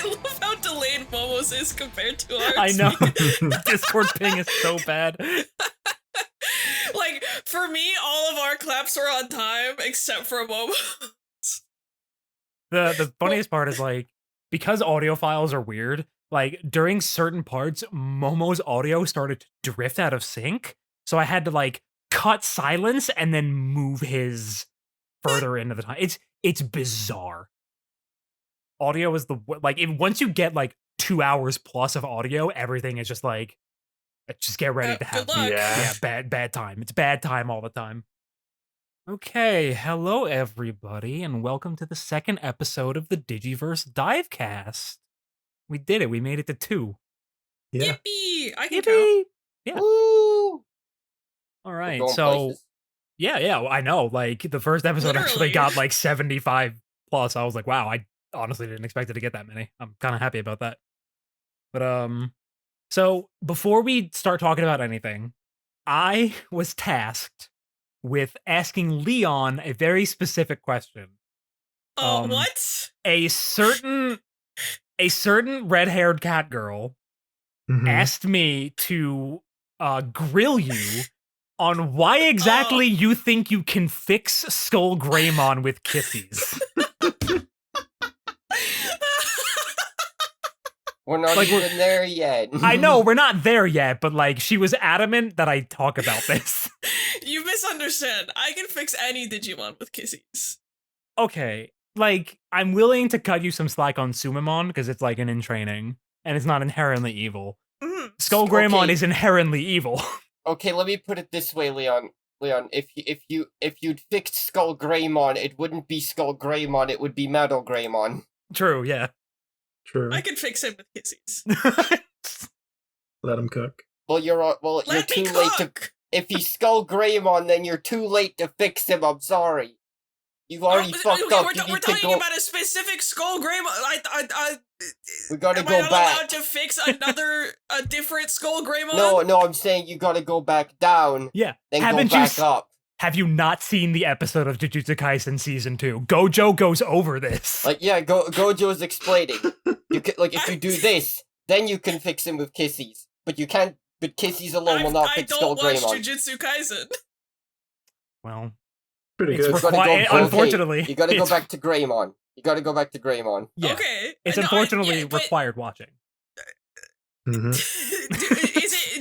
I love how delayed Momo's is compared to ours. I know. Discord ping is so bad. Like, for me, all of our claps were on time, except for Momo. The funniest part is, like, because audio files are weird, like, during certain parts, Momo's audio started to drift out of sync, so I had to, like, cut silence and then move his further into the time. It's bizarre. Audio is once you get, like, 2 hours plus of audio, everything is just, like, just get ready to have good luck. yeah, bad time. It's bad time all the time. Okay, hello everybody, and welcome to the second episode of the DigiVerse DiveCast. We did it. We made it to 2. Yeah. Yippee! I can count. Yippee! Yeah. Woo! All right. going So, places. yeah, I know. Like, the first episode actually Literally. got like 75 plus. I was like, wow, I honestly didn't expect it to get that many. I'm kind of happy about that. But so before we start talking about anything, I was tasked with asking Leon a very specific question. What? A certain red-haired cat girl asked me to grill you on why exactly you think you can fix Skull Greymon with Kissies. We're not Like, even there yet. I know we're not there yet, but like she was adamant that I talk about this. You misunderstand. I can fix any Digimon with Kissies. Okay, like I'm willing to cut you some slack on Sumimon because it's like an in training and it's not inherently evil. Skull Greymon Okay. is inherently evil. Okay, let me put it this way, Leon. Leon, if you'd fixed Skull Greymon, it wouldn't be Skull Greymon, it would be Metal Greymon. True, yeah. True. I can fix him with Kissies. Let him cook. Well, you're Let too me late to. cook! If he's Skull Greymon, then you're too late to fix him. I'm sorry. You've already fucked okay, up. We're, You we're need to talking go. about a specific Skull Greymon. We gotta am go I not back. allowed to fix a different Skull Greymon? No, I'm saying you gotta go back down, Yeah. then Haven't go you back up. Have you not seen the episode of Jujutsu Kaisen season 2? Gojo goes over this. Like, yeah, Gojo's explaining. You can, like, if you do this, then you can fix him with Kissies. But you can't. But Kissies alone will not I fix Skull don't watch Greymon. Jujutsu Kaisen. Well, Pretty it's good. You gotta go- required. okay, Unfortunately, you gotta go it's- back to Greymon. You gotta go back to Greymon. Yeah, Okay. it's No, unfortunately but required watching.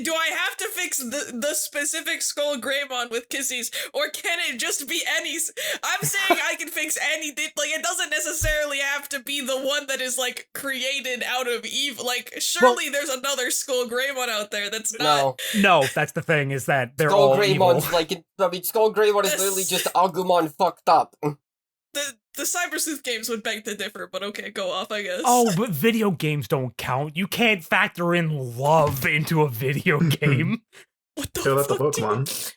do I have to fix the specific Skull Greymon with Kissies, or can it just be any? I'm saying I can fix any. Like, it doesn't necessarily have to be the one that is like created out of evil. Like, surely there's another Skull Greymon out there that's not. No. No, that's the thing is that they're Skull all Greymon's evil. like. Skull Greymon is This- literally just Agumon fucked up. The Cyber Sleuth games would beg to differ, but okay, go off, I guess. Oh, but video games don't count. You can't factor in love into a video game. What the Fill out the fuck do you- Pokemon.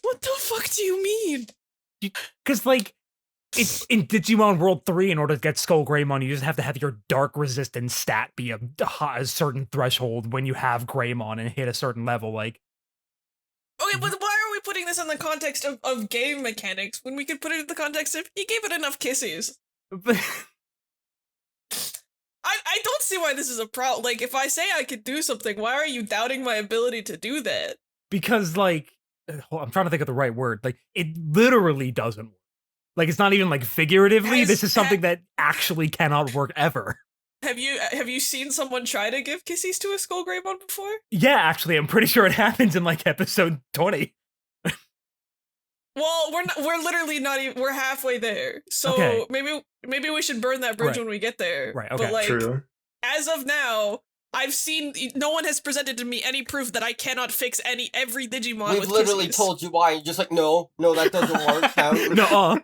What the fuck do you mean? Because, like, it's in Digimon World 3, in order to get Skull Greymon, you just have to have your dark resistance stat be a certain threshold when you have Greymon and hit a certain level. Like, Okay, but why are we putting this in the context of game mechanics when we could put it in the context of he gave it enough kisses? I don't see why this is a problem. Like, if I say I could do something, why are you doubting my ability to do that? because, like, I'm trying to think of the right word. Like, it literally doesn't work. Like, it's not even, like, figuratively. This is something that actually cannot work ever. Have you seen someone try to give kisses to a Skull Greymon before? Yeah, actually, I'm pretty sure it happens in, like, episode 20. Well, we're literally not even, we're halfway there. So Okay. maybe we should burn that bridge Right. when we get there. Right, okay. But like, True. as of now, I've seen no one has presented to me any proof that I cannot fix every Digimon We've with literally kisses. told you why. You're just like, no, that doesn't work. Count. Nuh-uh.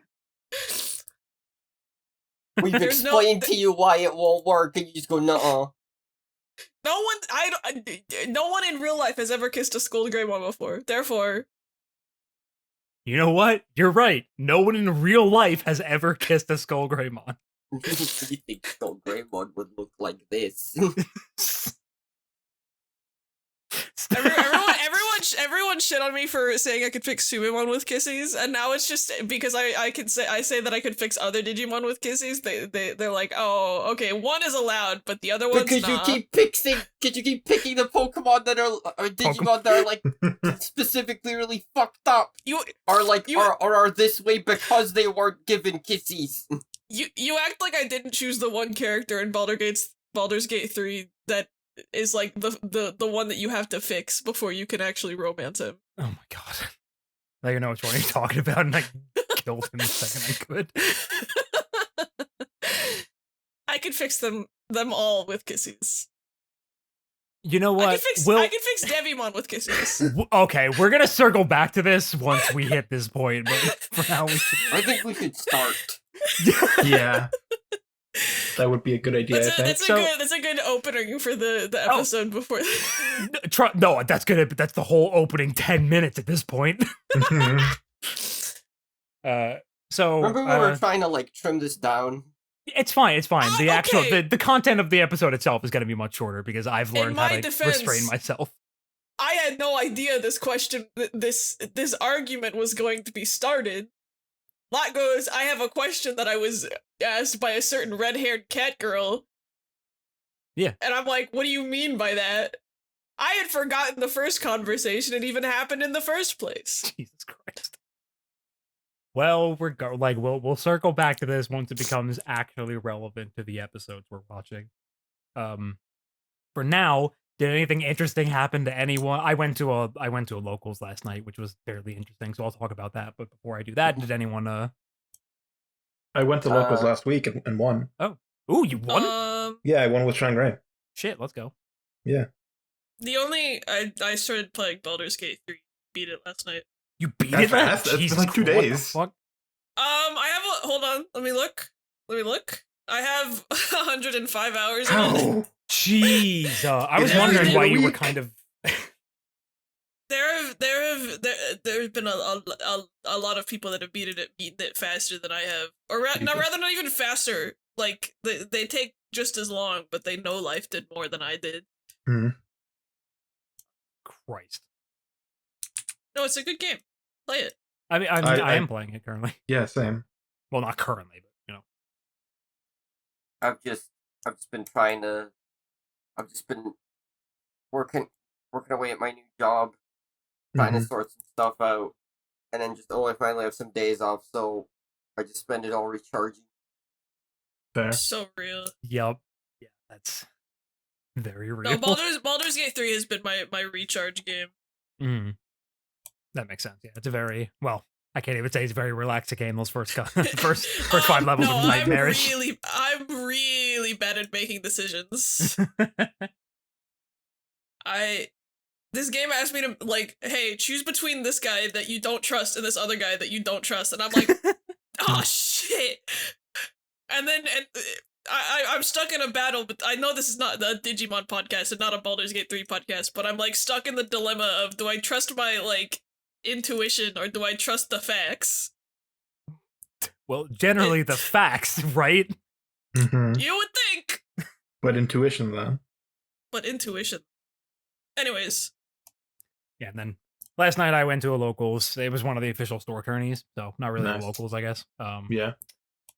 We've There's no- explained to you why it won't work, and you just go, nuh-uh. No one in real life has ever kissed a Skull Greymon before. Therefore, You know what? You're right. No one in real life has ever kissed a Skull Greymon. You think Skull Greymon would look like this? everyone everyone shit on me for saying I could fix Sumimon with Kissies, and now it's just because I say that I could fix other Digimon with Kissies. They're like, oh, okay, one is allowed, but the other one's Because not. you keep picking the Pokemon that are or Digimon that are like specifically really fucked up, or are this way because they weren't given Kissies. You act like I didn't choose the one character in Baldur's Gate 3 that is like the one that you have to fix before you can actually romance him. Oh my god. Now you know which one you're talking about, and I killed him the second I could. I could fix them all with Kissies. You know what? I could fix Devimon with Kissies. Okay, we're gonna circle back to this once we hit this point, but for now we should... I think we should start. Yeah. That would be a good idea, I think. That's a good opening for the episode before. No, that's the whole opening 10 minutes at this point. So remember we were trying to like trim this down? It's fine. The actual okay. the content of the episode itself is going to be much shorter because I've learned how to restrain myself. I had no idea this argument was going to be started. Lot goes, I have a question that I was asked by a certain red-haired cat girl. Yeah. And I'm like, what do you mean by that? I had forgotten the first conversation it even happened in the first place. Jesus Christ. Well, we'll circle back to this once it becomes actually relevant to the episodes we're watching. For now, did anything interesting happen to anyone? I went to a locals last night, which was fairly interesting, so I'll talk about that. But before I do that, did anyone I went to locals last week and won. Oh. Ooh, you won? Yeah, I won with Shangri. Shit, let's go. Yeah. I started playing Baldur's Gate 3, beat it last night. You beat That's it? fast. That's Jesus like 2 Christ, what the days. fuck? I have hold on, let me look. I have 105 hours in it. How? Jeez, I was Is wondering everything why a you were week? kind of... There's been a lot of people that have beaten it faster than I have, or rather not even faster. Like they take just as long, but they know life did more than I did. Christ. No, it's a good game. Play it. I mean, I am playing it currently. Yeah, same. Well, not currently, but you know. I've just been working away at my new job, trying to sort some stuff out, and then I finally have some days off, so I just spend it all recharging. Fair. So real. Yup. Yeah, that's very real. No, Baldur's Gate 3 has been my recharge game. That makes sense. Yeah, it's a very I can't even say it's a very relaxing game. Those first 5 levels of nightmarish. I'm really bad at making decisions. This game asked me to like, hey, choose between this guy that you don't trust and this other guy that you don't trust, and I'm like, oh shit. And I'm stuck in a battle, but I know this is not the Digimon podcast and not a Baldur's Gate 3 podcast, but I'm like stuck in the dilemma of, do I trust my like intuition or do I trust the facts? Well, generally the facts, right? You would think. But intuition, though. Anyways. Yeah, and then last night I went to a locals. It was one of the official store tourneys, so not really Nice. a locals, I guess. Yeah.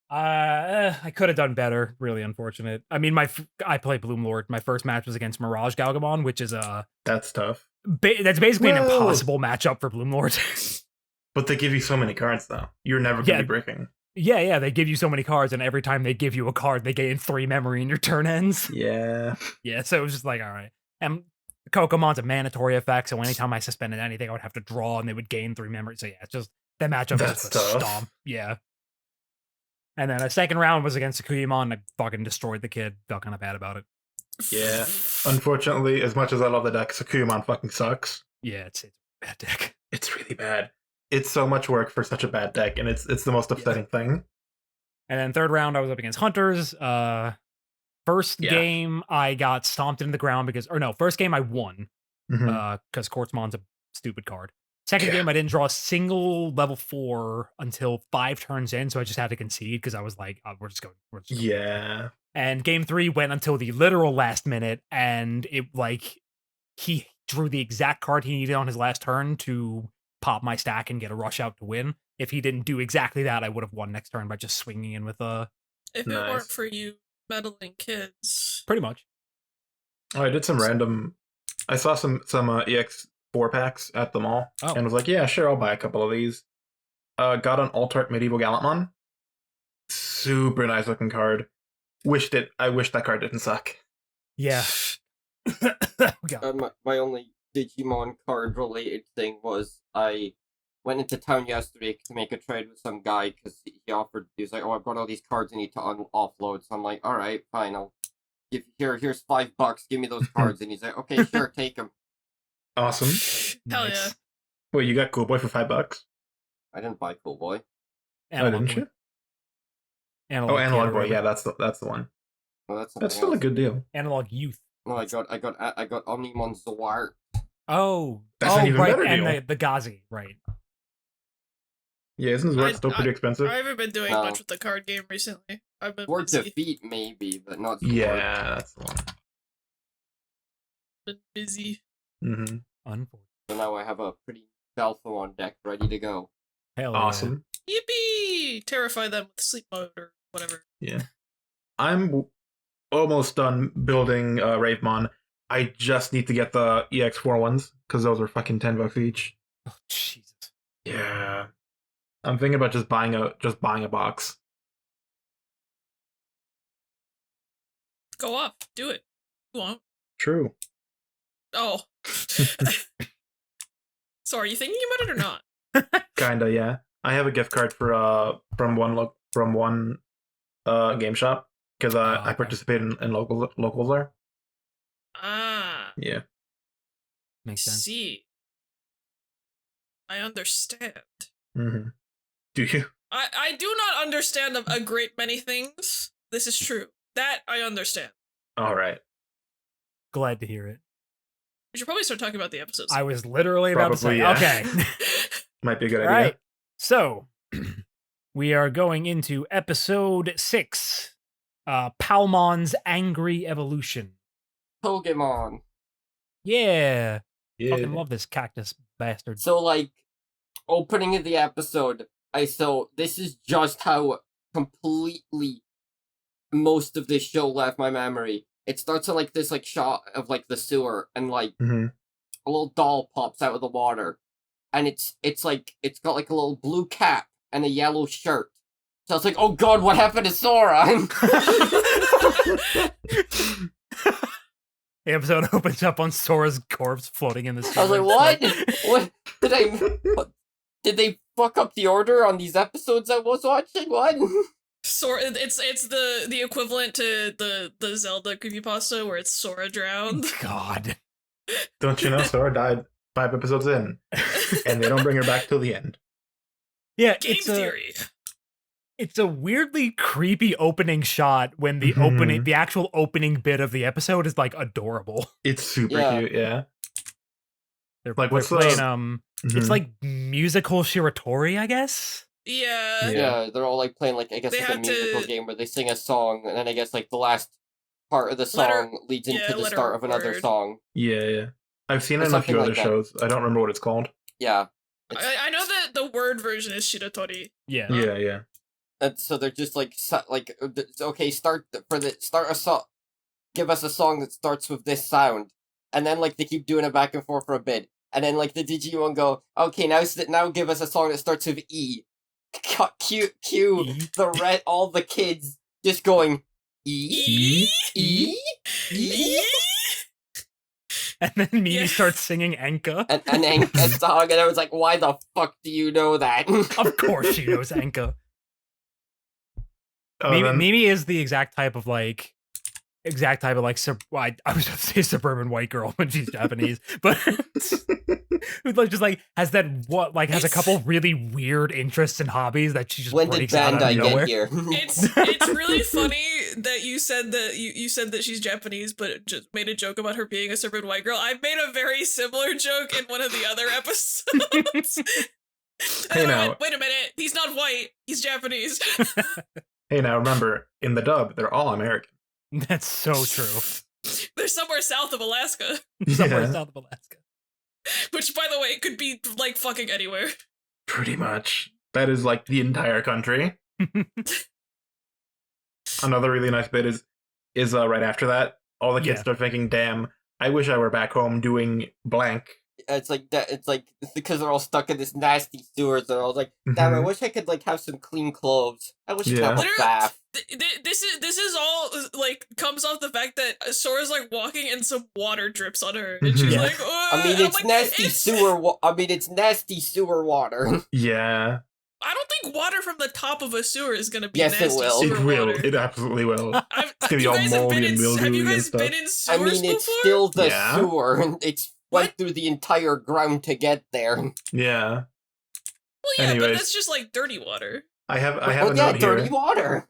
I could have done better. Really unfortunate. I mean, I play Bloom Lord. My first match was against Mirage Galgamon, which is That's tough. that's basically an impossible matchup for Bloom Lord. But they give you so many cards, though. You're never going to be breaking. Yeah, they give you so many cards, and every time they give you a card, they gain 3 memory and your turn ends. Yeah. Yeah, so it was just like, all right. And Kokomon's a mandatory effect, so anytime I suspended anything, I would have to draw, and they would gain 3 memory. So yeah, it's just, that matchup was just a stomp. Yeah. And then a second round was against Agumon, and I fucking destroyed the kid. Felt kind of bad about it. Yeah. Unfortunately, as much as I love the deck, Agumon fucking sucks. Yeah, it's a bad deck. It's really bad. It's so much work for such a bad deck, and it's the most upsetting thing. And then third round, I was up against Hunters. First game, I got stomped into the ground first game I won because Quartzmon's a stupid card. Second game, I didn't draw a single level 4 until 5 turns in, so I just had to concede because I was like, we're just going. Yeah. And game 3 went until the literal last minute, and it he drew the exact card he needed on his last turn to pop my stack and get a rush out to win. If he didn't do exactly that, I would have won next turn by just swinging in with a... If it weren't for you meddling kids. Pretty much. Oh, I did some random... I saw some EX 4-packs at the mall, and was like, yeah, sure, I'll buy a couple of these. Got an Alt-Art Medieval Gallantmon. Super nice looking card. I wish that card didn't suck. Yeah. My only Digimon card related thing was I went into town yesterday to make a trade with some guy because he was like, oh, I've got all these cards I need to offload. So I'm like, all right, fine, I'll give here's $5, give me those cards. And he's like, okay, sure, take them. Awesome. Hell yeah. Wait, you got Cool Boy for $5? I didn't buy Cool Boy. Didn't you? Analog Boy, yeah, that's the one. Well, that's still a good deal. Analog Youth. No, I got Omnimon Zwart. Oh, that's an even better deal. And the Gazi, right? Yeah, isn't Zwart still pretty expensive? I haven't been doing much with the card game recently. I've been Sword Defeat maybe, but not Sword. Yeah, that's the one. Been busy. Mm-hmm. Unfortunately. So now I have a pretty Balthomon deck ready to go. Hell awesome. Yeah. Yippee! Terrify them with sleep mode or whatever. Yeah. I'm almost done building Ravemon. I just need to get the EX4 ones, because those are fucking $10 each. Oh, Jesus. Yeah. I'm thinking about just buying a box. Go off. Do it. You won't. True. Oh. So are you thinking about it or not? Kinda, yeah. I have a gift card for from one game shop because I participate in locals there. Ah. Yeah. Makes sense. See. I understand. Mm-hmm. Do you? I do not understand a great many things. This is true. That I understand. All right. Glad to hear it. We should probably start talking about the episodes. I was literally about to say, yeah. okay. Might be a good idea. Right. So, we are going into episode 6, Palmon's Angry Evolution. Pokemon. Yeah. Yeah. Fucking love this cactus bastard. So, like, opening of the episode, this is just how completely most of this show left my memory. It starts on, like, this, like, shot of, like, the sewer, and, like, a little doll pops out of the water. And it's got, like, a little blue cap and a yellow shirt. So it's like, oh god, what happened to Sora? The episode opens up on Sora's corpse floating in the sewer. I was like, what? Did they fuck up the order on these episodes I was watching? What? Sora, it's the equivalent to the Zelda creepypasta where it's Sora drowned. God. Don't you know Sora died 5 episodes in, and they don't bring her back till the end. Yeah, Game theory. It's a weirdly creepy opening shot when the the actual opening bit of the episode is like adorable. It's super cute, yeah. They're like playing it's like musical Shiratori, I guess. Yeah, they're all like playing like I guess they like a musical game where they sing a song and then I guess like the last part of the song leads into the start of another song. Yeah. I've seen it in a few other shows. I don't remember what it's called. Yeah. I know that the word version is Shiratori. Yeah. Yeah. And so they're just like okay, give us a song that starts with this sound, and then like they keep doing it back and forth for a bit, and then like the Digimon go, okay, now give us a song that starts with E. Cue all the kids just going E. And then Mimi starts singing Enka. And Enka song, and I was like, why the fuck do you know that? Of course she knows Enka. Mimi is the exact type of like I was about to say suburban white girl when she's Japanese, but who just like has a couple really weird interests and hobbies that she just breaks out of nowhere. Get here? It's really funny that you said that she's Japanese, but just made a joke about her being a suburban white girl. I've made a very similar joke in one of the other episodes. Hey, now, wait a minute, he's not white, he's Japanese. Hey, now remember, in the dub, they're all American. That's so true. They're somewhere south of Alaska. Somewhere Yeah. south of Alaska. Which, by the way, could be like fucking anywhere. Pretty much. That is like the entire country. Another really nice bit is right after that. All the kids Yeah. start thinking, "Damn, I wish I were back home doing blank." It's like that. It's like because they're all stuck in this nasty sewers. They're all like, "Damn, I Mhm. wish I could like have some clean clothes. I wish I could Yeah. have a Literally, bath." This is all like comes off the fact that Sora's like walking and some water drips on her, and she's Yeah. like, I mean, I'm it's like, nasty it's- sewer. I mean, it's nasty sewer water. Yeah, I don't think water from the top of a sewer is gonna be Yes, it nasty will. sewer it will. water. It absolutely will. It's gonna be all moldy and have you mildewy and guys stuff. been in I sewers mean, it's before? still the Yeah. sewer, and it's went through the entire ground to get there. Yeah, Well, yeah, but anyways. that's just like dirty water. I have Well, a yeah, note dirty here. water.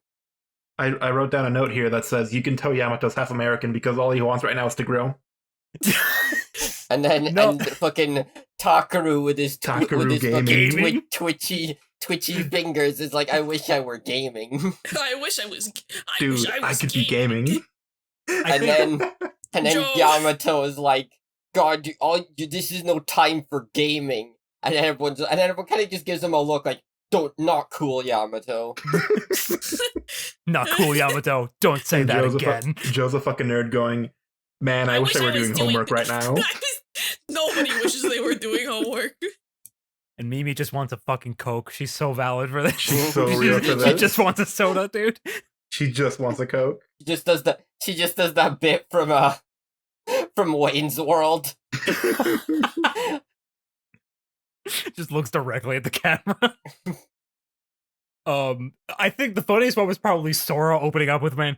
I wrote down a note here that says you can tell Yamato's half American because all he wants right now is to grow. And then No. and fucking Takaru with his Takaru fucking gaming. twitchy fingers is like, I wish I were gaming. I wish I was. I Dude, wish I was could be gaming. And then Joe. Yamato is like, God, this is no time for gaming. And then everyone kind of just gives him a look like, not cool, Yamato. Not cool, Yamato. Don't say And that Joe's again. Joe's a fucking nerd going, "Man, I wish I were was doing homework right now." Nobody wishes they were doing homework. And Mimi just wants a fucking Coke. She's so valid for this. She's so real for She this. just wants a soda, dude. She just wants a Coke. She just does that bit from Wayne's World. Just looks directly at the camera. I think the funniest one was probably Sora opening up with, man,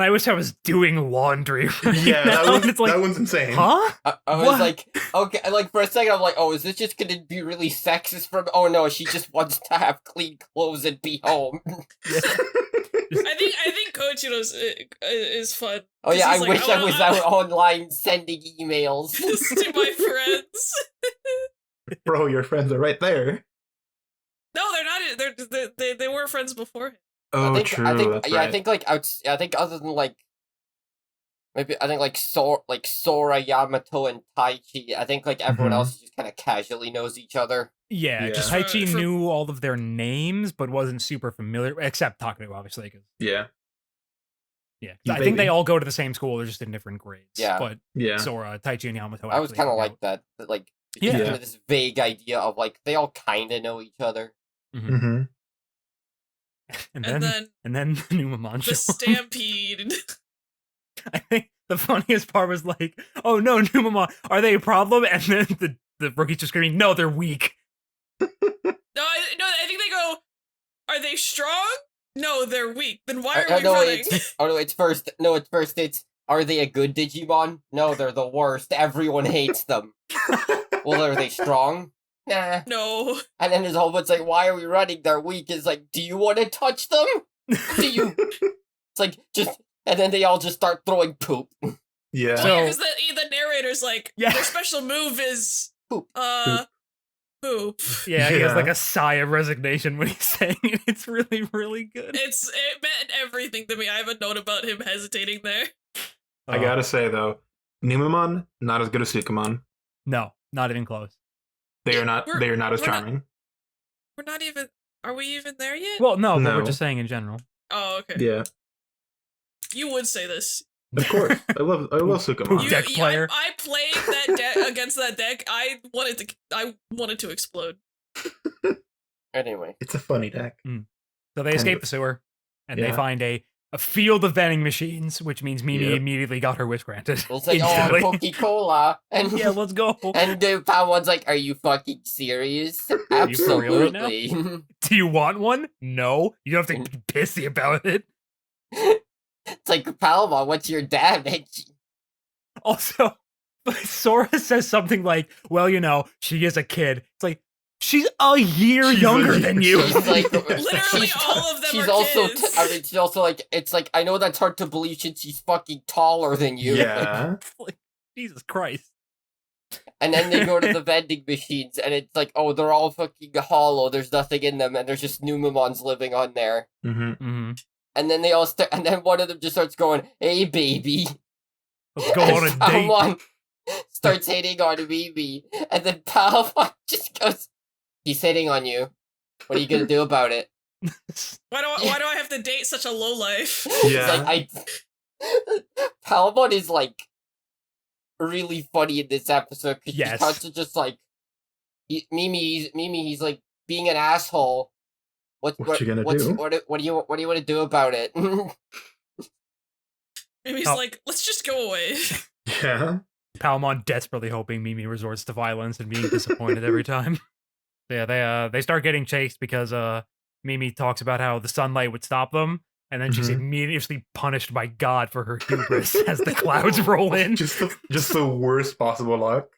I wish I was doing laundry right Yeah, now." And it's like, that one's insane. huh? I was What? like, okay, like for a second, I'm like, oh, is this just gonna be really sexist from? Oh no, she just wants to have clean clothes and be home. I think Koichiro's is fun. Oh yeah, I He's like, wish I was out online sending emails. to my friends. Bro, your friends are right there. No, they're not. They weren't friends before him. Oh, I think, true. I think, that's yeah, right. I think like I think other than like maybe I think like Sora, Yamato, and Taichi. I think like everyone Mhm. else just kind of casually knows each other. Yeah, Yeah. just For- Taichi for- knew all of their names, but wasn't super familiar, except Takaru, obviously. 'Cause, Yeah. yeah, 'Cause You I think they baby. all go to the same school. They're just in different grades. Yeah. But Yeah. Sora, Taichi, and Yamato. I was actually kind of hang like out. that, like Yeah. kind of this vague idea of like they all kind of know each other. Mm-hmm. And And then the Numamon The show. stampede. I think the funniest part was like, "Oh no, Numamon, are they a problem?" And then the rookie's just screaming, "No, they're weak." No, I think they go. Are they strong? No, they're weak. Then why are we no, running? it's first. It's are they a good Digimon? No, they're the worst. Everyone hates them. Well, are they strong? Nah. No. And then there's a whole bunch like, why are we running? They're weak. It's like, do you want to touch them? Do you? It's like just, and then they all just start throwing poop. Yeah. So- Because the narrator's like, Yeah. their special move is Poop. poop. Yeah, he has Yeah. like a sigh of resignation when he's saying it. It's really, really good. It meant everything to me. I have a note about him hesitating there. I gotta say though, Numamon not as good as Sukamon. No, not even close. They Yeah, are not. we're- They are not as we're not- charming. We're not even. Are we even there yet? Well, no, but No. we're just saying in general. Oh, okay. Yeah. You would say this. Of course. I love Sukamon. Poop deck player. I played that deck against that deck. I wanted to explode. Anyway, It's a funny deck. So they escape the sewer, and they Yeah. find a field of vending machines, which means Mimi Yep. immediately got her wish granted. it's like, Instantly. oh, Coca-Cola. And Yeah, let's go. and the Pamon's like, are you fucking serious? Are you for real right now? Absolutely. Do you want one? No. You don't have to be pissy about it. It's like, Palmon, what's your damage? Also, Sora says something like, well, you know, she is a kid. It's like, she's a year She's a younger year than you. younger. It's like, Literally she's- all of them she's are also kids. I mean, she's also like, it's like, I know that's hard to believe since she's fucking taller than you. Yeah. Like, Jesus Christ. And then they go to the vending machines, and it's like, oh, they're all fucking hollow. There's nothing in them, and there's just Numamons living on there. Mm-hmm. Mm-hmm. And then they all and then one of them just starts going, "Hey, baby." Let's go on a date. Palmon starts hitting on Mimi, and then Palmon just goes, "He's hitting on you. What are you gonna do about it?" Why do I have to date such a lowlife? Yeah. Palmon is like really funny in this episode because she starts to just like Mimi. He's like being an asshole. What you gonna do? What do you want to do about it? Mimi's like, let's just go away. Yeah. Palmon desperately hoping Mimi resorts to violence and being disappointed every time. Yeah, they start getting chased because Mimi talks about how the sunlight would stop them, and then she's immediately punished by God for her hubris as the clouds roll in. Just the worst possible luck.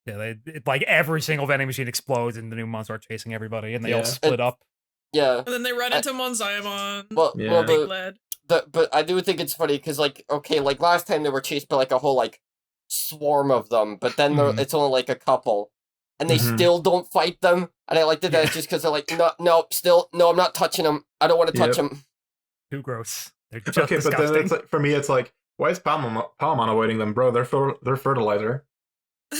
Yeah, like every single vending machine explodes, and the new monster start chasing everybody, and they all split up. Yeah, and then they run into Monzaimon. But I do think it's funny because like last time they were chased by like a whole like swarm of them, but then it's only like a couple. And they still don't fight them. And I like that it's just because they're like, no, I'm not touching them. I don't want to touch them. Too gross. They're just okay, disgusting. But then it's like, for me, it's like, why is Palmon avoiding them, bro? They're fertilizer. I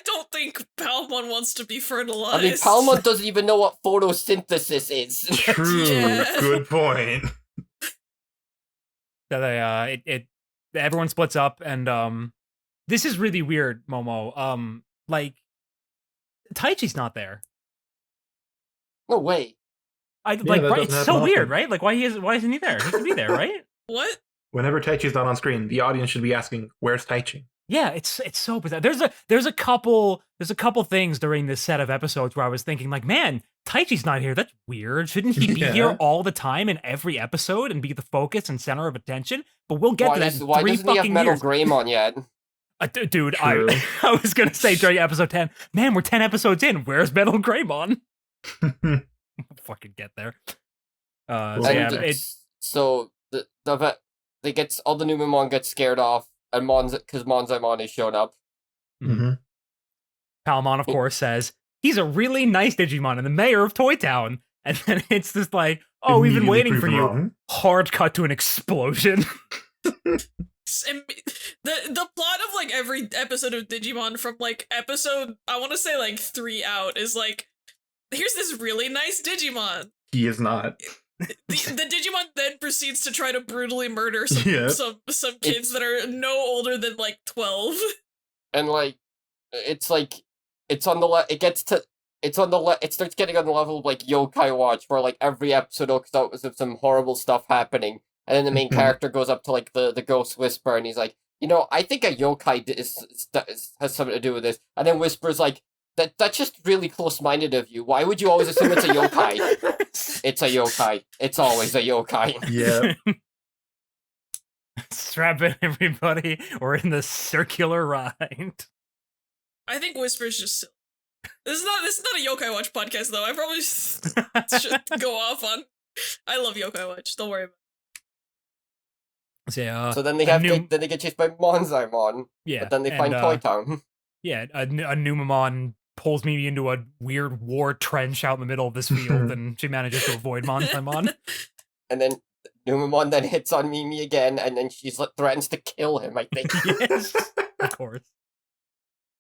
don't think Palmon wants to be fertilized. I mean, Palmon doesn't even know what photosynthesis is. True. Good point. So everyone splits up, and this is really weird, Momo. Like, Taichi's not there. No way. Right? It's so weird, right? Like, why isn't he there? He should be there, right? What? Whenever Taichi's not on screen, the audience should be asking, "Where's Taichi?" Yeah, it's so bizarre. There's a couple things during this set of episodes where I was thinking, like, man, Taichi's not here. That's weird. Shouldn't he be here all the time in every episode and be the focus and center of attention? But we'll get to that. Why doesn't he have Metal Greymon yet? Dude, I was gonna say during episode 10, man, we're 10 episodes in. Where's Metal Greymon? We'll fucking get there. So all the new Numemon get scared off, and because Monzaimon has shown up. Palmon, of course, says he's a really nice Digimon and the mayor of Toy Town. And then it's just like, oh, we've been waiting for you. Wrong. Hard cut to an explosion. The plot of like every episode of Digimon from like episode, I want to say like 3 out, is like, here's this really nice Digimon. He is not. The Digimon then proceeds to try to brutally murder some kids that are no older than like 12. And like, it starts getting on the level of like Yokai Watch, where like every episode opens up with some horrible stuff happening. And then the main character goes up to like the Ghost Whisperer, and he's like, I think a yokai has something to do with this. And then Whisper's like, that's just really close-minded of you. Why would you always assume it's a yokai? It's a yokai. It's always a yokai. Yeah. Strap in, everybody. We're in the circular ride. I think Whisper's just silly. This is not a Yokai Watch podcast, though. I probably should go off on. I love Yokai Watch. Don't worry about it. So then they get chased by Monzaimon. Yeah. But then they find Toy Town. Yeah, a Numemon pulls me into a weird war trench out in the middle of this field, and she manages to avoid Monzaimon. And then Numemon then hits on Mimi again, and then she threatens to kill him, I think. Yes, of course.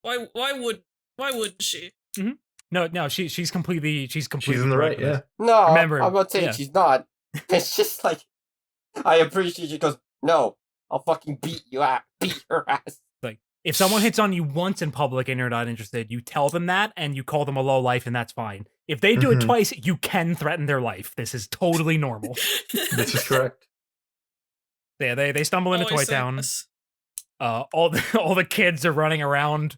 Why wouldn't she? Mm-hmm. No, she's completely she's in the right, yeah. No, remember, I'm not saying she's not. It's just like, I appreciate she goes, no, I'll fucking beat her ass. Like, if someone hits on you once in public and you're not interested, you tell them that and you call them a low life, and that's fine. If they do it twice, you can threaten their life. This is totally normal. This is correct. Yeah, they stumble into Toy Town. All the kids are running around.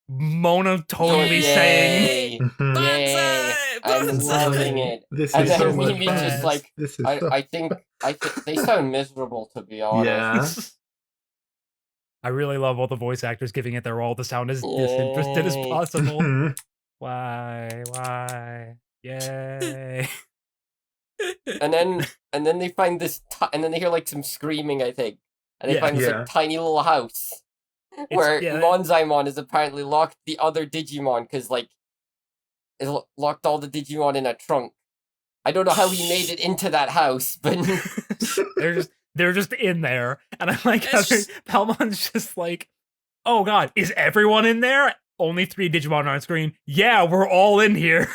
Mona totally saying, Bonsai! I'm loving it. This and is then so much Mimi's fun. just like, I think they sound miserable, to be honest. Yeah. I really love all the voice actors giving it their all to sound as disinterested as possible. Why? Yay. And then they find this, and then they hear like some screaming, I think. And they find this like tiny little house. Where Monzaimon has apparently locked the other Digimon, because like it locked all the Digimon in a trunk. I don't know how he made it into that house, but They're just in there, and I like how It's just- Palmon's just like, "Oh God, is everyone in there? Only 3 Digimon on screen. Yeah, we're all in here."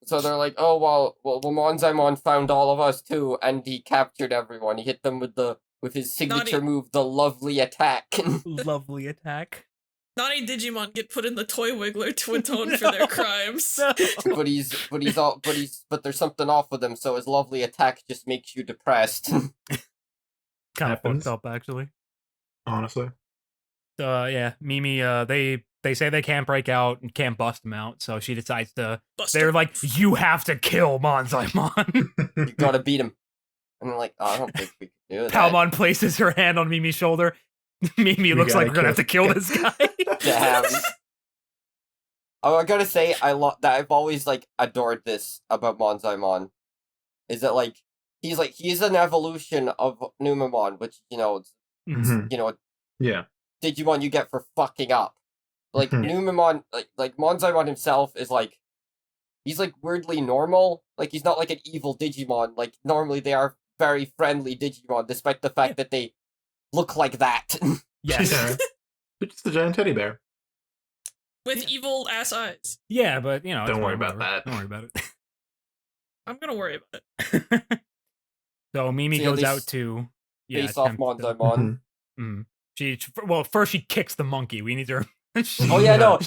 So they're like, oh well, Monzaimon found all of us too, and he captured everyone. He hit them with his signature move, the lovely attack. Lovely attack. Naughty Digimon get put in the toy wiggler to atone for their crimes. No. but there's something off with him, so his lovely attack just makes you depressed. Kind of Happens. fucked up, actually. Honestly. Yeah, Mimi, they say they can't break out and can't bust him out, so she decides to. They're like, you have to kill Monzaimon. You gotta beat him. And they're like, oh, I don't think we can do that. Palmon places her hand on Mimi's shoulder. Mimi looks like we're gonna have to kill this guy. Damn. Oh, I gotta say, I've always like adored this about Monzaimon. Is that like he's an evolution of Numemon, which Mhm. Yeah. Digimon you get for fucking up. Like Mhm. Numemon, like Monzaimon himself is like he's like weirdly normal. Like he's not like an evil Digimon. Like normally they are very friendly Digimon, despite the fact that they look like that. Yes. Yeah. It's just a giant teddy bear. With evil ass eyes. Yeah, but it's Don't worry fine, about whatever. that. Don't worry about it. I'm gonna worry about it. So Mimi So yeah, goes they out to Face off attempt to- Monzaimon. Mhm. First she kicks the monkey. We need to. Oh yeah, no.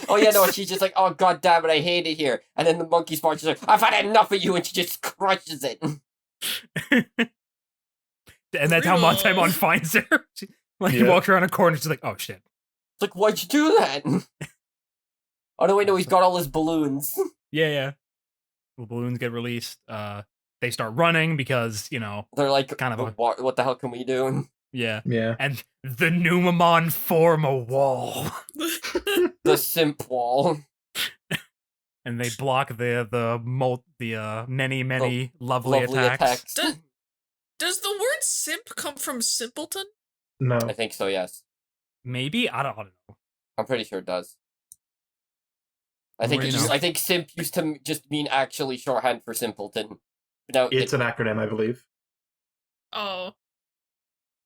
She's just like, oh god damn it, I hate it here. And then the monkey's part, she's like, I've had enough of you, and she just crushes it. And that's how Brutal. Montaimon finds her. He Yeah. walks around a corner. She's like, "Oh shit!" It's like, why'd you do that? Oh no, wait, no, he's got all his balloons. Yeah. The balloons get released. They start running because They're like, Kind of a- what the hell can we do? yeah. Yeah. And the Numemon form a wall, The simp wall. and they block the many lovely, Lovely attacks. attacks. Does the word simp come from simpleton? No. I think so, yes. Maybe I don't know. I'm pretty sure it does. I Well, think you know. I think simp used to just mean actually shorthand for simpleton. But now It's an acronym, I believe. Oh.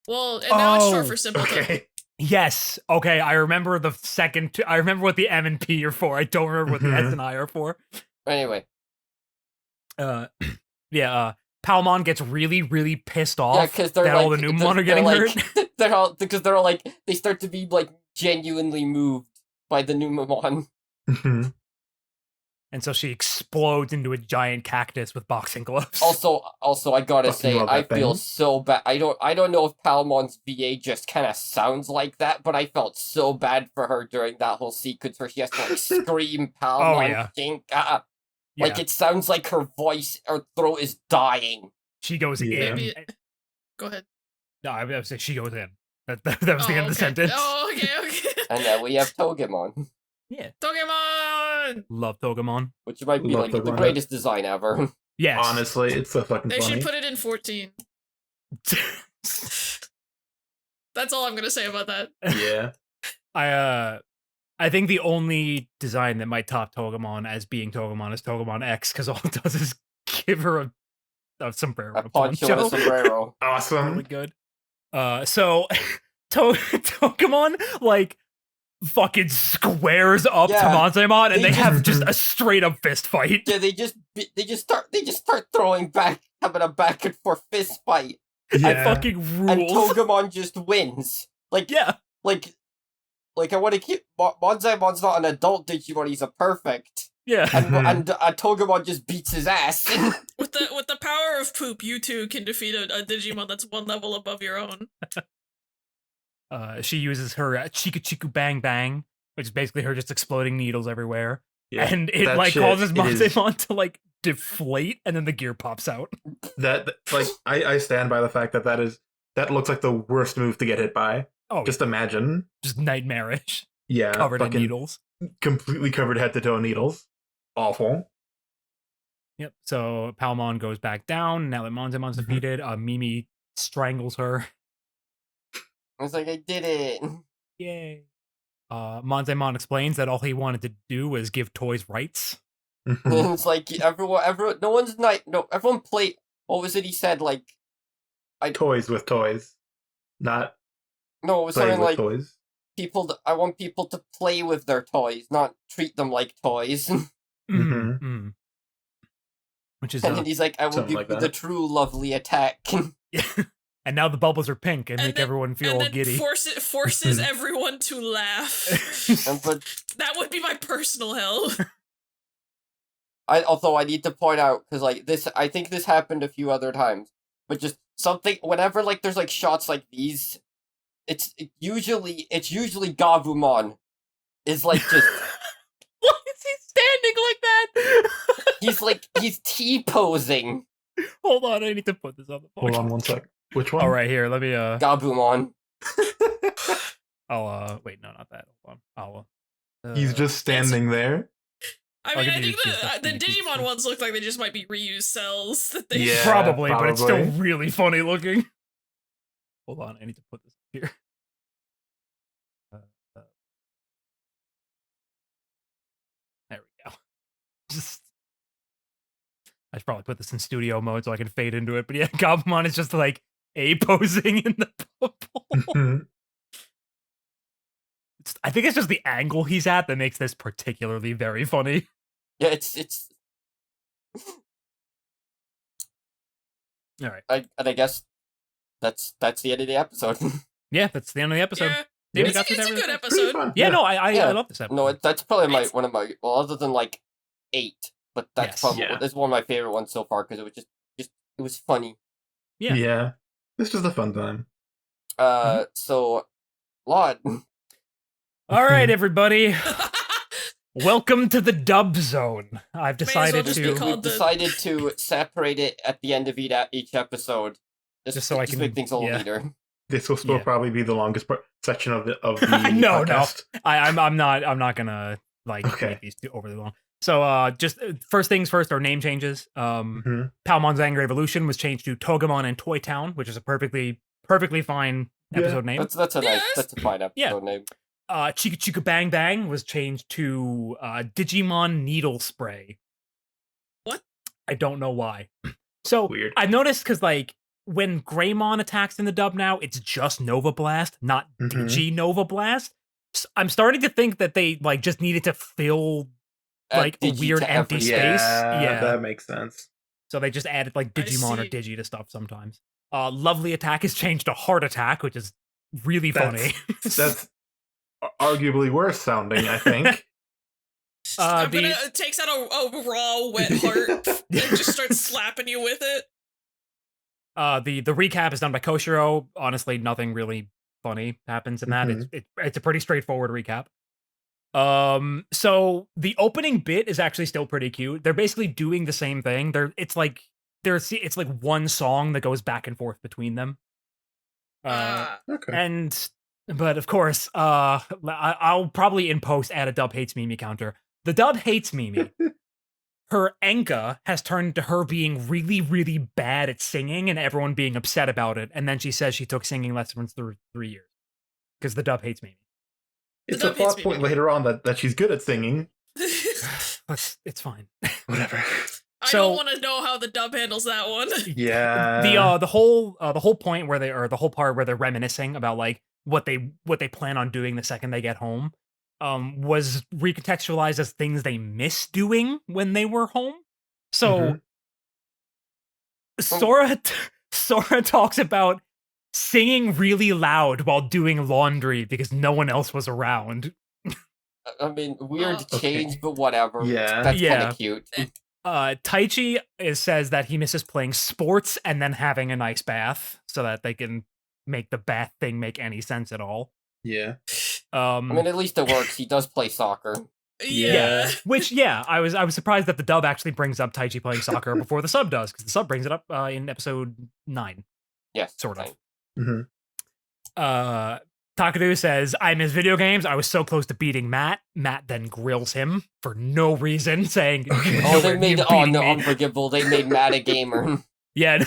Well, and now it's short Oh, for simpleton. Okay. Yes. Okay. I remember the second. I remember what the M and P are for. I don't remember what the S and I are for. Anyway, Yeah. Palmon gets really, really pissed yeah, off because they're that like all the Numemon are getting they're hurt. like, they're all like they start to be like genuinely moved by the Numemon. Mhm. And so she explodes into a giant cactus with boxing gloves. Also, I gotta Fucking say, love I that feel thing. so bad. I don't know if Palmon's VA just kind of sounds like that, but I felt so bad for her during that whole sequence where she has to like scream Palmon. Oh, yeah. Shinka. Like Yeah. it sounds like her voice or throat is dying. She goes Yeah. in. Maybe. Go ahead. No, I would say she goes in. That was the end of the okay. sentence. Oh, okay. And then we have Togemon, Yeah. Togemon! Love Togemon. which might be Love like the Togemon. greatest design ever. Yes. Honestly, it's so fucking They funny. should put it in 14. That's all I'm gonna say about that. Yeah. I think the only design that might top Togemon as being Togemon is Togemon X, because all it does is give her a sombrero. A poncho and a sombrero. Awesome. Really good. So Togemon like fucking squares up to Yeah, Monzaimon, and they they have just- just a straight up fist fight. Yeah, they just start throwing back, having a back and forth fist fight, I fucking and rules. Togemon just wins. Like Yeah. I want to keep Monzaimon's not an adult Digimon; he's a perfect, Yeah. Mhm. and Togemon just beats his ass. With the power of poop, you too can defeat a Digimon that's one level above your own. She uses her Chiku Chiku Bang Bang, which is basically her just exploding needles everywhere. Yeah. And it That like shit, causes it is- Monzaimon to like deflate, and then the gear pops out. That like I stand by the fact that looks like the worst move to get hit by. Oh, Just imagine. just nightmarish, Yeah. covered in fucking needles. Completely covered head to toe in needles. Awful. Yep. So Palmon goes back down. Now that Monzaimon's Mhm. defeated, Mimi strangles her. I was like, I did it. Yay. Monzaimon explains that all he wanted to do was give toys rights. Mhm. It's like everyone, no one's night. No, everyone play. what was it he said? Like, Toys with toys, not no, it was play something with like toys. I want people to play with their toys, not treat them like toys. Mm-hmm. Which is And then he's like, I will something give like you that. the true lovely attack. and now the bubbles are pink and make everyone feel and then giddy. forces everyone to laugh. But That would be my personal hell. although I need to point out, because like this, I think this happened a few other times, but just something whenever like there's like shots like these, it's usually Gabumon is like just Why is he standing like that? he's T-posing. Hold on, I need to put this on the phone. Hold on one sec. Which one? All right, here, let me Gabumon. I'll wait, no, not that. Hold on. He's just standing there. I mean, I'll I give think you the the keys. Digimon ones look like they just might be reused cells that they. Yeah. probably, but it's still probably. really funny looking. Hold on, I need to put this here. There we go. Just, I should probably put this in studio mode so I can fade into it. But yeah, Gabumon is just like posing in the bubble. Mhm. I think it's just the angle he's at that makes this particularly very funny. Yeah, it's. All right. I guess that's the end of the episode. Yeah, that's the end of the episode. Yeah, David it's, got through it's that a really good fast. Pretty episode. fun. Yeah, no, I Yeah. love this episode. No, that's probably It's- one of my other than like 8, but that's Yes. probably Yeah. that's one of my favorite ones so far because it was just it was funny. Yeah. Yeah. This was a fun time. So, Lot. All right, everybody. Welcome to the dub zone. I've May as well decided just be to called We've the- decided to separate it at the end of each episode, Just so I can- make things a little yeah. neater. This will still Yeah. probably be the longest section of the No, podcast. I'm not gonna like Okay. make these too overly long. So just first things first are name changes. Mhm. Palmon's Angry Evolution was changed to Togemon and Toy Town, which is a perfectly fine Yeah. episode name. That's a nice, Yes. that's a fine episode Yeah. name. Chika Chika Bang Bang was changed to Digimon Needle Spray. What? I don't know why. So Weird. I've noticed because like when Greymon attacks in the dub now, it's just Nova Blast, not Mhm. Digi Nova Blast. I'm starting to think that they like just needed to fill Add like a Digi weird to empty everything. space. Yeah, Yeah. that makes sense. So they just added like I Digimon or see. Digi to stuff sometimes. Lovely Attack is changed to Heart Attack, which is really That's- funny. That's arguably worse sounding, I think. I'm gonna it takes out a raw wet heart and just starts slapping you with it. The recap is done by Koshiro. Honestly, nothing really funny happens in that. It's a pretty straightforward recap. So the opening bit is actually still pretty cute. They're basically doing the same thing. It's like one song that goes back and forth between them. Okay. But of course, I'll probably in post add a dub hates Mimi counter. The dub hates Mimi. Her Enka has turned to her being really, really bad at singing and everyone being upset about it. And then she says she took singing lessons for 3 years because the dub hates Mimi. It's The a dub hates plot point me. later on that she's good at singing. It's fine. Whatever. I So- don't want to know how the dub handles that one. Yeah. The whole point where the whole part where they're reminiscing about like what they plan on doing the second they get home was recontextualized as things they miss doing when they were home. So Sora talks about singing really loud while doing laundry because no one else was around. I mean, weird Okay. change, but whatever. Yeah. That's kind Yeah. of cute. Taichi says that he misses playing sports and then having a nice bath so that they can make the bath thing make any sense at all. Yeah. I mean, at least it works. He does play soccer. Yeah. Which I was surprised that the dub actually brings up Taichi playing soccer before the sub does, because the sub brings it up in episode 9. Yes. Sort of. Mhm. Takadu says, I miss video games. I was so close to beating Matt. Matt then grills him for no reason, saying, Okay. "You Oh, know they where made you oh beating no, me." unforgivable. They made Matt a gamer. Yeah.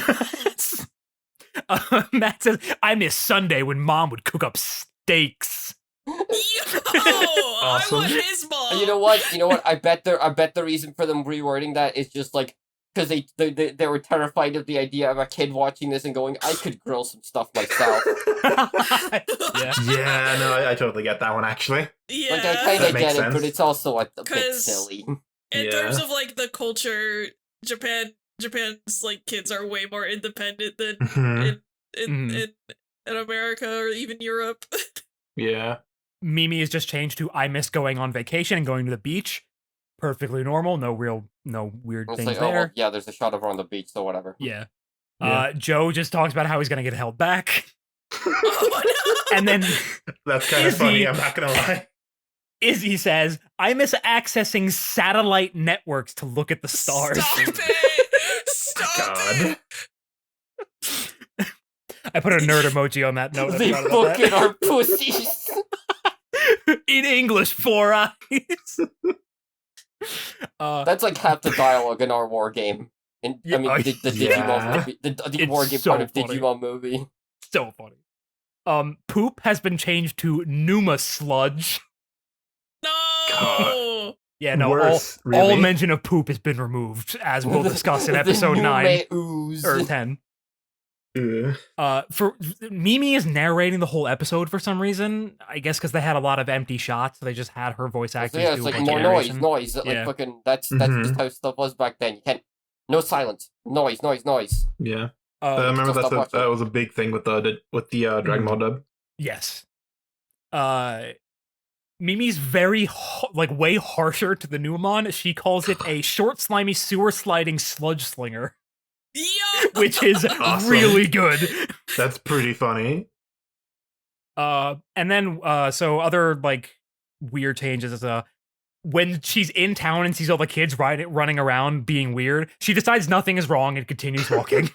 Matt says, I miss Sunday when mom would cook up steaks. Yo, Awesome. I want his mom. You know what? I bet the reason for them rewording that is just like because they were terrified of the idea of a kid watching this and going, I could grill some stuff myself. Yeah, no, I totally get that one, actually. Yeah. Like, I kind That of makes get it, but sense. it's also a bit 'Cause- silly. In Yeah. terms of like the culture, Japan's like kids are way more independent than Mhm. in America or even Europe. Yeah. Mimi has just changed to I miss going on vacation and going to the beach. Perfectly normal. No weird It's things like, there. oh, well, yeah, there's a shot of her on the beach, so whatever. Yeah. Yeah. Joe just talks about how he's gonna get held back. Oh no! And then That's kind of Izzy- funny, I'm not gonna lie. Izzy says, I miss accessing satellite networks to look at the stars. Stop it! Stop God. it! I put a nerd emoji on that note. I They forgot about fucking that. are pussies. In English, 4 eyes. That's like half the dialogue in our war game. And Yeah, I mean, the yeah. Digimon movie, the It's war game so part of funny. Digimon movie. So funny. Poop has been changed to Numa Sludge. No! Yeah, no, Worse, all really? mention of poop has been removed, as we'll discuss in The episode 9 Nume ooze. or 10. Ugh. For Mimi is narrating the whole episode for some reason. I guess because they had a lot of empty shots, so they just had her voice So actors yeah, do it's a like bunch more of noise, narration. noise. Like Yeah. fucking, that's Mhm. just how stuff was back then. You can't, no silence, noise. Yeah. I Uh, remember Stop watching. that was a big thing with the Dragon Ball dub. yes. Mimi's very way harsher to the Numamon. She calls it a short, slimy, sewer sliding sludge slinger, Yo! which is Awesome. really good. That's pretty funny. And then so other like weird changes is when she's in town and sees all the kids running around being weird, she decides nothing is wrong and continues walking.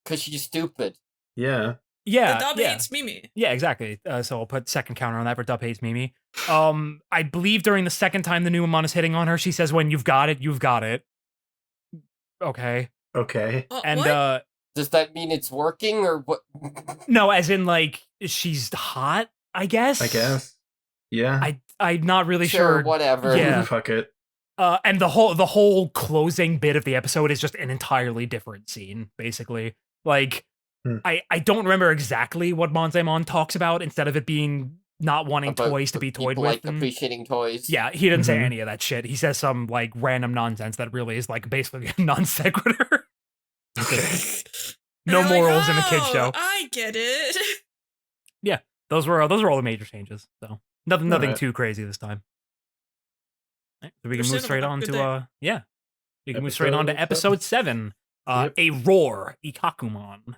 Because she's stupid. Yeah. Yeah, The dub yeah. hates Mimi. Yeah, exactly. So I'll put second counter on that for Dub hates Mimi. I believe during the second time the Numamon is hitting on her, she says, "When you've got it, you've got it." Okay. Okay. And What? Does that mean it's working or what? no, as in like she's hot, I guess. I guess. Yeah. I'm not really Sure, sure. whatever. Yeah. Fuck it. And the whole closing bit of the episode is just an entirely different scene, basically. Like, I don't remember exactly what Monzaemon talks about instead of it being not wanting About toys to be toyed people with. like and- appreciating toys. yeah, he didn't say Mhm. any of that shit. He says some like random nonsense that really is like basically a non sequitur. Okay. No And they're morals in the kids "Oh, show. I get it. Those were all the major changes. So nothing Alright. too crazy this time. Right, so we can Good move cinema, straight on good to day. yeah. We can move straight on to Episode episode 7. Yep. A Roar, Ikakumon.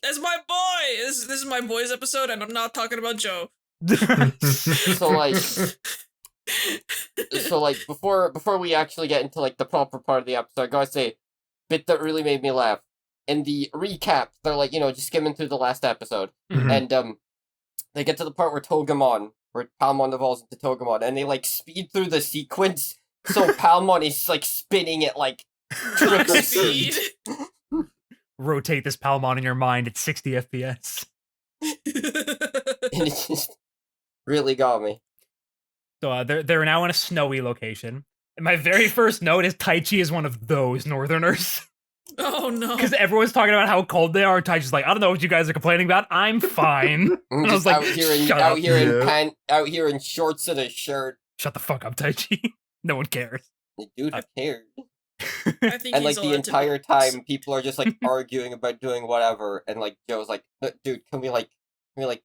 That's my boy. This is my boy's episode, and I'm not talking about Joe. So like, before we actually get into like the proper part of the episode, I gotta say, bit that really made me laugh. In the recap, they're like, just skimming through the last episode, Mhm. and they get to the part where Palmon evolves into Togemon, and they like speed through the sequence, so Palmon is like spinning at like triple Speed. speed. Rotate this Palmon in your mind at 60 FPS. And it just really got me. So they're now in a snowy location. And my very first note is Taichi is one of those northerners. Oh no. Because everyone's talking about how cold they are. Taichi's like, I don't know what you guys are complaining about. I'm fine. I'm And I was just like, out here in shut up. out here in shorts and a shirt. Shut the fuck up, Taichi. No one cares. Like, dude, who cares? I think And he's like the allowed to entire be- time, people are just like arguing about doing whatever, and like Joe's like, "No, dude, can we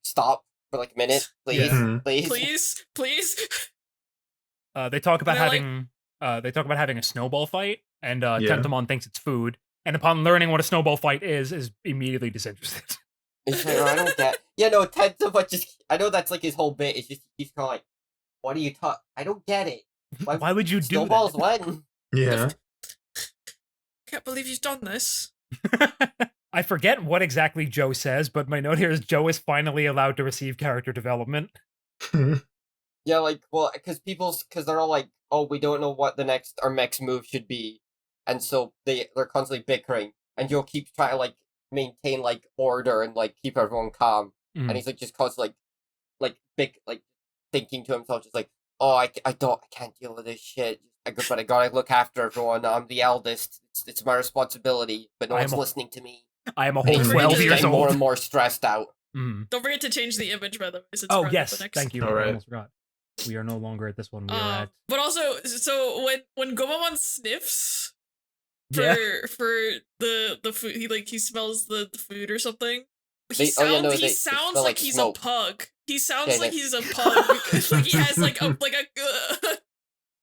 stop for like a minute, please, Yeah. please?" Please. They talk about And I having having a snowball fight, and Yeah. Tentomon thinks it's food. And upon learning what a snowball fight is immediately disinterested. It's like, I don't get. Yeah, no, Tento, but just I know that's like his whole bit. It's just he's kind of like, "What are you talking? I don't get it. Why would you do Snowballs that? when?" Yeah. Can't believe you've done this. I forget what exactly Joe says, but my note here is Joe is finally allowed to receive character development. Yeah, like, well, because they're all like, "Oh, we don't know what our next move should be," and so they're constantly bickering, and Joe keeps trying to like maintain like order and like keep everyone calm, Mhm. and he's like just constantly like thinking to himself, just like, "Oh, I can't deal with this shit. but I gotta look after everyone. I'm the eldest. It's my responsibility, but no one's listening to me. I am a And whole he's 12 just years getting more old. and more stressed out. Mm. Don't forget to change the image, by the way. Since Oh, we're on yes. the next. Thank you. All right. I almost forgot. We are no longer at this one. We are at... But also, so when Gomamon sniffs for Yeah. for the food, he smells the food or something. He They sounds smell like like he's smoke. a pug. He sounds Yeah, like they- he's a pug. Like he has like a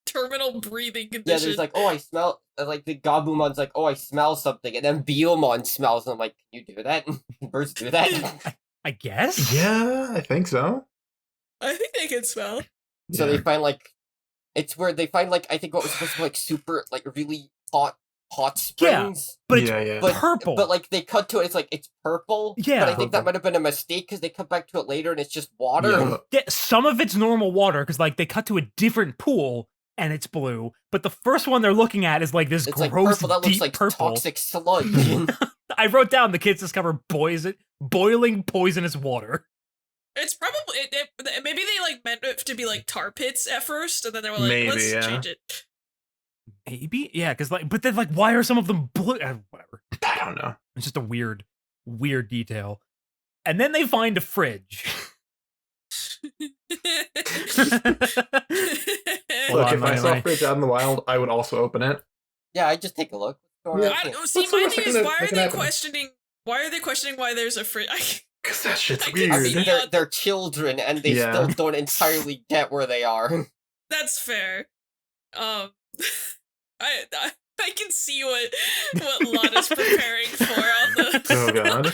terminal breathing Yeah, condition. there's like, oh, I smell, like the Gabumon's like, oh, I smell something, and then Biomon smells, and I'm like, can you do that? Birds do that? I guess? Yeah, I think so. I think they can smell. So Yeah. they find like, it's where they find like, I think what was supposed to be like super, like really hot springs. But it's yeah. But, purple. But like they cut to it, it's like it's purple. Yeah. But I think that Purple. might have been a mistake because they cut back to it later and it's just water. Yeah. Yeah, some of it's normal water because like they cut to a different pool and it's blue, but the first one they're looking at is like this It's like gross purple that deep looks like purple. toxic sludge. I wrote down the kids discover boiling poisonous water. It's probably maybe they like meant it to be like tar pits at first, and then they were like, Maybe, let's yeah. change it. Maybe, yeah, because like, but then like, why are some of them blue? Whatever. I don't know. It's just a weird detail. And then they find a fridge. Look, Hold on, if I saw let me- Fridge out in the wild, I would also open it. Yeah, I just take a look. What's going on I here? don't, see, What's the my worst thing thing is, that why are can they happen? questioning? Why are they questioning why there's a fridge? Because that shit's I weird. can I mean, see- they're children and they Yeah. still don't entirely get where they are. That's fair. I can see what Lotte's preparing for on the. Oh, God.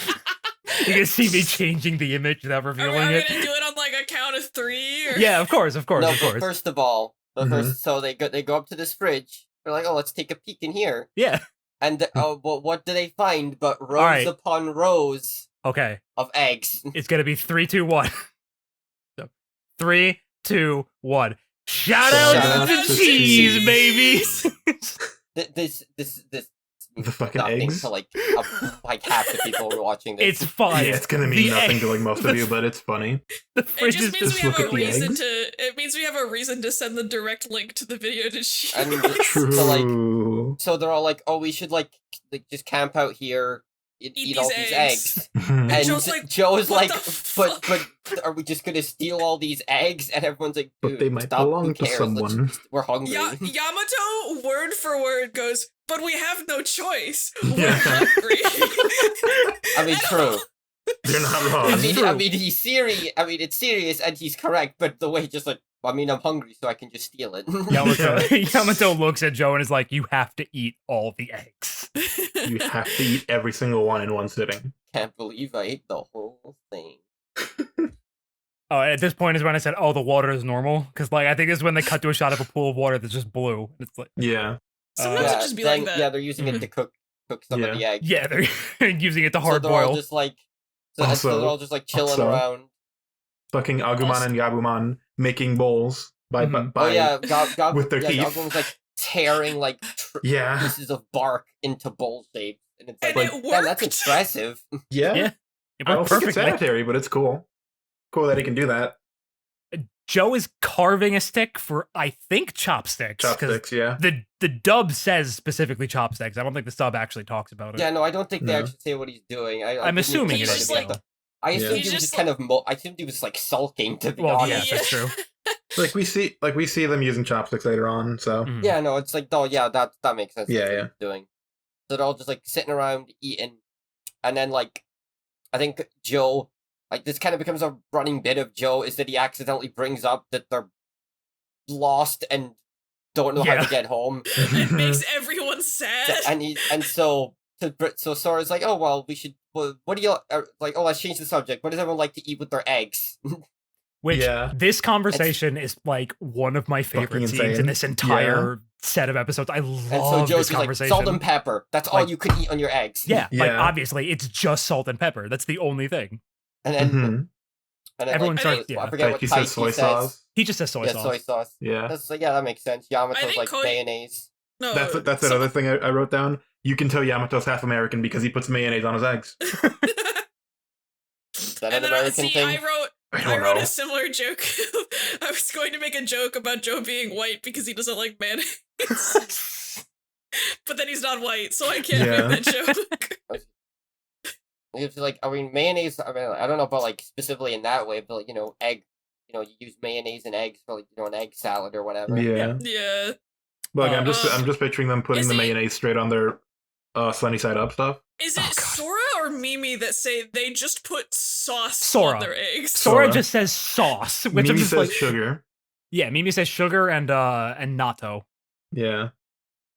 You can see me changing the image without Are we revealing gonna it. do it on like a count of 3? Or? Yeah, of course. No, Of but course. first of all, Mhm. so they go up to this fridge. They're like, oh, let's take a peek in here. Yeah. And well, what do they find but rows right. upon rows Okay. of eggs? It's gonna be 3, 2, 1. So 3, 2, 1. Shout out Shout to out the to cheese, cheese. baby. This The fucking nothing eggs. to like half the people who are watching this. It's fine. Yeah, it's gonna mean The nothing egg- to like most of you, but it's funny. The It fridge just is means just we have look a at the reason eggs. to. It means we have a reason to send the direct link to the video to cheese. I mean, True. so they're all like, oh, we should like just camp out here, and Eat eat all these these eggs. eggs. and And Joe's like, "What like, the but are we just gonna steal all these eggs? And everyone's like, But dude, they might stop, who belong to cares? Let's someone. we're hungry. Yamato, word for word, goes, but we have no choice. We're Yeah. hungry. I mean, true. they're not wrong. I mean, he's serious. I mean, it's serious, and he's correct. But the way, just like, I mean, I'm hungry, so I can just steal it. Yamato looks at Joe and is like, "You have to eat all the eggs." You have to eat every single one in one sitting. Can't believe I ate the whole thing. Oh, at this point is when I said, "Oh, the water is normal," because like I think this is when they cut to a shot of a pool of water that's just blue. And it's like, Yeah. Sometimes it just be like that. Yeah, they're using it to cook some of the eggs. yeah, they're using it to So hard they're all boil. just like, so Also- they're all just like chilling also- around. Fucking Agumon and Gabumon making bowls by Mhm. Oh yeah, with their teeth. Goggle was like tearing like Yeah. pieces of bark into bowl shapes, and it's And like, it damn, that's worked. impressive. Yeah. Yeah. It I don't worked think it's perfectly. sanitary, but it's cool. Cool that he can do that. Joe is carving a stick for I think chopsticks. 'cause Chopsticks, yeah. The dub says specifically chopsticks. I don't think the sub actually talks about it. Yeah, no, I don't think they No. actually say what he's doing. I'm didn't assuming think it he is, was like- I assumed Yeah. he He's was just just kind of. I assumed he was like sulking. To be Well, honest. yes, that's true. Like we see them using chopsticks later on, so Mhm. Yeah, no, it's like, oh yeah, that makes sense. Yeah, That's what yeah. he's doing. So they're all just like sitting around eating, and then like, I think Joe, like this kind of becomes a running bit of Joe is that he accidentally brings up that they're lost and don't know how Yeah. to get home, It makes everyone sad. so Sora's like, oh well, we should. Well, what do you like? Oh, let's change the subject. What does everyone like to eat with their eggs? Which Yeah. this conversation is like one of my favorite Fucking scenes in insane. this entire set of episodes. I And so love Joe's this just like conversation. salt and pepper. That's all Like- you could eat on your eggs. Yeah, like Yeah. obviously it's just salt and pepper. That's the only thing. and then Mhm. and then Everyone like, starts- I yeah. forget Like what he type says soy he sauce. says. He just says soy Yeah, sauce. soy sauce. Yeah. That's like, yeah, that makes sense. Yamato's think like mayonnaise. No, That's so- another thing I wrote down. You can tell Yamato's half American because he puts mayonnaise on his eggs. Is that And an then American thing? I wrote a similar joke. I was going to make a joke about Joe being white because he doesn't like mayonnaise. But then he's not white, so I can't make that joke. It's like, I mean, mayonnaise, I mean, I don't know about, like, specifically in that way, but, like, egg, you use mayonnaise and eggs for, like, an egg salad or whatever. Yeah. Yeah. But like, I'm just picturing them putting the mayonnaise straight on their sunny side up stuff. Is it Sora or Mimi that say they just put sauce Sora. on their eggs? Sora just says sauce, which Mimi I'm just says like sugar. Yeah, Mimi says sugar and natto. Yeah.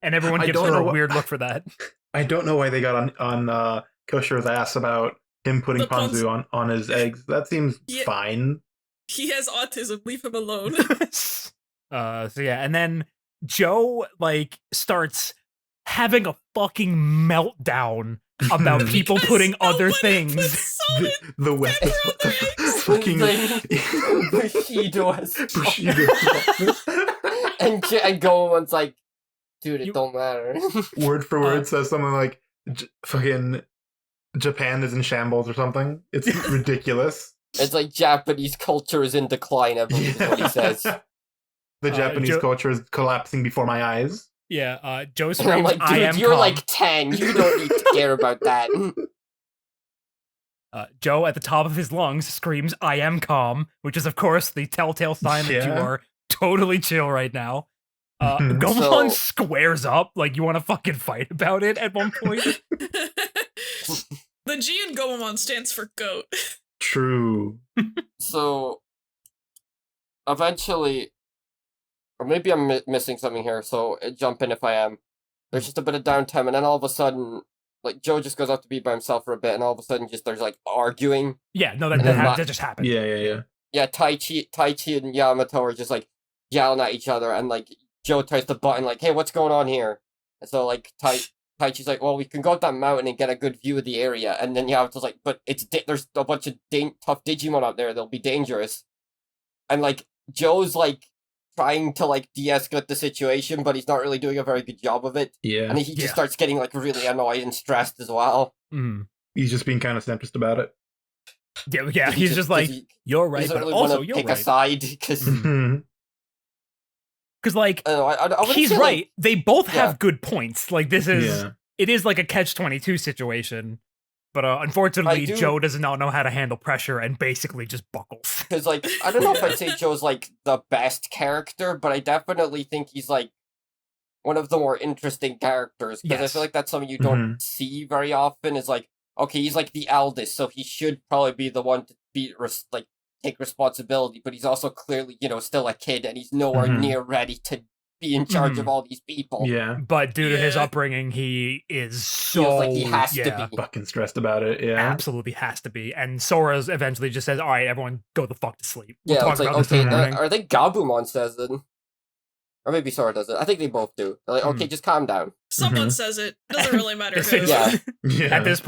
And everyone gives her a weird look for that. I don't know why they got on Kosher's ass about him putting ponzu on his eggs. That seems fine. He has autism. Leave him alone. So yeah, and then Joe like starts having a fucking meltdown about people putting other things. The West fucking Bushido and Goemon's like, dude, it don't matter. Word for word says something like fucking Japan is in shambles or something. It's ridiculous. It's like Japanese culture is in decline, I believe is what he says. The Japanese culture is collapsing before my eyes. Yeah, Joe screams, like, dude, I am you're calm. like 10. You don't need to care about that. Joe, at the top of his lungs, screams, I am calm, which is, of course, the telltale sign that you are totally chill right now. Gomon squares up, like, you want to fucking fight about it at one point. The G in Gomon stands for goat. True. So, eventually... Or maybe I'm missing something here, so jump in if I am. There's just a bit of downtime, and then all of a sudden, like, Joe just goes out to be by himself for a bit, and all of a sudden there's, like, arguing. Yeah, no, that just happened. Yeah. Yeah, Tai-Chi and Yamato are just, like, yelling at each other, and, like, Joe tries to button, like, hey, what's going on here? And so, like, Tai-Chi's like, well, we can go up that mountain and get a good view of the area, and then Yamato's like, but there's a bunch of tough Digimon up there, they'll be dangerous. And, like, Joe's, like, trying to, like, de-escalate the situation, but he's not really doing a very good job of it. Yeah. And he just starts getting, like, really annoyed and stressed as well. Mm. He's just being kind of centrist about it. Yeah, he's just like, you're right, but really also you're pick right. a side, because... Because, like, I he's right. Like, they both have good points. Like, this is... Yeah. It is like a catch-22 situation. But unfortunately, Joe does not know how to handle pressure and basically just buckles. Because, like, I don't know if I'd say Joe's, like, the best character, but I definitely think he's, like, one of the more interesting characters. Because I feel like that's something you don't see very often, is, like, okay, he's, like, the eldest, so he should probably be the one to take responsibility, but he's also clearly, still a kid, and he's nowhere near ready to be in charge of all these people. Yeah. But due to his upbringing, he is so... Feels like he has to be. Fucking stressed about it, yeah. Absolutely has to be. And Sora's eventually just says, all right, everyone go the fuck to sleep. We'll Yeah, talk it's like, about this in the morning. I think Gabumon says it. Or maybe Sora does it. I think they both do. They're like, okay, just calm down. Someone says it. Doesn't really matter who. Yeah. At this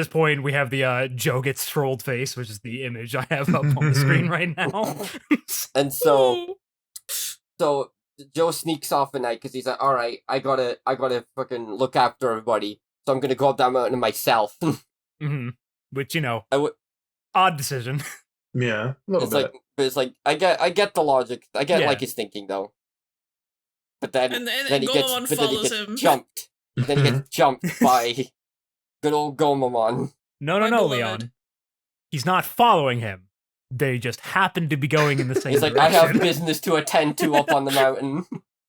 point, we have the Joe gets trolled face, which is the image I have up on the screen right now. And so Joe sneaks off at night because he's like, all right, I gotta fucking look after everybody, so I'm gonna go up that mountain myself. Which, odd decision. Yeah, a little bit. But it's like, I get the logic. I get like his thinking though. But then he gets jumped. Then he gets jumped by good old Gomamon. No, Leon. He's not following him. They just happen to be going in the same direction. He's like, I have business to attend to up on the mountain.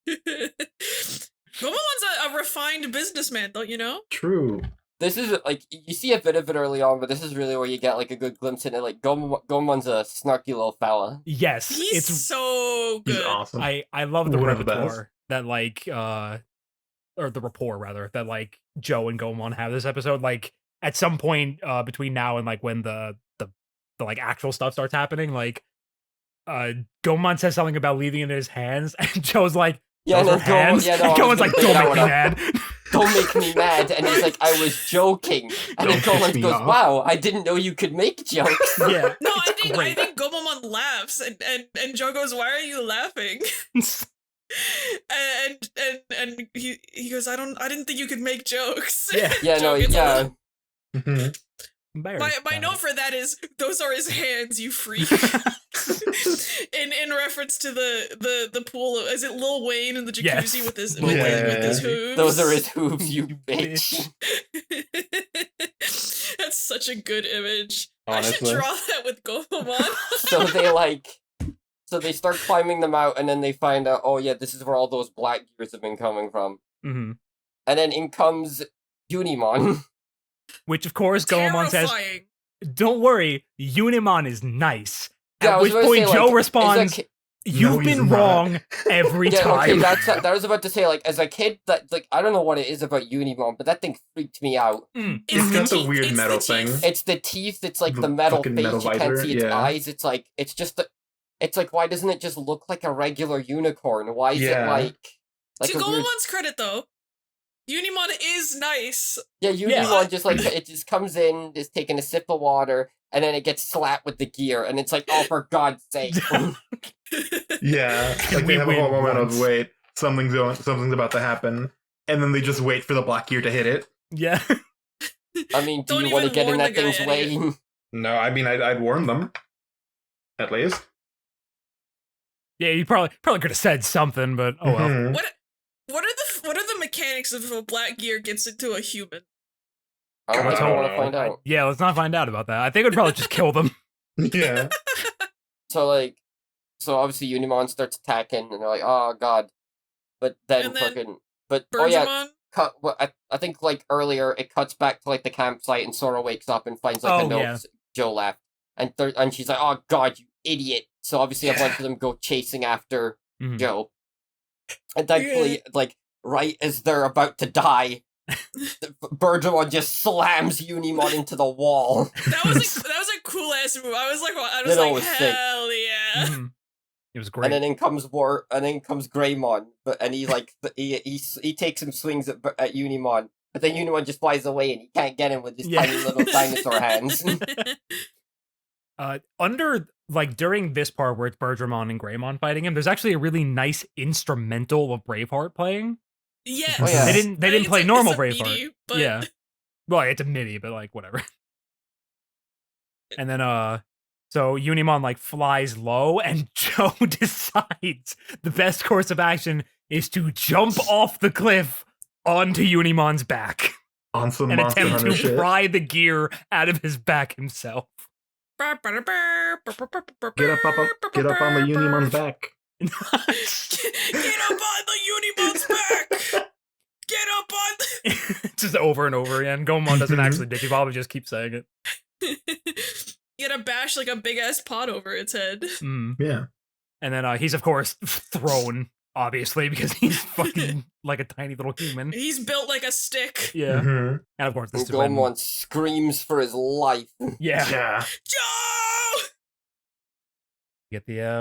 Gomamon's a refined businessman, don't you know? True. This is, like, you see a bit of it early on, but this is really where you get, like, a good glimpse in it. Like, Gomamon's a snarky little fella. Yes. He's so good. He's awesome. I love the rapport that, like, or the rapport, rather, that, like, Joe and Gomon have this episode. Like, at some point between now and, like, when the like actual stuff starts happening, like Gomon says something about leaving it in his hands, and Joe's like, hands? Gomon's like, don't make me mad. Don't make me mad. And he's like, I was joking. And then Gomon goes, wow, I didn't know you could make jokes. Yeah. No, I think Gomamon laughs and Joe goes, why are you laughing? and he goes, I didn't think you could make jokes. Yeah. My note for that is, those are his hands, you freak. in reference to the pool. Is it Lil Wayne in the jacuzzi Yes. with his Lil with Wayne. his hooves? Those are his hooves, you bitch. That's such a good image. I Honestly. should draw that with Gomamon. So they start climbing them out, and then they find out, oh yeah, this is where all those black gears have been coming from. Mm-hmm. And then in comes Unimon. Which, of course, Gomamon says, Terrifying. don't worry, Unimon is nice. Yeah, I At was which gonna point say, Joe like, responds, as a you've No, he's been not. wrong every Yeah, okay, time. that I was about to say, like, as a kid, that, like, I don't know what it is about Unimon, but that thing freaked me out. It's got the weird it's metal the teeth. thing. It's the teeth, it's like The the metal fucking face, metal you can't visor, see its yeah. eyes, it's like, it's just it's like, why doesn't it just look like a regular unicorn? Why is it Yeah. like To a weird... Gomamon's credit, though, Unimon is nice. Yeah, Unimon just, like, it just comes in, is taking a sip of water, and then it gets slapped with the gear, and it's like, oh, for God's sake. Yeah, like We they have a whole win moment once. of wait, something's about to happen, and then they just wait for the black gear to hit it. Yeah. I mean, do Don't you want to even get in warn that the guy, thing's way? No, I mean I'd warn them, at least. Yeah, you probably could have said something, but oh well. Mhm. What are the mechanics of if a black gear gets into a human? I don't Let's know, I hope- want to find out. Yeah, let's not find out about that. I think it would probably just kill them. Yeah. So obviously Unimon starts attacking, and they're like, oh God. But then And then fucking... But, oh yeah, Bergemon? I think, like, earlier, it cuts back to, like, the campsite, and Sora wakes up and finds, like, Oh, a note yeah. Joe left. And she's like, oh God, you idiot. So obviously a bunch of them go chasing after Mhm. Joe. And thankfully, like, right as they're about to die, Bergemon just slams Unimon into the wall. That was a cool ass move. I was That like, was sick. hell yeah. Mhm. It was great. And then in comes Greymon, and he like he takes some swings at Unimon, but then Unimon just flies away and he can't get him with his Yeah. tiny little dinosaur hands. During this part where it's Bergermon and Greymon fighting him, there's actually a really nice instrumental of Braveheart playing. Yes. Oh, yeah. They didn't play normal it's a Braveheart. MIDI, but Yeah. Well, it's a MIDI, but like whatever. And then so Unimon like flies low, and Joe decides the best course of action is to jump off the cliff onto Unimon's back On some and Monster attempt Hunter to shit. pry the gear out of his back himself. Get up on the Unimon's back. Get up on the Unibon's back. Get up on. Just over and over again. Gomon doesn't actually digivolve; he just keeps saying it. You gotta bash like a big ass pot over its head. Mm. Yeah. And then he's of course thrown, obviously, because he's fucking like a tiny little human. He's built like a stick. Yeah, Mhm. and of course this And is when Gomon screams for his life. yeah Yeah. Joe!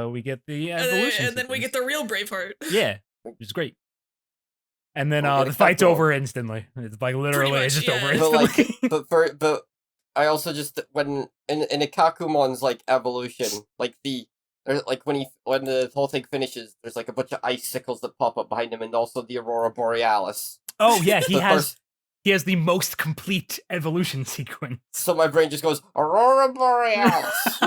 we get the And evolution, then we get the real Braveheart. yeah, which is great. And then We'll get the a fight's couple. over instantly. It's like literally much, it's just yeah. over But instantly. but I also just when in Ikakumon's like evolution, like when the whole thing finishes, there's like a bunch of icicles that pop up behind him, and also the Aurora Borealis. Oh yeah, he The has first- he has the most complete evolution sequence. So my brain just goes Aurora Borealis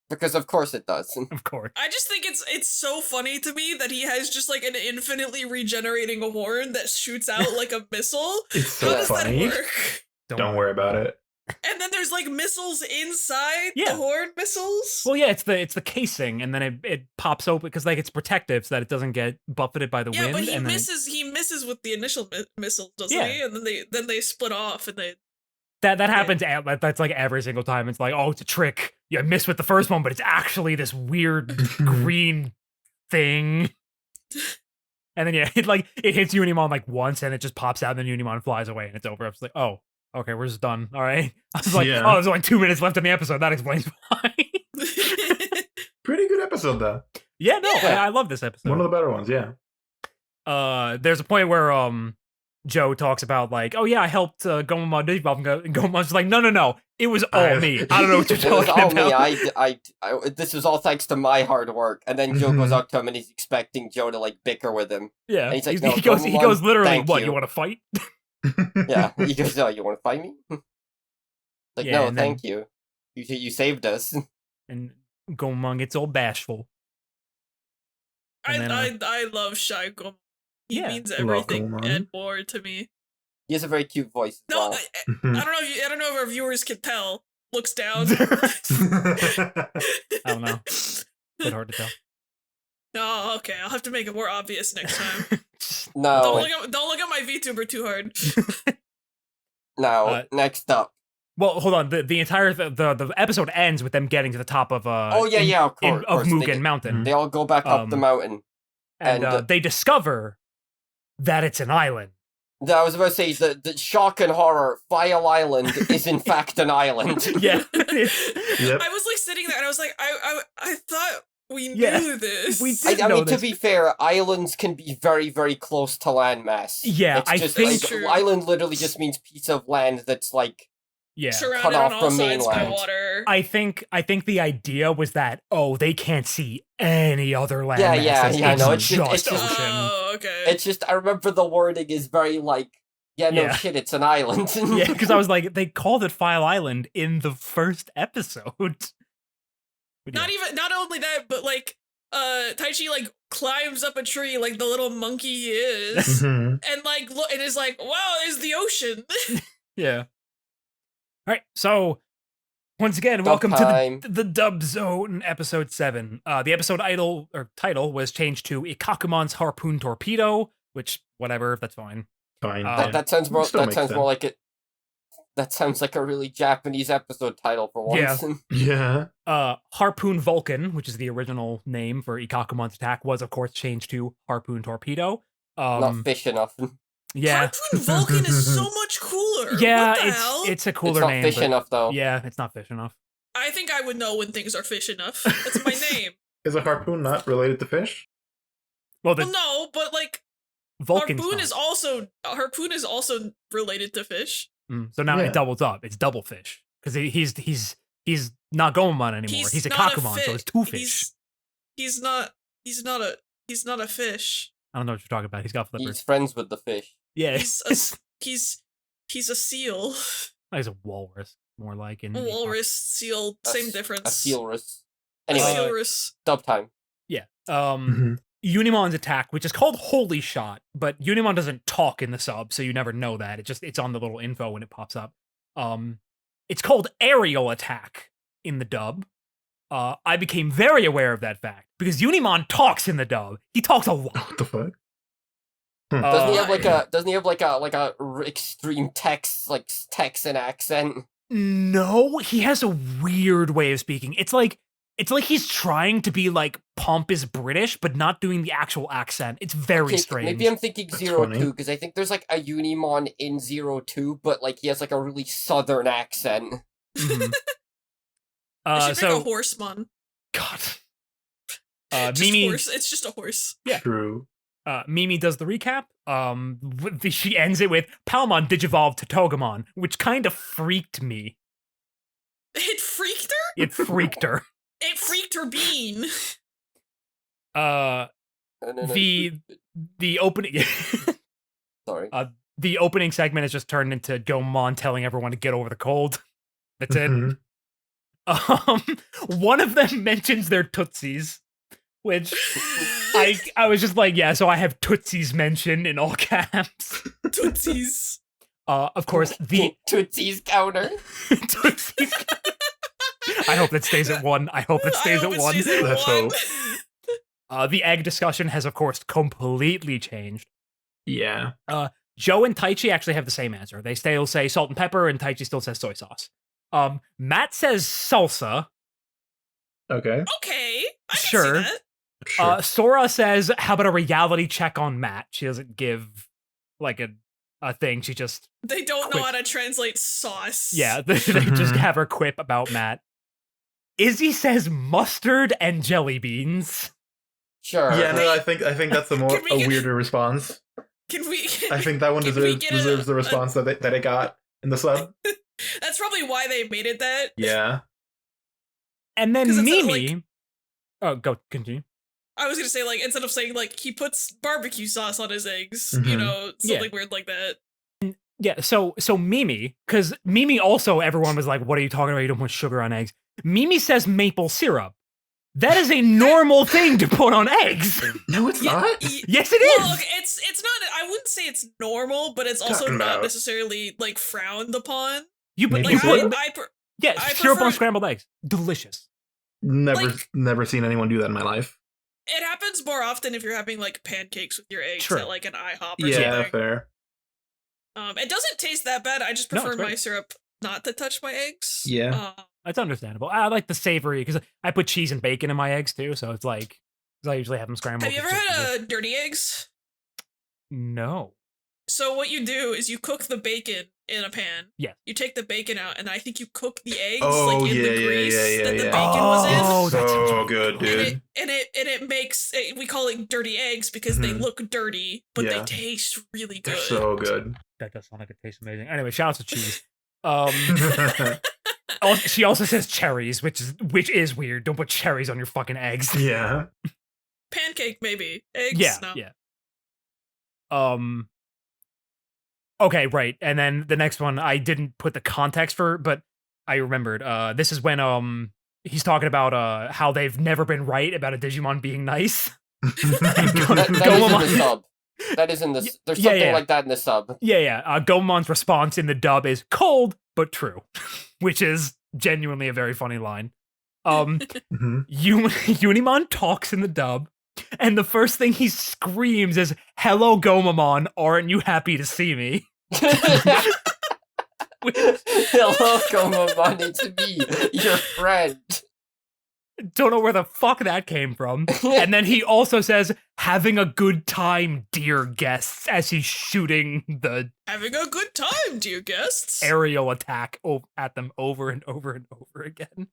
because of course it does. Of course. I just think it's so funny to me that he has just like an infinitely regenerating horn that shoots out like a missile. It's How so does funny. that work? Don't worry about it. And then there's like missiles inside Yeah. the horn missiles. Well, yeah, it's the casing, and then it pops open because like it's protective so that it doesn't get buffeted by the Yeah, wind. but he and then misses with the initial missiles, doesn't Yeah. he? And then they split off and they. that happens. That's like every single time. It's like, oh, it's a trick. You missed with the first one, but it's actually this weird green thing. And then yeah, it hits Unimon like once, and it just pops out, and then Unimon flies away, and it's over. I was like, oh, okay, we're just done. All right. I was like, Yeah. oh, there's only 2 minutes left in the episode. That explains why. Pretty good episode though. Yeah, no, Yeah. I love this episode. One of the better ones, yeah. There's a point where Joe talks about like, oh yeah, I helped Gomamon Digivolve, and Gomamon's like, no, it was all me. I don't know what you're It was talking all about. me. I this was all thanks to my hard work. And then Joe goes Mhm. up to him and he's expecting Joe to like bicker with him. Yeah, And he's like, he "No, goes Gomamon, literally, thank what? you." You want to fight? Yeah, he goes, "Oh, you want to fight me?" Like, Yeah, no, and then- thank you. You saved us. And Gomamon gets all bashful. I love Shy Agumon. He means Love everything Agumon. and more to me. He has a very cute voice. As No, well. I don't know if our viewers can tell. Looks down. I don't know. Bit hard to tell. Oh, okay. I'll have to make it more obvious next time. No. Don't look at my VTuber too hard. No. Next up. Well, hold on. The entire the episode ends with them getting to the top of Of course. of Mugen Mountain. They all go back up the mountain. And they discover that it's an island. I was about to say, the shock and horror, File Island is in fact an island. Yeah. Yep. I was like sitting there and I was like, I thought we knew this. We did I know mean, this. to be fair, islands can be very, very close to landmass. Yeah, it's I just, think- like, True. island literally just means piece of land that's like Yeah. Surrounded cut off on all from sides by mainland. water. I think the idea was that they can't see any other land. Yeah, masses. I know, It's it's just- ocean. Oh, okay. it's just I remember the wording is very like no Yeah. shit, it's an island. Yeah, because I was like, they called it File Island in the first episode. But Not only that, but like Taichi like climbs up a tree like the little monkey he is. Mhm. And like look and is like, wow, there's the ocean. Yeah. All right, so once again, Dub welcome time. to the Dub Zone, episode 7. The episode title was changed to Ikakumon's Harpoon Torpedo, which whatever, that's fine. Fine. That sounds more. Still That makes sounds more sense. like it. That sounds like a really Japanese episode title for once. Yeah. Yeah. Harpoon Vulcan, which is the original name for Ikakumon's attack, was of course changed to Harpoon Torpedo. Not fish enough. Yeah. Harpoon Vulcan is so much cooler. Yeah, What the hell? it's a It's cooler not name. fish but- enough though. Yeah, it's not fish enough. I think I would know when things are fish enough. That's my name. Is a harpoon not related to fish? Well, the Well, no, but like Vulcan's Harpoon not. is also related to fish. So now Yeah. it doubles up. It's double fish because he's not Gomamon anymore. He's a not Kakumon, so it's two fish. He's not a fish. I don't know what you're talking about. He's got flippers. He's friends with the fish. Yeah, He's a he's a seal. he's a walrus, more like in Walrus, seal, same difference. A sealrus. A Anyway, sealrus. dub time. Yeah. Mhm. Unimon's attack, which is called Holy Shot, but Unimon doesn't talk in the sub, so you never know that. It's on the little info when it pops up. It's called Aerial Attack in the dub. I became very aware of that fact because Unimon talks in the dub. He talks a lot. What the fuck? Doesn't he have yeah. like a extreme Texan accent? No, he has a weird way of speaking. It's like he's trying to be like pompous British, but not doing the actual accent. It's very Okay, strange. maybe I'm thinking That's Zero funny. Two because I think there's like a Unimon in 02, but like he has like a really southern accent. Mhm. I should so make a horsemon. God. Just Mimi, horse. It's just a horse. Yeah. True. Mimi does the recap. She ends it with Palmon digivolved to Togemon, which kind of freaked me. It freaked her. It freaked her. It freaked her bean. The opening Sorry. the opening segment has just turned into Gomon telling everyone to get over the cold. That's it. Mhm. One of them mentions their Tootsies, which I was just like, yeah, so I have Tootsies mentioned in all caps. Tootsies. Of course, the Tootsie's counter. Tootsies. I hope that stays at 1. I hope it stays at 1. Let's hope. The egg discussion has, of course, completely changed. Yeah. Joe and Taichi actually have the same answer. They still say salt and pepper, and Taichi still says soy sauce. Matt says salsa. Okay. Okay. I can Sure. see that. Sure. Sora says, how about a reality check on Matt? She doesn't give, like, a thing. She just, They don't know Quick. how to translate sauce. yeah, they just have her quip about Matt. Izzy says mustard and jelly beans. Sure. Yeah, no, I think that's Can we a get- weirder response. Can we? I think that one Can we deserves get the response that it got in the sub. That's probably why they made it that. Yeah. And then 'Cause it's not, Mimi. Oh, go continue. I was gonna say like instead of saying like he puts barbecue sauce on his eggs, you Mhm. know, something weird like that. Yeah, so Mimi, because Mimi also, everyone was like, what are you talking about? You don't put sugar on eggs. Mimi says maple syrup. That is a normal thing to put on eggs. No, it's not. Yes, it is. Well, okay, it's not. I wouldn't say it's normal, but it's also Talking not about- necessarily like frowned upon. You put, Maybe you put I syrup on prefer- scrambled eggs. Delicious. Never seen anyone do that in my life. It happens more often if you're having like pancakes with your eggs True. at like an IHOP or Yeah, something. fair. It doesn't taste that bad. I just No, prefer it's great. my syrup not to touch my eggs. Yeah. That's understandable. I like the savory because I put cheese and bacon in my eggs too, so it's like because I usually have them scrambled. Have you ever it's just had dirty eggs? No. So what you do is you cook the bacon in a pan. Yeah. You take the bacon out, and I think you cook the eggs Oh, like in the yeah, grease yeah, that the yeah. bacon was in. Oh, that sounds so really good, dude. And it makes we call it dirty eggs because they Mhm. look dirty, but they Yeah. taste really good. They're so good. That does sound like it tastes amazing. Anyway, shout out to cheese. She also says cherries, which is weird. Don't put cherries on your fucking eggs. Yeah. Pancake maybe. Eggs Yeah, no. yeah. Okay, right. And then the next one I didn't put the context for, but I remembered. This is when he's talking about how they've never been right about a Digimon being nice. That is in the sub. That is in the. There's Yeah, something yeah. like that in the sub. Yeah. Goemon's response in the dub is cold but true, which is genuinely a very funny line. Mhm. Unimon talks in the dub, and the first thing he screams is, "Hello, Gomamon, aren't you happy to see me?" Hello, Gomamon, it's me, your friend. Don't know where the fuck that came from. And then he also says, "Having a good time, dear guests," as he's shooting the Having a good time, dear guests. aerial attack at them over and over and over again.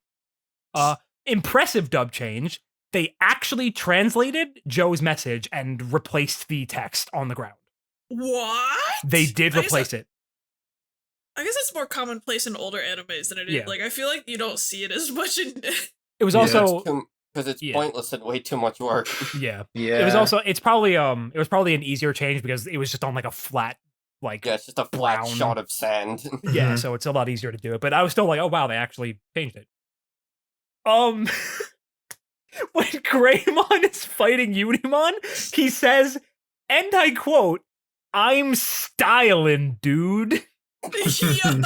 Impressive dub change. They actually translated Joe's message and replaced the text on the ground. What? They did I guess replace it. I guess it's more commonplace in older animes than it is. Yeah. Like I feel like you don't see it as much in. It was Yeah, also Because it's Yeah. pointless and way too much work. yeah. Yeah. It was also it was probably an easier change because it was just on like a flat like Yeah, it's just a flat Brown. shot of sand. yeah, Mhm. so it's a lot easier to do it. But I was still like, oh wow, they actually changed it. When Greymon is fighting Unimon, he says, and I quote, "I'm stylin', dude." Yo,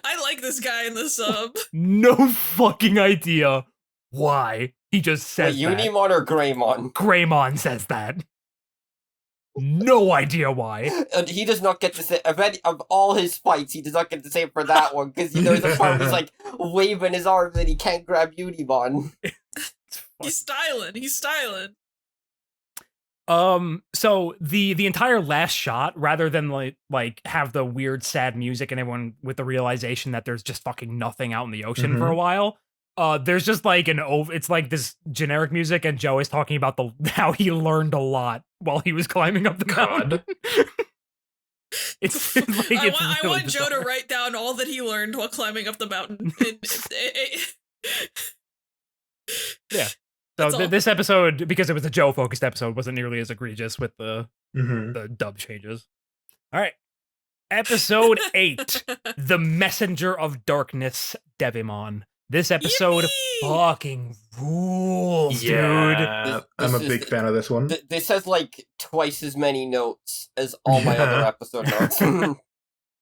I like this guy in the sub. No fucking idea why. He just Wait, says that. Unimon or Greymon? Greymon says that. No idea why. And he does not get to say of all his fights, he does not get to say for that one because there's a part where he's like waving his arms and he can't grab Unimon. He's styling. He's styling. So the entire last shot, rather than like have the weird sad music and everyone with the realization that there's just fucking nothing out in the ocean for a while, there's just like it's like this generic music, and Joe is talking about how he learned a lot while he was climbing up the mountain. God. It's like I really want Joe to bizarre. write down all that he learned while climbing up the mountain. Yeah. That's So all. this episode, because it was a Joe focused episode, wasn't nearly as egregious with the Mhm. dub changes. All right. Episode 8, The Messenger of Darkness, Devimon. This episode Yippee! fucking rules, dude. Yeah, I'm a This big is- fan of this one. This has like twice as many notes as all my other Yeah. episode notes.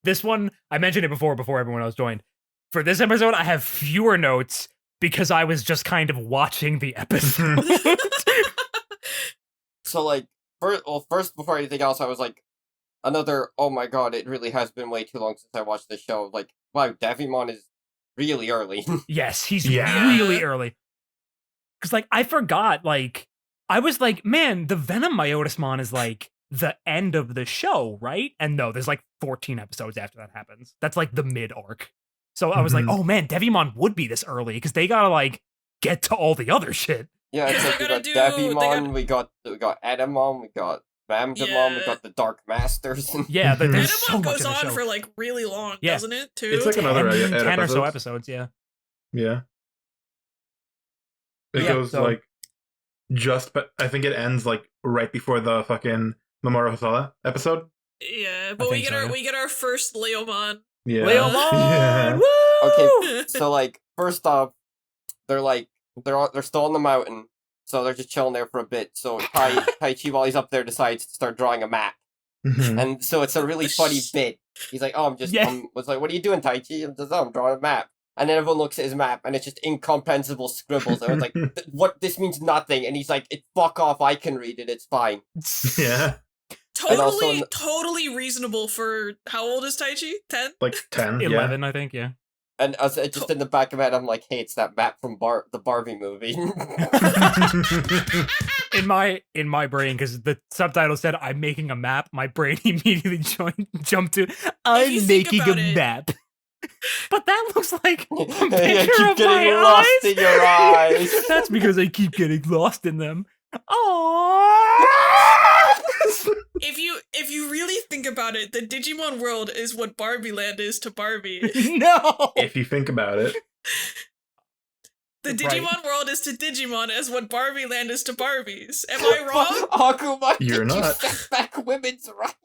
This one, I mentioned it before everyone else joined. For this episode, I have fewer notes because I was just kind of watching the episode. So like, first before anything else, I was like, oh my god, it really has been way too long since I watched this show. Like, wow, Devimon is really early. Yes, he's Yeah. really early. Because, like, I forgot, like, I was like, man, the Venom Myotismon is, like, the end of the show, right? And no, there's, like, 14 episodes after that happens. That's, like, the mid-arc. So I was like, Mhm. oh, man, Devimon would be this early, because they gotta, like, get to all the other shit. Yeah, it's They like we gotta got do- they Devimon, we got Agumon, we got Mamdamon, we Yeah. got the Dark Masters. Yeah, but Mhm. there's Venomon so much goes in the on show. for like really long, Yeah. doesn't it? Too. It's like another 10, ed- 10 or so episodes. episodes, yeah. Yeah. It Yeah, goes so- like but I think it ends like right before the fucking Mamoru Hosoda episode. Yeah, but we think get so, our yeah. we get our first Leomon. Yeah. Leomon! Yeah. Woo! Okay, so like, first off, they're like, they're still on the mountain, so they're just chilling there for a bit. So Taichi, while he's up there, decides to start drawing a map, and so it's a really funny bit. He's like, "Oh, was like, what are you doing, Taichi?" I'm just, "Oh, I'm drawing a map." And then everyone looks at his map, and it's just incomprehensible scribbles. And it's like, "What? This means nothing." And he's like, "Fuck off! I can read it. It's fine." Yeah. Totally reasonable for how old is Taichi? 10? Like 10, 11, I think. Yeah. And just in the back of my head, I'm like, "Hey, it's that map from the Barbie movie." in my brain, because the subtitle said I'm making a map, my brain immediately jumped to I'm making a map. But that looks like a picture keep of getting my lost eyes. in your eyes. That's because I keep getting lost in them. Aww. If you really think about it, the Digimon world is what Barbie Land is to Barbie. No. If you think about it. The Digimon world is to Digimon as what Barbie Land is to Barbies. Am I wrong? Agumon, You're not. You set back women's rights.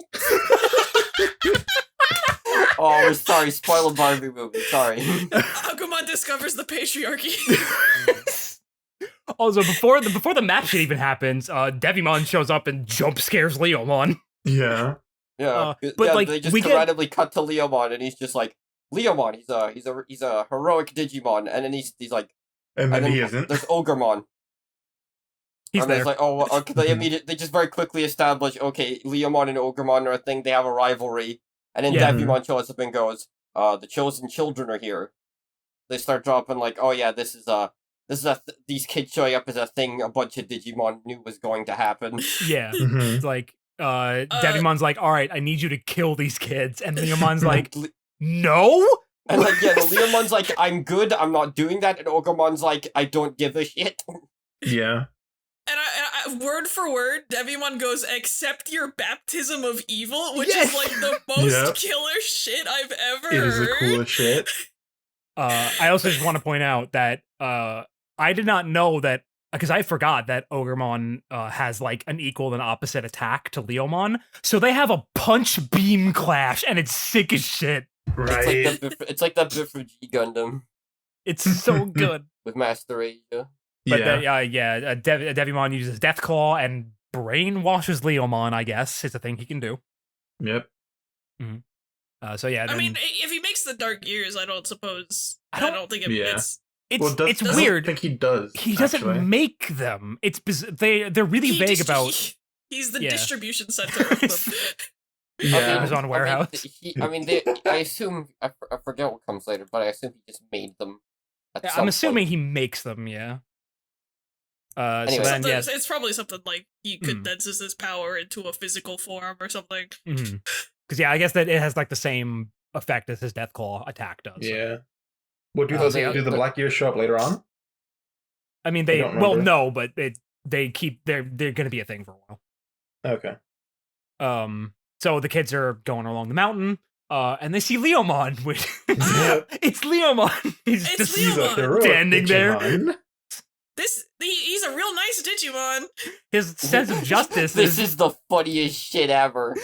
Oh, we're sorry. Spoiler Barbie movie. Sorry. Agumon discovers the patriarchy. Also, before the map shit even happens, Devimon shows up and jump scares Leomon. Yeah. Yeah, but yeah, like they just randomly cut to Leomon, and he's just like, Leomon, he's a heroic Digimon, and then he's like, and then he isn't. There's Ogremon. He's there. It's like, oh, okay, they just very quickly establish, okay, Leomon and Ogremon are a thing. They have a rivalry, and then Devimon shows up and goes, the chosen children are here. They start dropping like, oh yeah, these kids showing up as a thing a bunch of Digimon knew was going to happen. Yeah, it's like Devimon's like, all right, I need you to kill these kids, and Leomon's like, no. And like, yeah, the Leomon's like, I'm good, I'm not doing that, and Ogremmon's like, I don't give a shit. Yeah. And I word for word, Devimon goes, accept your baptism of evil, which is like the most killer shit I've ever heard. It is the coolest shit. I also just want to point out that I did not know that, because I forgot that Ogremon has like an equal and opposite attack to Leomon, so they have a punch beam clash, and it's sick as shit. Right. It's like that bit from G Gundam. It's so good. With Master Asia. But Devimon uses Death Claw and brainwashes Leomon, I guess. It's a thing he can do. Yep. Mm-hmm. So yeah. I mean, if he makes the Dark Years, I don't think it's... It's weird. I don't think he does. He doesn't make them. They're really vague about... He's the distribution center of them. Amazon warehouse. I assume, I forget what comes later, but I assume he just made them. I'm assuming he makes them, yeah. Anyway. So then, yes. It's probably something like he condenses his power into a physical form or something. Because I guess that it has like the same effect as his Death Claw attack does. Yeah. What do the Black Years show up later on? I mean, no, but they're going to be a thing for a while. Okay. So the kids are going along the mountain, and they see Leomon. It's Leomon. He's standing there. He's a real nice Digimon. His sense of justice. This is the funniest shit ever.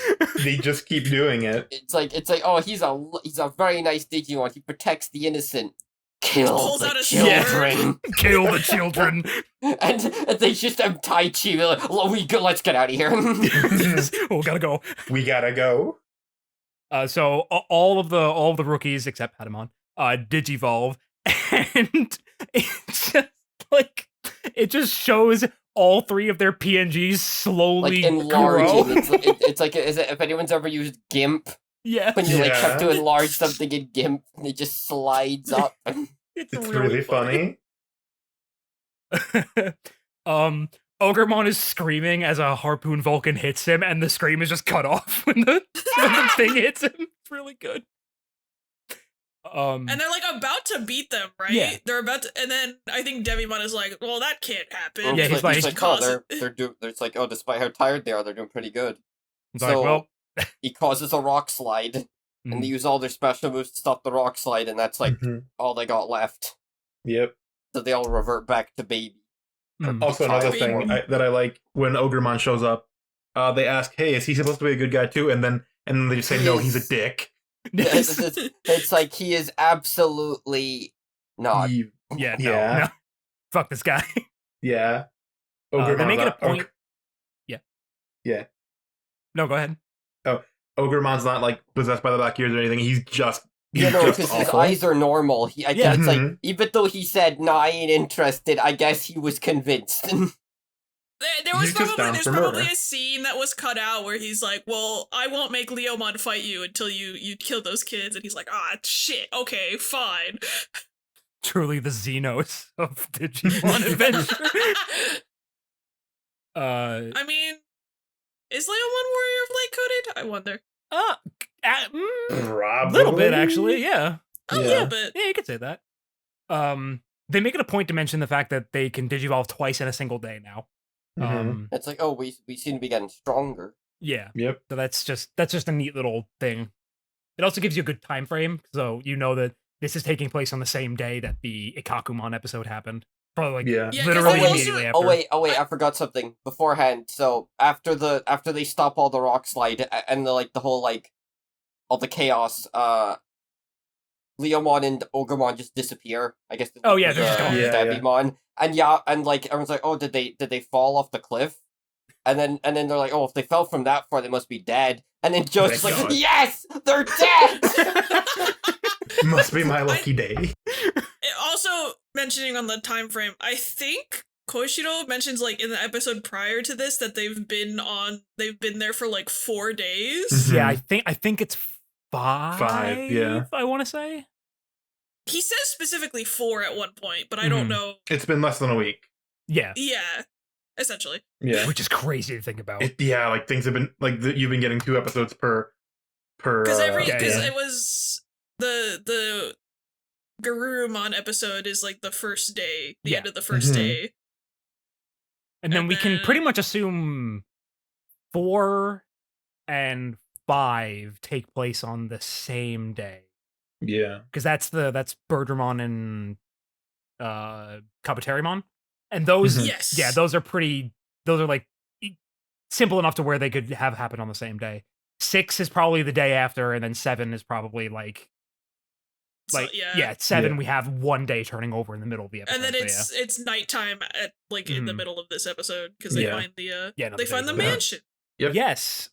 They just keep doing it. It's like, oh, he's a very nice Digimon. He protects the innocent. Kill the children. Kill the children. And they just have Taichi. Like, let's get out of here. We gotta go. We gotta go. So all of the rookies except Patamon digivolve, and it's just like it just shows all three of their PNGs slowly grow. It's like if anyone's ever used GIMP. Yeah. When you have to enlarge something in GIMP, it just slides up. It's really funny. Ogremon is screaming as a Harpoon Vulcan hits him, and the scream is just cut off when the thing hits him. It's really good. And they're like about to beat them, right? Yeah. They're about to, and then I think Devimon is like, "Well, that can't happen." Yeah, he's like, it's like, oh, despite how tired they are, they're doing pretty good. He causes a rock slide, and they use all their special moves to stop the rock slide, and that's like all they got left. Yep. So they all revert back to baby. Also, another thing that I like when Ogremon shows up, they ask, "Hey, is he supposed to be a good guy too?" And then they just say, "No, he's a dick." It's like he is absolutely not. No. fuck this guy. Yeah. They Ogremon. make it a point. Yeah. Yeah. No, go ahead. Ogremon's not like possessed by the black years or anything. He's just because his awful. eyes are normal. I guess it's like, Mhm. even though he said, "No, I ain't interested," I guess he was convinced. There's just down for probably murder. a scene that was cut out where he's like, "Well, I won't make Leomon fight you until you kill those kids," and he's like, "Ah, shit. Okay, fine." Truly the Xenos of Digimon Adventure. I mean, is Leomon Warrior of Light coded? I wonder. A little bit actually, yeah. A little bit. Yeah, you could say that. They make it a point to mention the fact that they can digivolve twice in a single day now. Mhm. It's like, oh, we seem to be getting stronger. Yeah. Yep. So that's just a neat little thing. It also gives you a good time frame, so you know that this is taking place on the same day that the Ikakumon episode happened. Probably like Yeah. Yeah, 'cause literally they also- immediately after. Oh wait, I forgot something beforehand. So after they stop all the rock slide and the whole all the chaos, Leomon and Agumon just disappear. I guess. Oh, yeah, they're just gone. Yeah, Devimon. And everyone's like, oh, did they fall off the cliff? And then they're like, oh, if they fell from that far, they must be dead. And then Joe's just Thank like, God. yes, they're dead. Must be my lucky day. Also, mentioning on the time frame, I think Koshiro mentions like in the episode prior to this that they've been there for like 4 days. Yeah, Mhm. I think it's 5. 5, yeah. I want to say. He says specifically 4 at one point, but I don't Mhm. know. It's been less than a week. Yeah, Yeah, essentially. Yeah. which is crazy to think about. Yeah, like things have been like you've been getting 2 episodes per. Because yeah. it was the Garurumon episode is like the first day, the Yeah. end of the first Mhm. day. And then And we can then- pretty much assume 4 and 5 take place on the same day. Yeah. Because that's Birdramon and Kabuterimon. And those Mhm. Yes. yeah, those are like simple enough to where they could have happened on the same day. 6 is probably the day after, and then 7 is probably So, yeah. 7 Yeah. we have one day turning over in the middle of the episode. And then so it's nighttime at like in the Mhm. middle of this episode because they Yeah. find the Yeah, no, they the find the big one. mansion. Yep. Yes.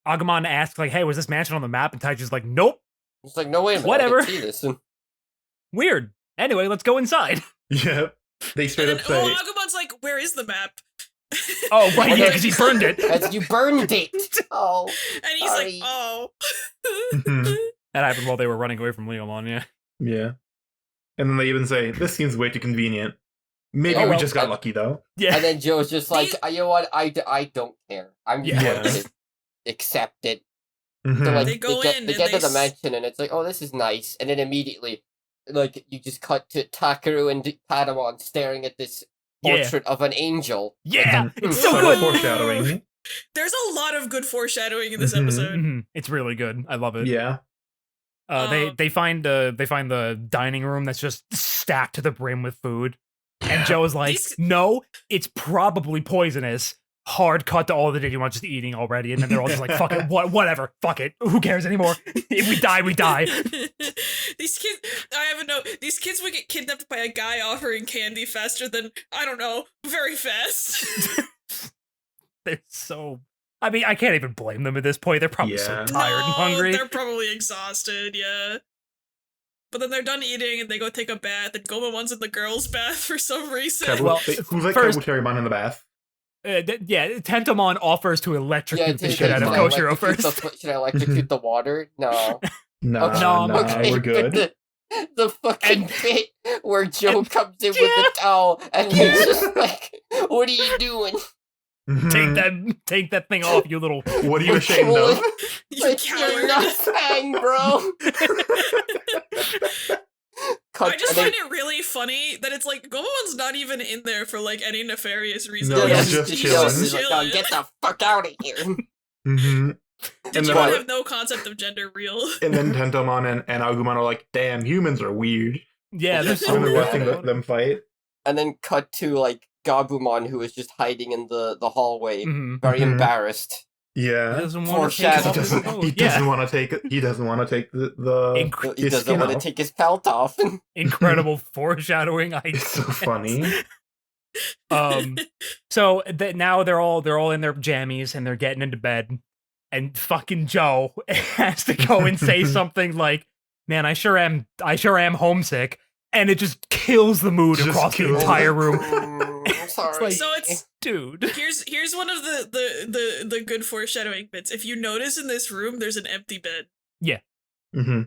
Agumon asks like, "Hey, was this mansion on the map?" And Taiju's like, "Nope. It's like, no, wait a minute, Whatever. I didn't see this. And Weird. Anyway, let's go inside." Yep. They straight And up then say, Agumon's like, "Where is the map?" Oh, right, And yeah, then- because he burned it. as you burned it. Oh, And he's Sorry. like, "Oh." Mhm. That happened while they were running away from Leomon, yeah. yeah. And then they even say, this seems way too convenient. Maybe Oh, we well, just got lucky though. Yeah. and then Joe's just like, These- you know what? I don't care. I'm just Yeah. going to accept it. Mhm. So like They go get, in they and get they to the mansion and it's like, oh, this is nice, and then immediately, like, you just cut to Takaru and Patamon staring at this Yeah. portrait of an angel. Yeah, Mhm. it's so Subtle good. foreshadowing. There's a lot of good foreshadowing in this Mhm. episode. Mhm. It's really good. I love it. Yeah. They find the dining room that's just stacked to the brim with food, and Joe's like, These- "No, it's probably poisonous." Hard cut to all the Digimon just eating already, and then they're all just like, "Fuck it, whatever, fuck it, who cares anymore? If we die, we die." These kids, I have a note. These kids would get kidnapped by a guy offering candy faster than, I don't know, very fast. They're so. I mean, I can't even blame them at this point. They're probably so Yeah. tired and hungry. They're probably exhausted, yeah. But then they're done eating and they go take a bath, and Gomamon's in the girls' bath for some reason. Kabu- Well, who's like first- Kabuterimon in the bath? Tentomon offers to electrocute the dude, shit out of should I Koshiro electrocute first. Should I electrocute the water? No. Nah, Okay, No, nah, okay, we're good. but the fucking And- bit where Joe comes in with the towel and he's just like, "What are you doing?" Mhm. Take that thing off, you little. What are you ashamed of? You It's your coward. nuts hang, bro. Cut- I just and then- find it really funny that it's like Gomamon's not even in there for like any nefarious reason. No, Yeah, he's just he's chilling. He's like, "Oh, get the fuck out of here." Mm-hmm. Did And you then, have no concept of gender real? and then Tentomon and Agumon are like, damn, humans are weird. Yeah, they're so When they're weird. watching them fight. And then cut to like Gabumon, who is just hiding in the hallway, Mhm. very Mhm. embarrassed. He doesn't want to take Foreshadowing. off his coat. He doesn't want to take. He doesn't want to take the. He his doesn't skin want to off. take his pelt off. Incredible foreshadowing. It's so funny. So now they're all in their jammies and they're getting into bed, and fucking Joe has to go and say something like, "Man, I sure am homesick," and it just kills the mood Just across the kills entire it. room. I'm sorry. like- So it's Dude, here's one of the good foreshadowing bits. If you notice in this room, there's an empty bed. Mm-hmm.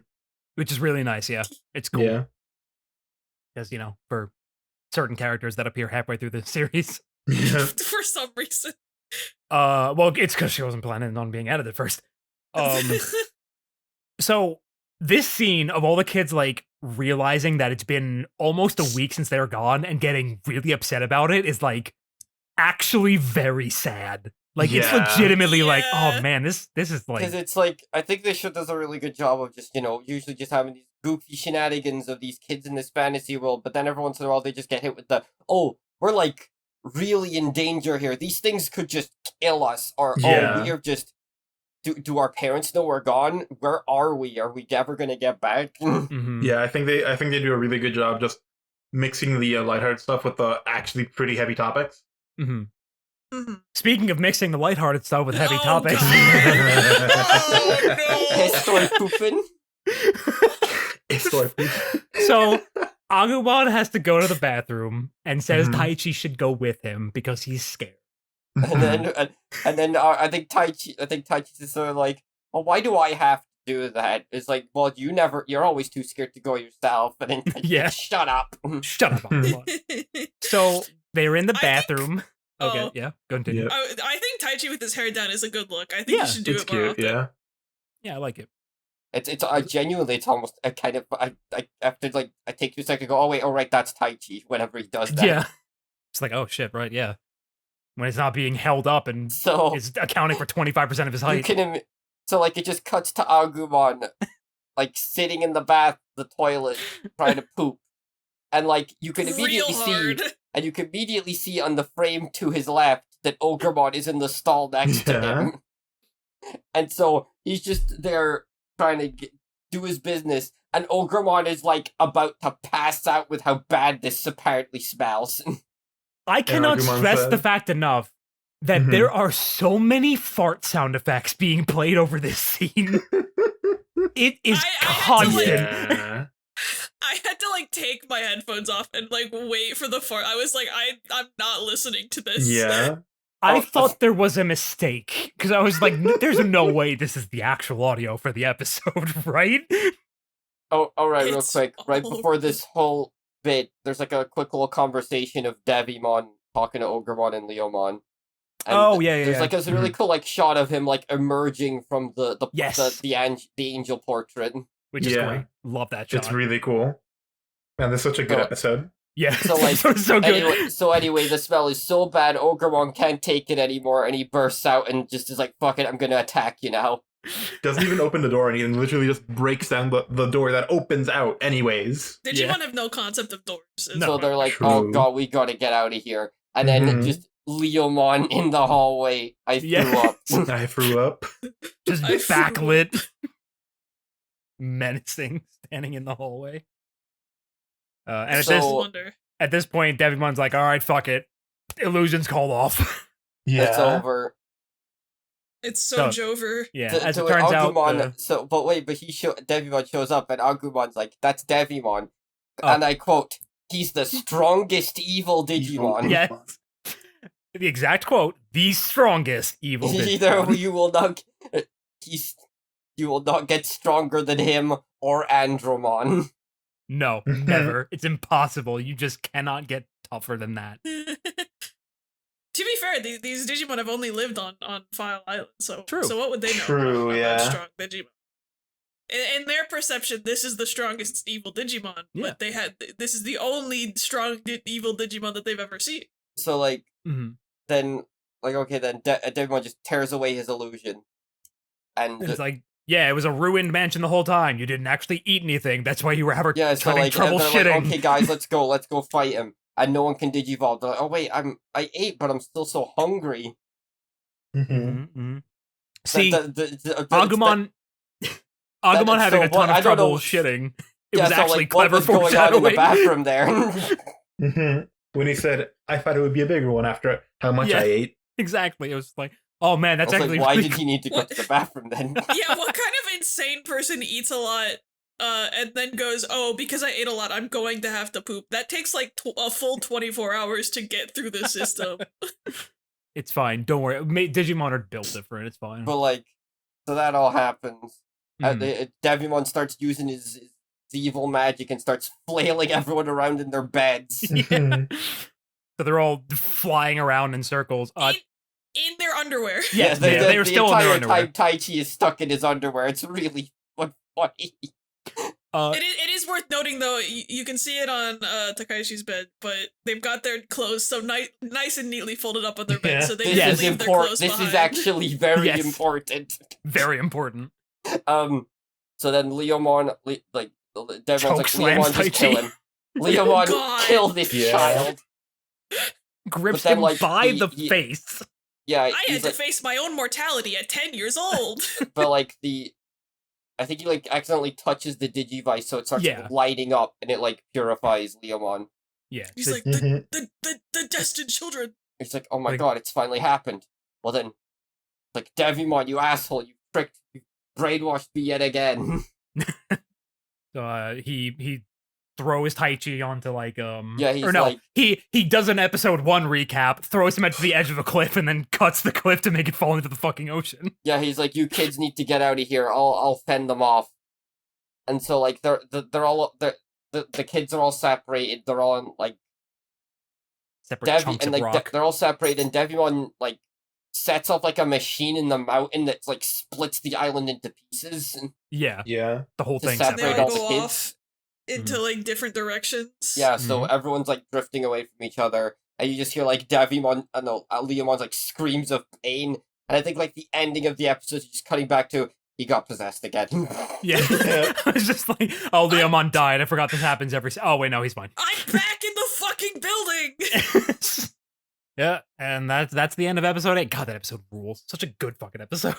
which is really nice. Yeah, it's cool Yeah. because for certain characters that appear halfway through the series. Yeah. For some reason. Well, it's because she wasn't planning on being edited first. So this scene of all the kids like realizing that it's been almost a week since they're gone and getting really upset about it is like actually very sad. Like it's Yeah. legitimately like, Yeah. oh man, this is like Because it's like, I think this show does a really good job of just, usually just having these goofy shenanigans of these kids in this fantasy world, but then every once in a while they just get hit with the, oh, we're like really in danger here. These things could just kill us. Or, Yeah. oh, we are just, do our parents know we're gone? Where are we? Are we ever going to get back? mhm. Yeah, I think they do a really good job just mixing the lighthearted stuff with the actually pretty heavy topics. Mhm. Mhm. Speaking of mixing the lighthearted stuff with heavy Oh, topics. God. Oh, Estoy pooping. It's like So Agumon has to go to the bathroom and says Mhm. Taichi should go with him because he's scared. And then I think Taichi's is sort of like, well, why do I have to do that? It's like, well, you're always too scared to go yourself. And then Yeah. shut up. Shut up, Agumon. So they're in the I think- bathroom. Okay, Oh. yeah, continue. Yeah. I think Taichi with his hair down is a good look. I think Yeah, you should do it's it more cute. often. Yeah. Yeah, I like it. It's genuinely, it's almost a kind of, I after like, I take 2 seconds to go, oh wait, oh right, that's Taichi, whenever he does that. Yeah. It's like, oh shit, right, yeah. When it's not being held up and So, is accounting for 25% of his you height. can, so like, it just cuts to Agumon, like, sitting in the toilet, trying to poop. And like, you can Real immediately hard. see on the frame to his left that Ogremon is in the stall next to Yeah. him. And so he's just there trying to do his business, and Ogremon is like about to pass out with how bad this apparently smells. I cannot Agumon stress the said. fact enough that Mhm. there are so many fart sound effects being played over this scene. It is I had to, like- constant. Yeah. I had to like take my headphones off and like wait for the fart. I was like, I'm not listening to this. Yeah. I Oh, thought there was a mistake because I was like, there's no way this is the actual audio for the episode, right? Oh, alright, real It's quick. Right all before this whole bit, there's like a quick little conversation of Devimon talking to Ogremon and Leomon. And Oh, yeah, yeah, There's yeah. like a really cool like shot of him like emerging from the Yes. the angel portrait. Which is Yeah. great. Love that shot. It's really cool. Man, this is such a good So- episode. yeah. So, like, so good. Anyway, the smell is so bad, Ogremon can't take it anymore, and he bursts out and just is like, "Fuck it, I'm gonna attack you now." Doesn't even open the door or anything. Literally just breaks down the door that opens out anyways. Digimon Yeah. have no concept of doors. It's No. So fine. they're like, "Oh True. god, we gotta get out of here." And then Mhm. just Leomon in the hallway. I threw Yeah. up. I threw up. Just I backlit. Menacing, standing in the hallway. And I So- just wonder. at this point, Devimon's like, all right, fuck it. Illusion's called off. It's over. It's so So- Jover. Yeah, To- as to it turns out, Agumon, but wait, Devimon shows up, and Agumon's like, "That's Devimon," Oh. and I quote, "He's the strongest evil Digimon." yes, the exact quote: "The strongest evil." Either Digimon." you will not, you will not get stronger than him or Andromon. No, never. It's impossible. You just cannot get tougher than that. To be fair, these Digimon have only lived on File Island, so True. So what would they know True, about yeah. strong Digimon? In their perception, this is the strongest evil Digimon, Yeah. but this is the only strong evil Digimon that they've ever seen. So like, Mhm. then like okay, then Devimon just tears away his illusion, and It's like, yeah, it was a ruined mansion the whole time. You didn't actually eat anything. That's why you were having yeah, so like, trouble and they're shitting. like, okay, guys, let's go fight him. And no one can digivolve. They're like, oh wait, I ate, but I'm still so hungry. Mhm. Mhm, mhm. See, the- Agumon Agumon having so a ton what- I of don't trouble know- shitting. It yeah, was so, actually like, what clever was going on in the foreshadowing. bathroom there? Mhm. When he said, "I thought it would be a bigger one after how much Yeah. I ate." Exactly. It was like, oh man, that's I was actually like, why really did he need to go to the bathroom then? Yeah, what kind of insane person eats a lot, and then goes, "Oh, because I ate a lot, I'm going to have to poop." That takes like a full 24 hours to get through the system. It's fine. Don't worry. Digimon are built different. It's fine. But like, so that all happens. Mhm. Devimon starts using his evil magic and starts flailing everyone around in their beds. Yeah. So they're all flying around in circles. In their underwear. Yeah, they were still in their underwear. Time Taichi is stuck in his underwear. It's really funny. It is worth noting though, you can see it on Takaishi's bed, but they've got their clothes so nice and neatly folded up on their bed, Yeah. so they This can is leave their important. clothes This behind. is actually very Yes. important. Very important. So then Leomon, Demon's like, Chokeslams Leomon, just Taichi. kill him. Leomon, God. kill this Yeah. child. Grips then, him like, by he- the he- face. Yeah, I he's had to like, face my own mortality at 10 years old. but like I think he like accidentally touches the Digivice, so it starts Yeah. lighting up, and it like purifies Leomon. Yeah. He's so- like, Mhm. the destined children. It's like, oh my Like- god, it's finally happened. Well then, like, Devimon, you asshole, you tricked, you brainwashed me yet again. he throws Taichi onto like Yeah, he's or no, like- he does an episode 1 recap, throws him at the edge of a cliff, and then cuts the cliff to make it fall into the fucking ocean. Yeah, he's like, you kids need to get out of here. I'll fend them off. And so like the kids are all separated. They're all in like Separate chunks and of like rock. they're all separated, and Devimon like sets off like a machine in the mountain that like splits the island into pieces and Yeah, Yeah. the whole to thing separate They all all the go kids. off into like different directions. Yeah, so Mhm. everyone's like drifting away from each other, and you just hear like Leomon's like screams of pain, and I think like the ending of the episode is just cutting back to he got possessed again. Yeah. I was just like, oh, Leomon died. I forgot this happens every. Oh wait, no, he's fine. I'm back in the fucking building. Yeah, and that's the end of episode 8. God, that episode rules. Such a good fucking episode.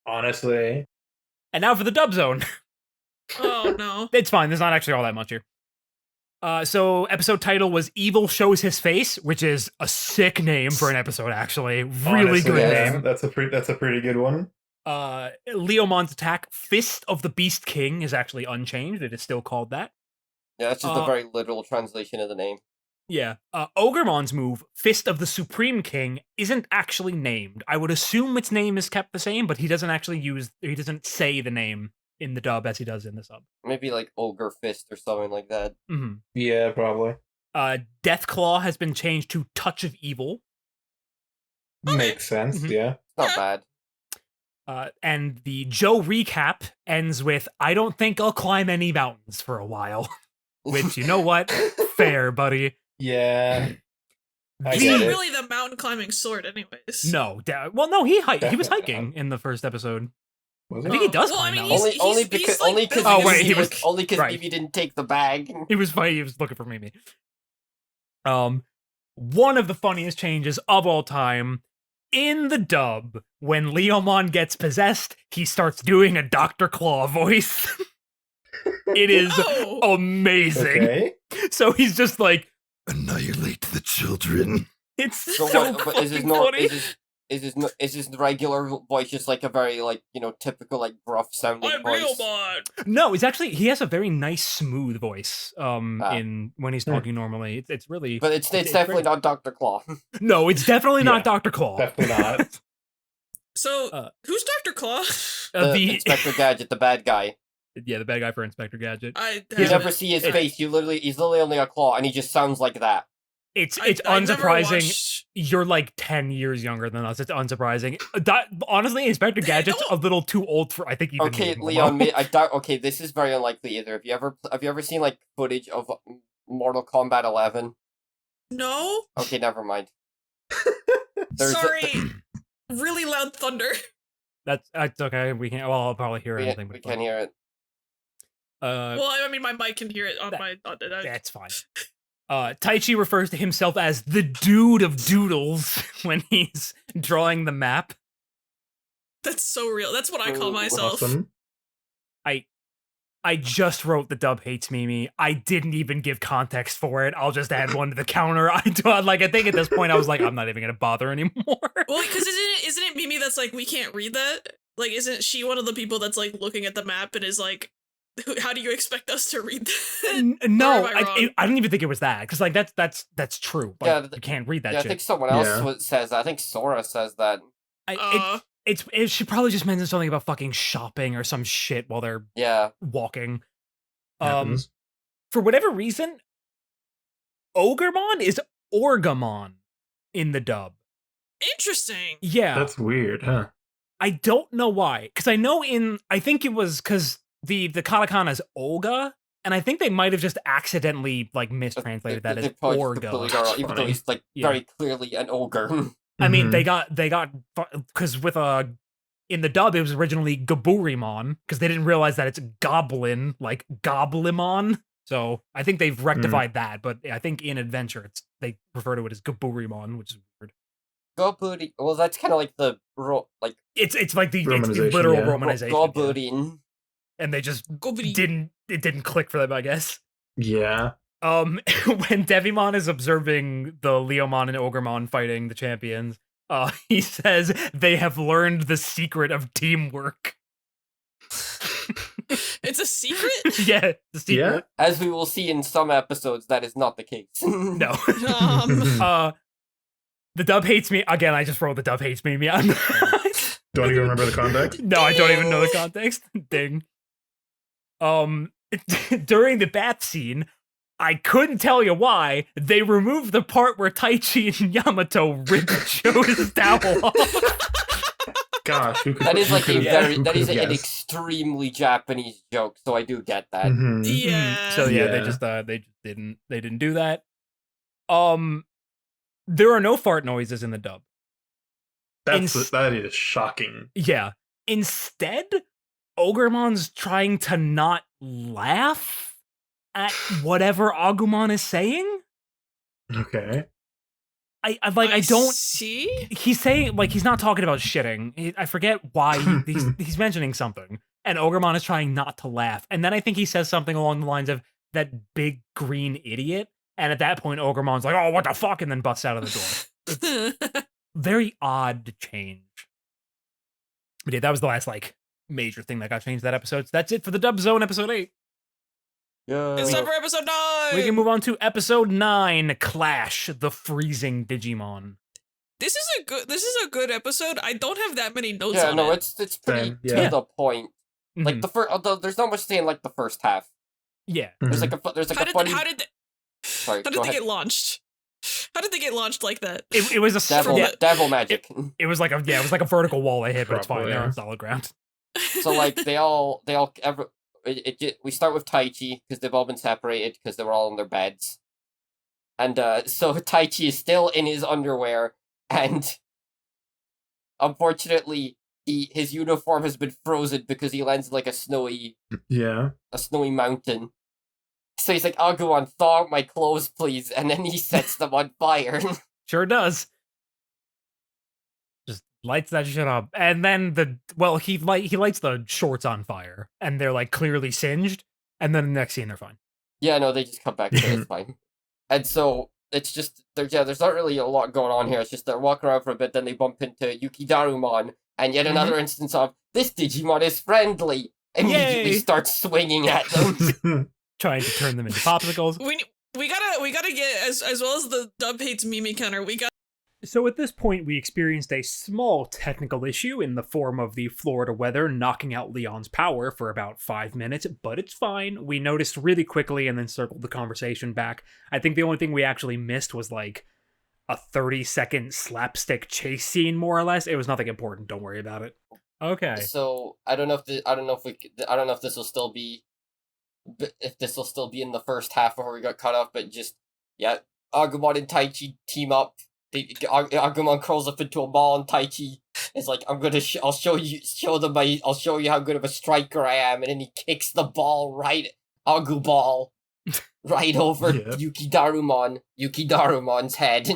Honestly. And now for the dub zone. Oh no. It's fine. There's not actually all that much here. So episode title was Evil Shows His Face, which is a sick name for an episode, actually. Really Honestly, good yeah. name. That's a pretty good one. Leomon's attack, Fist of the Beast King, is actually unchanged. It is still called that. Yeah, that's just a very literal translation of the name. Yeah. Ogrmon's move, Fist of the Supreme King, isn't actually named. I would assume its name is kept the same, but he doesn't say the name in the dub as he does in the sub. Maybe like Ogre Fist or something like that. Mm-hmm. Yeah, probably. Deathclaw has been changed to Touch of Evil. Makes sense. Mhm. Yeah. Not bad. And the Joe recap ends with, I don't think I'll climb any mountains for a while. Which, you know what? Fair, buddy. Yeah. I He's get not it. really the mountain climbing sword, anyways. No. Well, no, he was Definitely hiking in the first episode. Was I it? think he does Well, I climb mean, mountains. he's- Only he's, because like, only because building Oh, wait, he was- only because right. Mimi didn't take the bag. He was funny. He was looking for Mimi. One of the funniest changes of all time in the dub, when Leomon gets possessed, he starts doing a Dr. Claw voice. It is Oh. amazing. Okay. So he's just like, Annihilate the children. it's So so what? But is his fucking no? funny. Is his regular voice just like a very like typical like gruff sounding I'm voice? Leomon. No, it's actually he has a very nice smooth voice. Ah. In when he's talking normally, it's really. But it's It's definitely very- not Dr. Claw. No, it's definitely Yeah, not Dr. Claw. Definitely not. So, who's Dr. Claw? The Inspector Gadget, the bad guy. yeah, the bad guy for Inspector Gadget. I You He's never see his face. He's literally only a claw, and he just sounds like that. It's I never unsurprising. watched- You're like 10 years younger than us. It's unsurprising. Honestly, Inspector Gadget's a little too old for I think even Okay, me, Leon, Momo. I doubt. Okay, this is very unlikely either. Have you ever seen like footage of Mortal Kombat 11? No? Okay, never mind. There's a- Sorry. Really loud thunder. That's okay. We can't. Well, I'll probably hear anything. we can't hear it. Well, I mean, my mic can hear it on that- my. That's fine. Taichi refers to himself as the dude of doodles when he's drawing the map. That's so real. That's what I call Ooh, myself. Awesome. I just wrote the dub hates Mimi. I didn't even give context for it. I'll just add one to the counter. I think at this point I was like, I'm not even gonna bother anymore. Well, because isn't it Mimi that's like, we can't read that? Like, isn't she one of the people that's like looking at the map and is like, how do you expect us to read that? No, Or am I wrong? I don't even think it was that, because like that's true. Like, Yeah, you can't read that Yeah, I shit. think someone else Yeah. says that. I think Sora says that. It should probably just mention something about fucking shopping or some shit while they're Yeah. walking. Happens. For whatever reason, Ogremon is Orgamon in the dub. Interesting. Yeah. That's weird, huh? I don't know why. Because I think it was because the katakana is Olga, and I think they might have just accidentally like mistranslated that as probably Orga. completely got it, even though funny. he's like very clearly an ogre. I mean, Mhm. they got because with in the dub it was originally Gaburimon because they didn't realize that it's goblin like Goblimon. So I think they've rectified that, but I think in Adventure they refer to it as Gaburimon, which is weird. Gobudi. Well, that's kind of like the It's like the Romanization, literal yeah. romanization, Goburin. and they just Gobidi. didn't click for them, I guess. Yeah. When Devimon is observing the Leomon and Ogremon fighting the champions, he says they have learned the secret of teamwork. It's a secret? Yeah, the secret. As we will see in some episodes, that is not the case. No. Um, The dub hates me. Again, I just wrote the dub hates me. I'm not- Don't even remember the context? No, I don't even know the context. Ding. During the bath scene, I couldn't tell you why, they removed the part where Taichi and Yamato ripped Joe's towel off. Gosh, who could That is like who a could've- very who that is could've an guessed? extremely Japanese joke, so I do get that. Mhm. yeah. So yeah, they Yeah. just they didn't do that. There are no fart noises in the dub. That is shocking. Yeah. Instead, Ogremon's trying to not laugh at whatever Agumon is saying. Okay. I don't. see. He's saying like he's not talking about shitting. I forget why he's mentioning something, and Ogremon is trying not to laugh. And then I think he says something along the lines of that big green idiot. And at that point, Ogremon's like, "Oh, what the fuck?" and then busts out of the door. Very odd change. But yeah, that was the last like major thing that got changed that episode. So that's it for the Dub Zone episode 8. Yeah. It's time for episode 9. We can move on to episode 9, Clash, the Freezing Digimon. This is a good episode. I don't have that many notes Yeah, on no, it. it's pretty Same, to yeah. the point. Like Mhm. the first, although there's not much to say in like the first half. Yeah. There's Mhm. like a How did funny. how did Sorry, how go did they ahead. get launched? How did they get launched like that? It was a Devil, yeah, devil magic. it was like a vertical wall they hit, but it's fine. Probably, They're yeah. on solid ground. So like we start with Taichi because they've all been separated because they were all in their beds, and so Taichi is still in his underwear, and unfortunately his uniform has been frozen because he lands in like a snowy Yeah. mountain. So he's like, Agumon, thaw my clothes, please, and then he sets them on fire. Sure does. Just lights that shit up, and then he lights the shorts on fire, and they're like clearly singed. And then the next scene, they're fine. Yeah, no, they just come back to it, it's fine. And so it's just there's not really a lot going on here. It's just they're walking around for a bit, then they bump into Yukidarumon, and yet another instance of this Digimon is friendly. Immediately Yay! starts swinging at them. Trying to turn them into popsicles. We gotta get as well as the dub hates Mimi counter. We got So at this point, we experienced a small technical issue in the form of the Florida weather knocking out Leon's power for about 5 minutes, but it's fine. We noticed really quickly and then circled the conversation back. I think the only thing we actually missed was like a 30-second slapstick chase scene, more or less. It was nothing important. Don't worry about it. Okay. So I don't know if this will still be in the first half before we got cut off, but just yeah, Agumon and Taichi team up. Agumon curls up into a ball, and Taichi is like, "I'm gonna, I'll show you how good of a striker I am," and then he kicks the ball right, Aguball, right over Yep. Yukidarumon's head.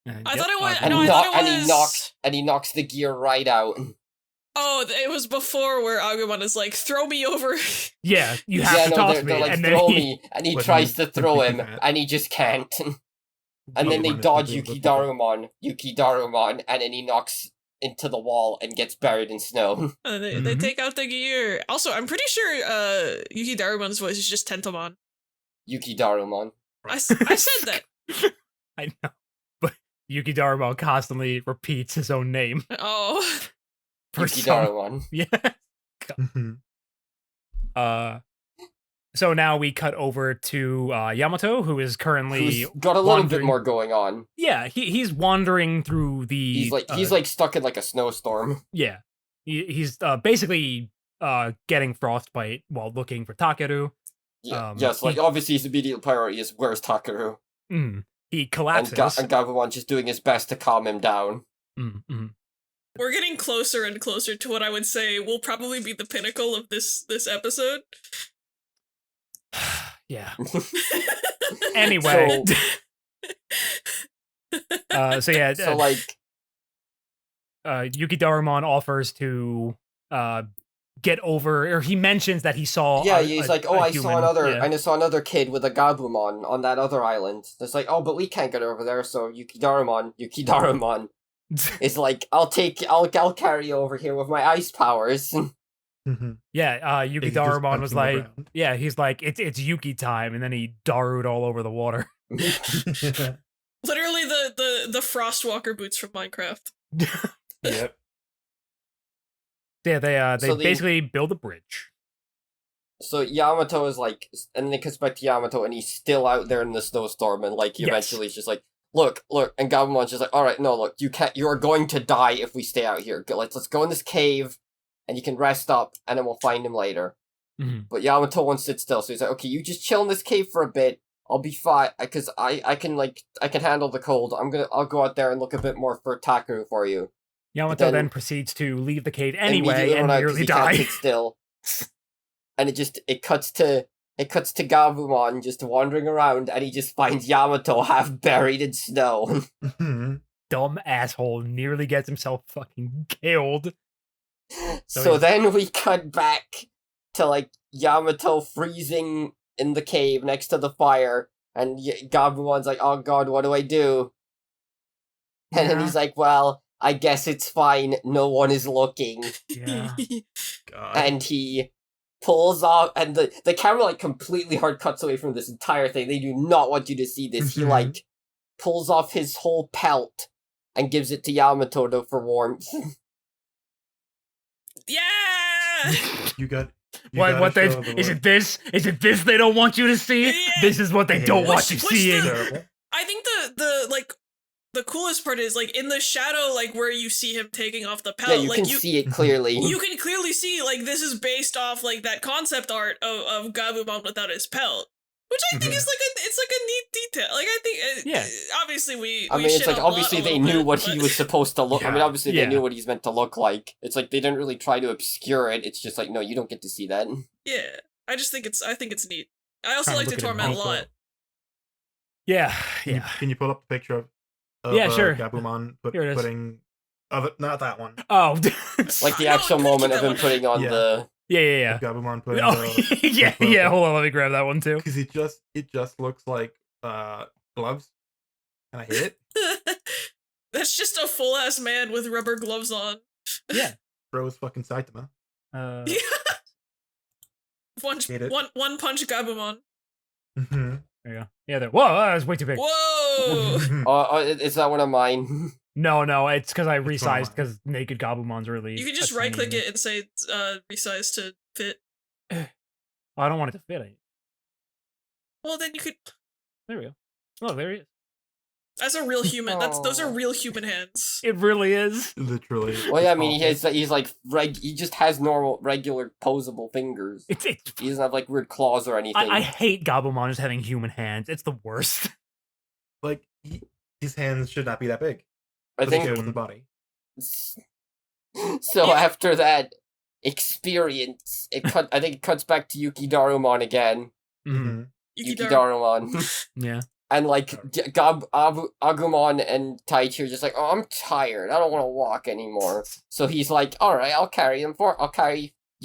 I thought it was. And, No, I thought it was. And he knocks the gear right out. Oh, it was before where Agumon is like, throw me over. Yeah, you have to toss me. They're like, and throw then me, and he But tries he to throw him, can't. and he just can't. And then they Agumon is dodge completely Yukidarumon, and then he knocks into the wall and gets buried in snow. They take out the gear. Also, I'm pretty sure Yukidarumon's voice is just Tentomon. Yukidarumon. I said that. I know, but Yukidarumon constantly repeats his own name. Oh. For some, Yukidarumon. yeah. Mhm. So now we cut over to Yamato, who is currently Who's got a little bit wandering- more going on. Yeah, he's wandering through the. He's like stuck in like a snowstorm. Yeah, he's basically getting frostbite while looking for Takeru. Yeah, Um, yes, like he- obviously his immediate priority is where's Takeru, He and, collapses. and Gabumon just doing his best to calm him down. We're getting closer and closer to what I would say will probably be the pinnacle of this episode. Yeah. Anyway. So yeah. So like, Yukidarumon offers to get over, or he mentions that he saw. yeah, he's like, oh, I human. saw another, Yeah. I saw another kid with a Gabumon on that other island. It's like, oh, but we can't get over there. So Yukidarumon is like, I'll carry you over here with my ice powers. Mhm. Yeah, He just Yukidarumon punched was him on the like, ground. yeah, he's like, it's Yuki time, and then he darued all over the water. Literally the Frostwalker boots from Minecraft. Yep. Yeah, they So the- basically build a bridge. So Yamato is like, and then it cuts back to Yamato, and he's still out there in the snowstorm, and like Yes. eventually he's just like, look, and Gabumon's just like, all right, no, look, you can't, you are going to die if we stay out here. Let's go in this cave, and you can rest up, and then we'll find him later. Mhm. But Yamato won't sit still, so he's like, okay, you just chill in this cave for a bit. I'll be fine, because I can handle the cold. I'll go out there and look a bit more for Takeru for you. Yamato then then- proceeds to leave the cave anyway Immediately and run out 'cause nearly he can't die. sit still. And it cuts to Gabumon just wandering around, and he just finds Yamato half buried in snow. Mhm. Dumb asshole nearly gets himself fucking killed. So he's- then we cut back to like Yamato freezing in the cave next to the fire, and Gabumon's like, "Oh God, what do I do?" And then Yeah. he's like, "Well, I guess it's fine. No one is looking." Yeah. God. And he pulls off, and the camera like completely hard cuts away from this entire thing. They do not want you to see this. He Mhm. like pulls off his whole pelt and gives it to Yamato for warmth. Yeah! You got. What they show the is word. it this? Is it this they don't want you to see? Yeah. This is what they don't Yeah. want you Which seeing. Terrible. I think the coolest part is like in the shadow, like where you see him taking off the pelt. Yeah, you like can see it clearly. you can clearly see like this is based off like that concept art of Gabumon without his pelt, which I think Mhm. is like a neat detail. Like I think, Yeah. Obviously we. I mean, it's shit like on Lotte obviously a they little knew bit, what he but- was supposed to look. I mean, Yeah. obviously they Yeah. knew what he's meant to look like. It's like they didn't really try to obscure it. It's just like, no, you don't get to see that. Yeah, I think it's neat. I also Trying to like to look at it torment a now. lot. Yeah, Can you, yeah. can you pull up the picture of Yeah, sure. Gabumon Here it is. putting not that one. Oh, Like the No, actual keep moment that of him one. putting on Yeah. the. yeah, yeah, Gabumon yeah. putting Oh, the yeah, the- yeah. Hold on, let me grab that one too. because it just looks like gloves, and I hate it. That's just a full ass man with rubber gloves on. Yeah. Bros fucking Saitama. One Hate it. one punch Gabumon. Mhm. There you go. Yeah, there. Whoa, that was way too big. Whoa! Oh, is that one of mine? No, it's because I It's resized fine. because Naked Gabumon's really. You can just a right click tiny- it and say resize to fit. Oh, I don't want it to fit. Well, then you could. There we go. Oh, there he is. That's a real human. Those are Aw. real human hands. It really is. Literally. Well, yeah, I it's mean, awful. he's like he just has regular posable fingers. It's. He doesn't have like weird claws or anything. I hate Gabumon just having human hands. It's the worst. like his hands should not be that big. I Doesn't think go with the body. so. After that experience, I think it cuts back to Yukidarumon again. Mhm. Mhm. Yukidarumon. Yeah. And like Agumon and Taichi are just like, oh, I'm tired. I don't want to walk anymore. So he's like, all right, I'll carry you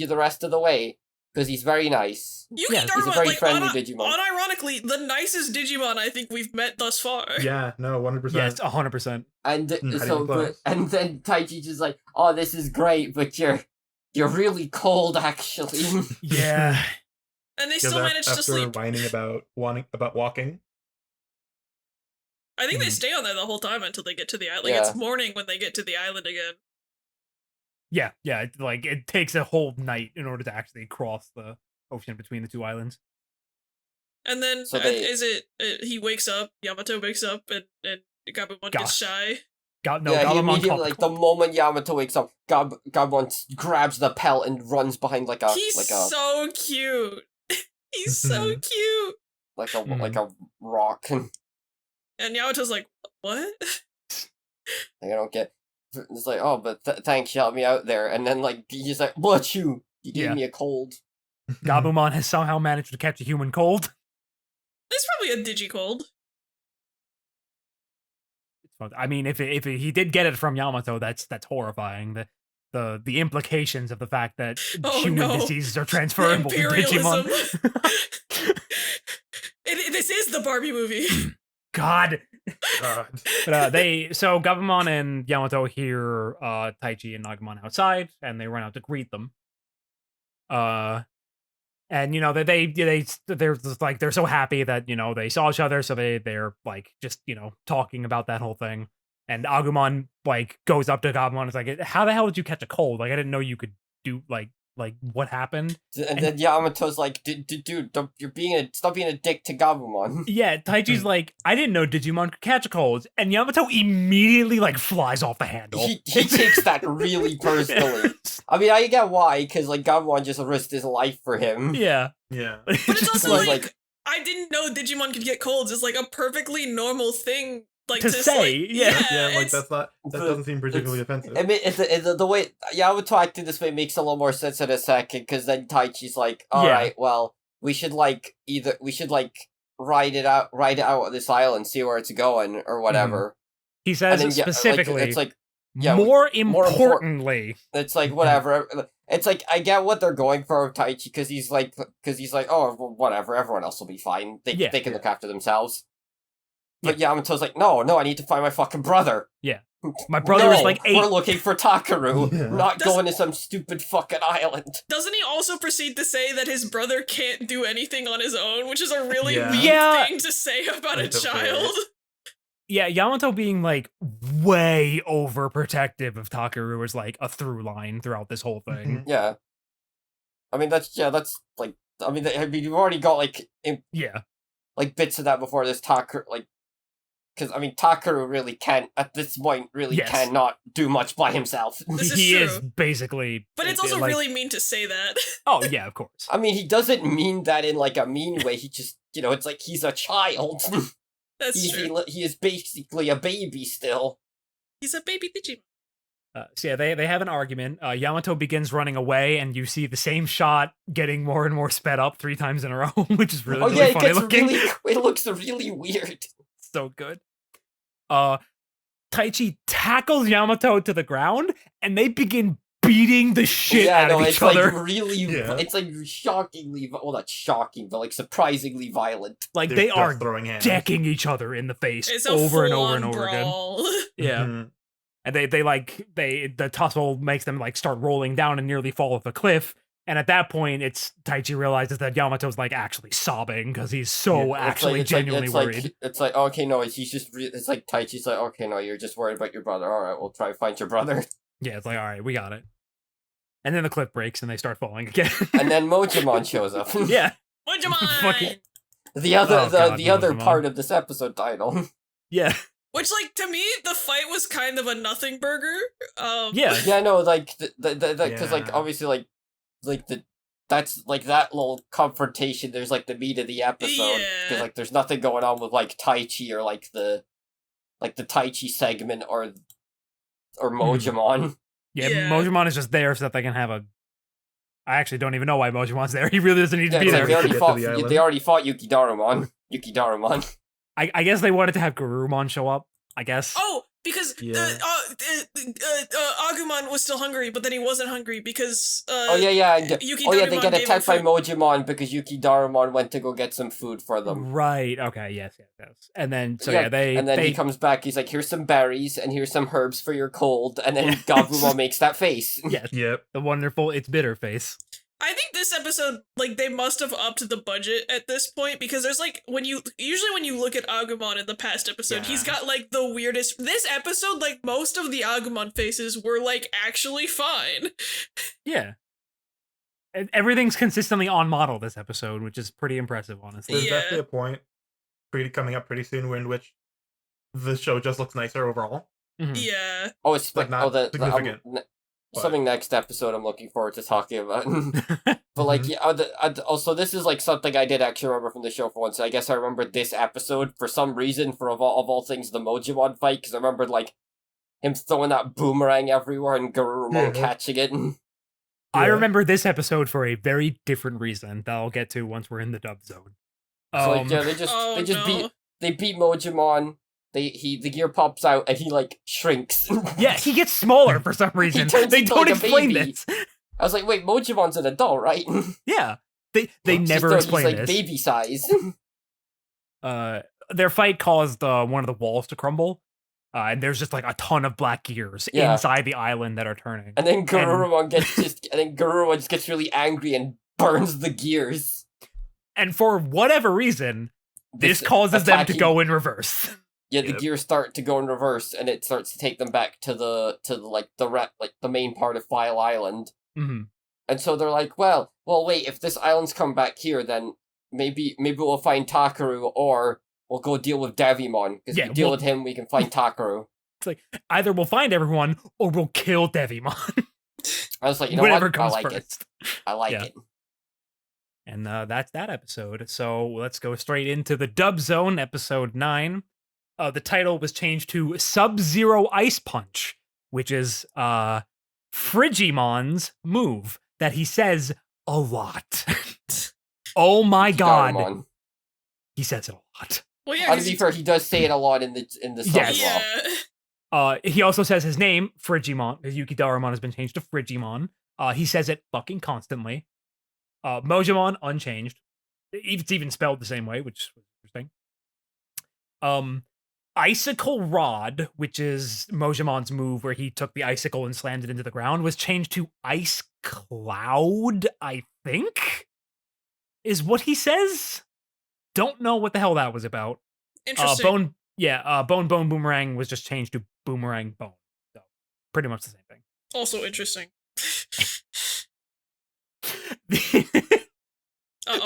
the rest of the way because he's very nice. Yuki Yeah, Dharma, he's a very like, friendly Digimon. unironically, the nicest Digimon I think we've met thus far. Yeah, no, 100%. Yes, 100%. And Not even so, close. and then Taichi's just like, oh, this is great, but you're really cold, actually. Yeah. And they Because still manage to after sleep. whining about walking. I think they Mhm. stay on there the whole time until they get to the island. Like, Yeah. it's morning when they get to the island again. Yeah, it takes a whole night in order to actually cross the ocean between the two islands. And then, So he wakes up, Yamato wakes up, and Gabumon gets shy. He Gabumon immediately, like, the moment Yamato wakes up, Gabumon grabs the pelt and runs behind He's so cute. He's so cute. like a rock. And Yamato's like, what? I don't get. It's like, oh, but thanks, you helped me out there. And then, like, he's like, what you? You gave me a cold. Gabumon has somehow managed to catch a human cold. It's probably a Digicold. I mean, if he did get it from Yamato, that's horrifying. The implications of the fact that human diseases are transferable to Digimon. This is the Barbie movie. God. But so Gabumon and Yamato hear Taichi and Agumon outside, and they run out to greet them. And you know they're just, like, they're so happy that they saw each other, so they're like just talking about that whole thing. And Agumon like goes up to Gabumon and is like, how the hell did you catch a cold? Like, I didn't know you could do like what happened? And then Yamato's like, dude, stop being a dick to Gabumon. Yeah, Taichi's like, I didn't know Digimon could catch a cold, and Yamato immediately like flies off the handle. He takes that really personally. I mean, I get why, because like Gabumon just risked his life for him. Yeah. But it's also like, I didn't know Digimon could get colds. It's like a perfectly normal thing. Like, to say, yeah, like that doesn't seem particularly offensive. I mean, the way Yamato acted this way makes a little more sense in a second, because then Taichi's like, all right, well, we should ride it out on this island, see where it's going, or whatever. He says then, specifically, it's like, more importantly, it's like, whatever. It's like, I get what they're going for with Taichi, because he's like, oh, well, whatever, everyone else will be fine. They can look after themselves. But Yamato's like, no, I need to find my fucking brother. Yeah. My brother is like 8. We're looking for Takaru, not going to some stupid fucking island. Doesn't he also proceed to say that his brother can't do anything on his own, which is a really mean thing to say about a child? Yeah, Yamato being like way overprotective of Takaru is like a through line throughout this whole thing. Yeah. I mean, that's like, I mean, you've already got like bits of that before this Takaru, like, because, I mean, Takaru really can't, at this point, cannot do much by himself. He is basically... But it's also really mean to say that. Oh, yeah, of course. I mean, he doesn't mean that in, like, a mean way. He just, it's like he's a child. That's true. He is basically a baby still. He's a baby Digimon. So yeah, they have an argument. Yamato begins running away, and you see the same shot getting more and more sped up 3 times in a row, which is really funny looking. It looks really weird. So good. Taichi tackles Yamato to the ground, and they begin beating the shit out of each other. It's like shockingly, well, not shocking, but like surprisingly violent. Like they are decking each other in the face over and over and over again. Yeah. Mm-hmm. And the tussle makes them like start rolling down and nearly fall off a cliff. And at that point, Taichi realizes that Yamato's like actually sobbing because he's so genuinely worried. It's like, okay, no, he's just. It's like Taichi's like, okay, no, you're just worried about your brother. All right, we'll try to find your brother. Yeah, it's like, all right, we got it. And then the cliff breaks and they start falling again. And then Mojimon shows up. Yeah, Mojimon. The other part of this episode title. Yeah. Which, like, to me, the fight was kind of a nothing burger. Yeah, no, like because like obviously that's like that little confrontation. There's like the meat of the episode because like there's nothing going on with like Taichi or like the Taichi segment or Mojimon. Yeah, Mojimon is just there so that they can have a. I actually don't even know why Mojimon's there. He really doesn't need to be there. They already fought Yukidarumon. I guess they wanted to have Garurumon show up. I guess. Oh, because Yeah. Agumon was still hungry, but then he wasn't hungry because And, Yuki they Darumon get gave attacked him by food. Mojimon because Yuki Darumon went to go get some food for them. Right. Okay. Yes. And then He comes back. He's like, "Here's some berries and here's some herbs for your cold." And then Gabumon makes that face. Yes. Yep. The wonderful "It's bitter" face. I think this episode, like, they must have upped the budget at this point because there's like when you look at Agumon in the past episode, he's got like the weirdest. This episode, like most of the Agumon faces were like actually fine. Yeah. And everything's consistently on model this episode, which is pretty impressive, honestly. There's Yeah. definitely a point coming up pretty soon in which the show just looks nicer overall. Mhm. Yeah. Oh, it's But not significant. Something next episode I'm looking forward to talking about. But like, also this is like something I did actually remember from the show for once. I guess I remember this episode for some reason for of all things the Mojimon fight because I remembered like him throwing that boomerang everywhere and Garurumon catching it. I remember this episode for a very different reason that I'll get to once we're in the dub zone. So they beat Mojimon. The gear pops out and he like shrinks. Yeah, he gets smaller for some reason. turns They into, don't like, a explain baby. this. I was like, wait, Mojimon's an adult, right? Yeah, they never He's explain like this. baby size. Their fight caused one of the walls to crumble, and there's just like a ton of black gears inside the island that are turning. And then Garurumon just gets really angry and burns the gears. And for whatever reason, this causes them to go in reverse. Yeah, the gears start to go in reverse, and it starts to take them back to the main part of File Island. Mm-hmm. And so they're like, well, wait, if this island's come back here, then maybe we'll find Takaru, or we'll go deal with Devimon, because if we deal with him, we can find Takaru. It's like, either we'll find everyone, or we'll kill Devimon. I was like, you know Whatever what? comes I like first. it. I like it. And that's that episode. So let's go straight into the dub zone, episode 9. The title was changed to Sub-Zero Ice Punch, which is Frigimon's move that he says a lot. Oh my god. Garumon. He says it a lot. Well, yeah, To be fair, he does say it a lot in the song as well. He also says his name, Frigimon. Yuki Darumon has been changed to Frigimon. He says it fucking constantly. Mojimon, unchanged. It's even spelled the same way, which was interesting. Icicle Rod, which is Mojimon's move where he took the icicle and slammed it into the ground, was changed to Ice Cloud, I think, is what he says. Don't know what the hell that was about. Interesting. Bone Boomerang was just changed to Boomerang Bone. So, pretty much the same thing. Also interesting.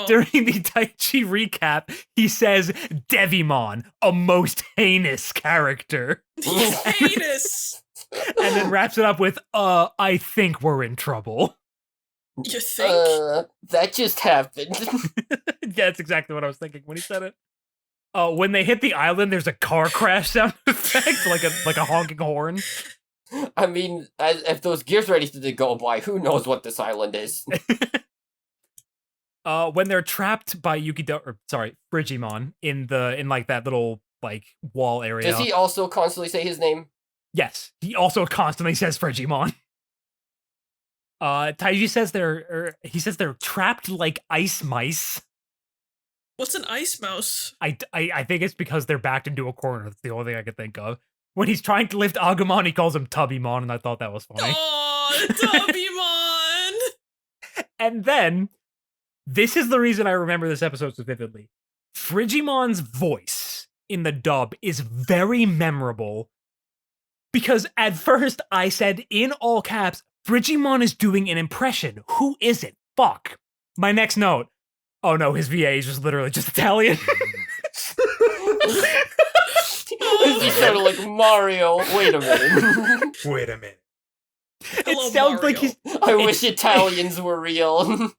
During the Taichi recap, he says Devimon, a most heinous character. He's heinous. And then wraps it up with, I think we're in trouble. You think? That just happened. Yeah, that's exactly what I was thinking when he said it. When they hit the island, there's a car crash sound effect, like a honking horn. I mean, if those gears ready to go by, who knows what this island is? When they're trapped by Frigimon in like that little like wall area. Does he also constantly say his name? Yes, he also constantly says Frigimon. Taiji says he says they're trapped like ice mice. What's an ice mouse? I think it's because they're backed into a corner. That's the only thing I could think of. When he's trying to lift Agumon, he calls him Tubbymon, and I thought that was funny. Oh, Tubbymon! And then, this is the reason I remember this episode so vividly. Frigimon's voice in the dub is very memorable because at first I said in all caps, Frigimon is doing an impression. Who is it? Fuck. My next note. Oh no, his VA is just literally just Italian. He sounded like Mario. Wait a minute. Hello, It sounds Mario. like he's. I wish Italians were real.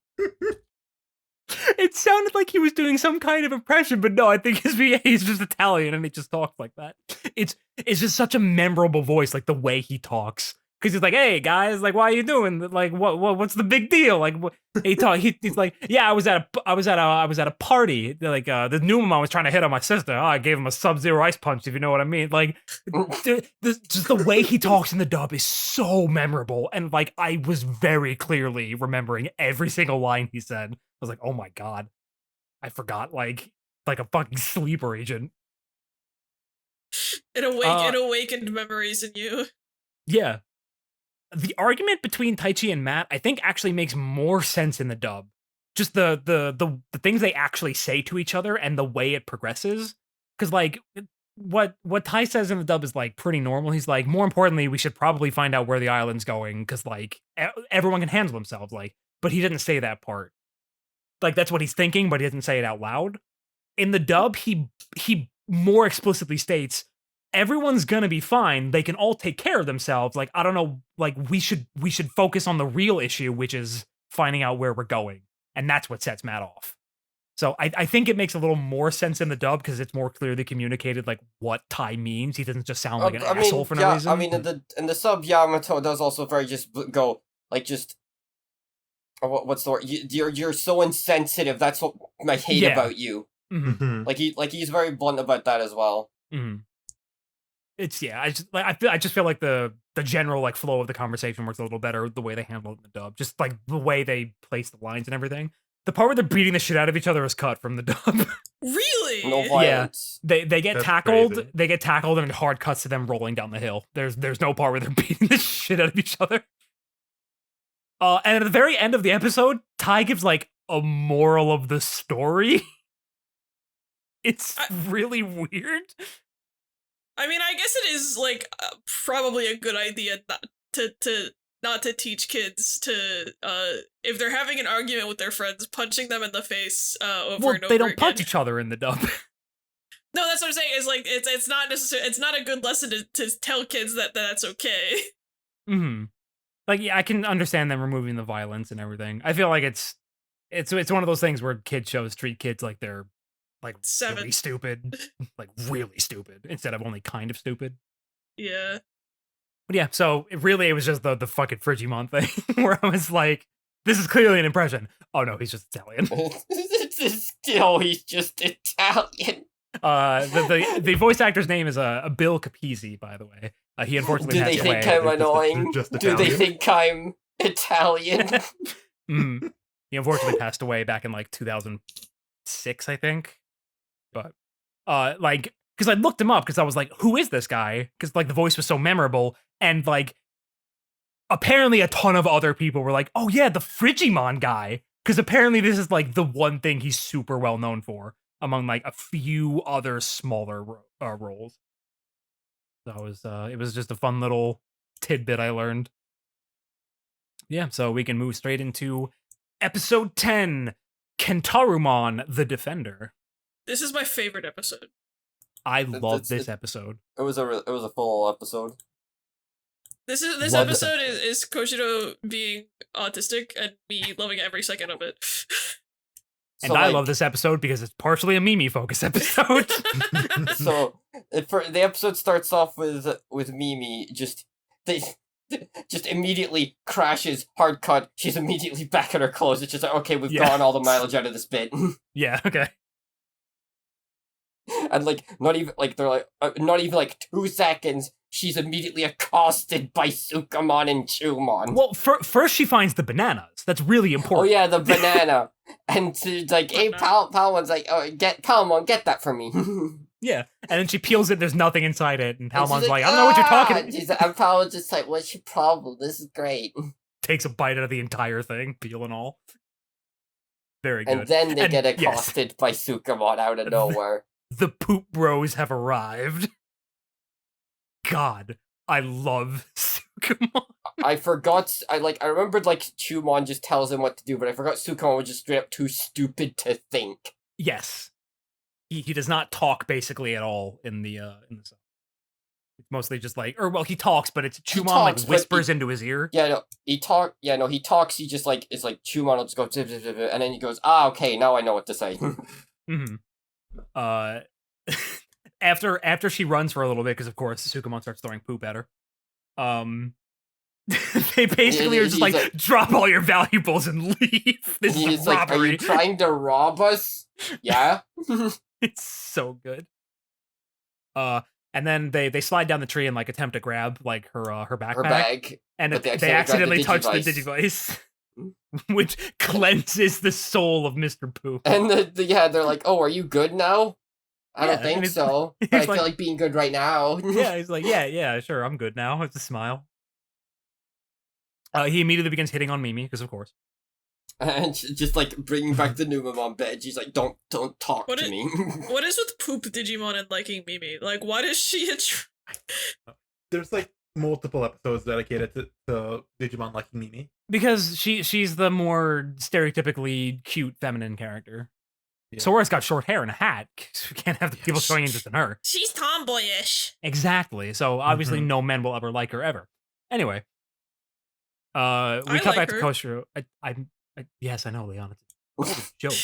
It sounded like he was doing some kind of impression, but no, I think his VA is just Italian and he just talks like that. It's just such a memorable voice, like the way he talks. because he's like, "Hey guys, like, why are you doing? Like, what's the big deal?" Like, he's like, "Yeah, I was at a party. Like, the new mom was trying to hit on my sister. Oh, I gave him a Sub-Zero ice punch, if you know what I mean." Like, just the way he talks in the dub is so memorable, and like, I was very clearly remembering every single line he said. I was like, "Oh my god, I forgot." Like a fucking sleeper agent. It awakened memories in you. Yeah. The argument between Taichi and Matt, I think, actually makes more sense in the dub. Just the things they actually say to each other and the way it progresses. Because like what Tai says in the dub is like pretty normal. He's like, more importantly, we should probably find out where the island's going because like everyone can handle themselves. Like, but he didn't say that part. Like that's what he's thinking, but he doesn't say it out loud. In the dub, he more explicitly states everyone's gonna be fine. They can all take care of themselves. Like, I don't know, like we should focus on the real issue, which is finding out where we're going. And that's what sets Matt off. So I think it makes a little more sense in the dub because it's more clearly communicated like what Tai means. He doesn't just sound like an asshole for no reason. I mean, in the sub, Yamato does also very just go like just what's the word? You're so insensitive. That's what I hate about you. Mm-hmm. Like he's very blunt about that as well. Mm-hmm. It's I just feel like the general like flow of the conversation works a little better the way they handle it in the dub. Just like the way they place the lines and everything. The part where they're beating the shit out of each other is cut from the dub. Really? No violence. Yeah. They get That's tackled. crazy. They get tackled and hard cuts to them rolling down the hill. There's no part where they're beating the shit out of each other. And at the very end of the episode, Tai gives like a moral of the story. It's really weird. I mean, I guess it is like probably a good idea not to teach kids to if they're having an argument with their friends, punching them in the face over and over. They don't punch each other in the dub. No, that's what I'm saying. Is like it's not necessarily it's not a good lesson to tell kids that that's okay. Mm-hmm. Like, yeah, I can understand them removing the violence and everything. I feel like it's one of those things where kid shows treat kids like they're like 7. really stupid, like really stupid instead of only kind of stupid. Yeah. But yeah, so it was just the fucking Frigimon thing where I was like, this is clearly an impression. Oh no, he's just Italian. Still, he's just Italian. The voice actor's name is Bill Capizzi, by the way. He unfortunately passed away. Do they think I'm annoying? Do they think I'm Italian? He unfortunately passed away back in like 2006, I think. But like, because I looked him up because I was like, who is this guy? Because like the voice was so memorable, and like apparently a ton of other people were like, oh yeah, the Frigimon guy. Because apparently this is like the one thing he's super well known for among like a few other smaller roles. So it was just a fun little tidbit I learned. Yeah, so we can move straight into episode 10, Kentarumon the Defender. This is my favorite episode. I love this episode. It was a full episode. This episode is Koshiro being autistic and me loving every second of it. And so, I love this episode because it's partially a Mimi focus episode. So the episode starts off with Mimi just immediately crashes, hard cut. She's immediately back in her clothes. It's just like, okay, we've gone all the mileage out of this bit. Yeah, okay. And like not even like 2 seconds, she's immediately accosted by Sukamon and Chumon. Well, first she finds the bananas. That's really important. Oh yeah, the banana. And she's like, hey, Palmon's like, oh, Palmon, get that for me. Yeah, and then she peels it, there's nothing inside it, and Palmon's like, I don't know what you're talking about. And Palmon's just like, what's your problem? This is great. Takes a bite out of the entire thing, peel and all. Very good. And then they get accosted by Sukamon out of nowhere. The poop bros have arrived. God, I love Sukamon. I remembered like Chumon just tells him what to do, but I forgot Sukamon was just straight up too stupid to think. Yes. He does not talk basically at all in the song. It's mostly just like, he talks, but it's Chumon like whispers into his ear. He talks, he just like, it's like Chumon will just go, zip, zip, zip, and then he goes, okay, now I know what to say. Mm-hmm. After she runs for a little bit, because of course Sukamon starts throwing poop at her. They basically are just He's like, drop all your valuables and leave. This is He's a like, are robbery. you trying to rob us? Yeah. It's so good. And then they slide down the tree and like attempt to grab like her backpack, Her bag. and but they accidentally touch the Digivice, which cleanses the soul of Mr. Poop. And they're like, oh, are you good now? I don't think so. But I feel like being good right now. Yeah, he's like, yeah, sure, I'm good now. It's a smile. He immediately begins hitting on Mimi, because of course. And just like bringing back the Numemon bed. She's like, don't talk to me. What is with Poop Digimon and liking Mimi? Like, why does she There's like multiple episodes dedicated to Digimon liking Mimi. Because she's the more stereotypically cute feminine character. Yeah. Sora's got short hair and a hat. We can't have the people showing interest in her. She's tomboyish. Exactly. So obviously no men will ever like her ever. Anyway. We cut back to Koshiro. Yes, I know, Leon. It's a joke.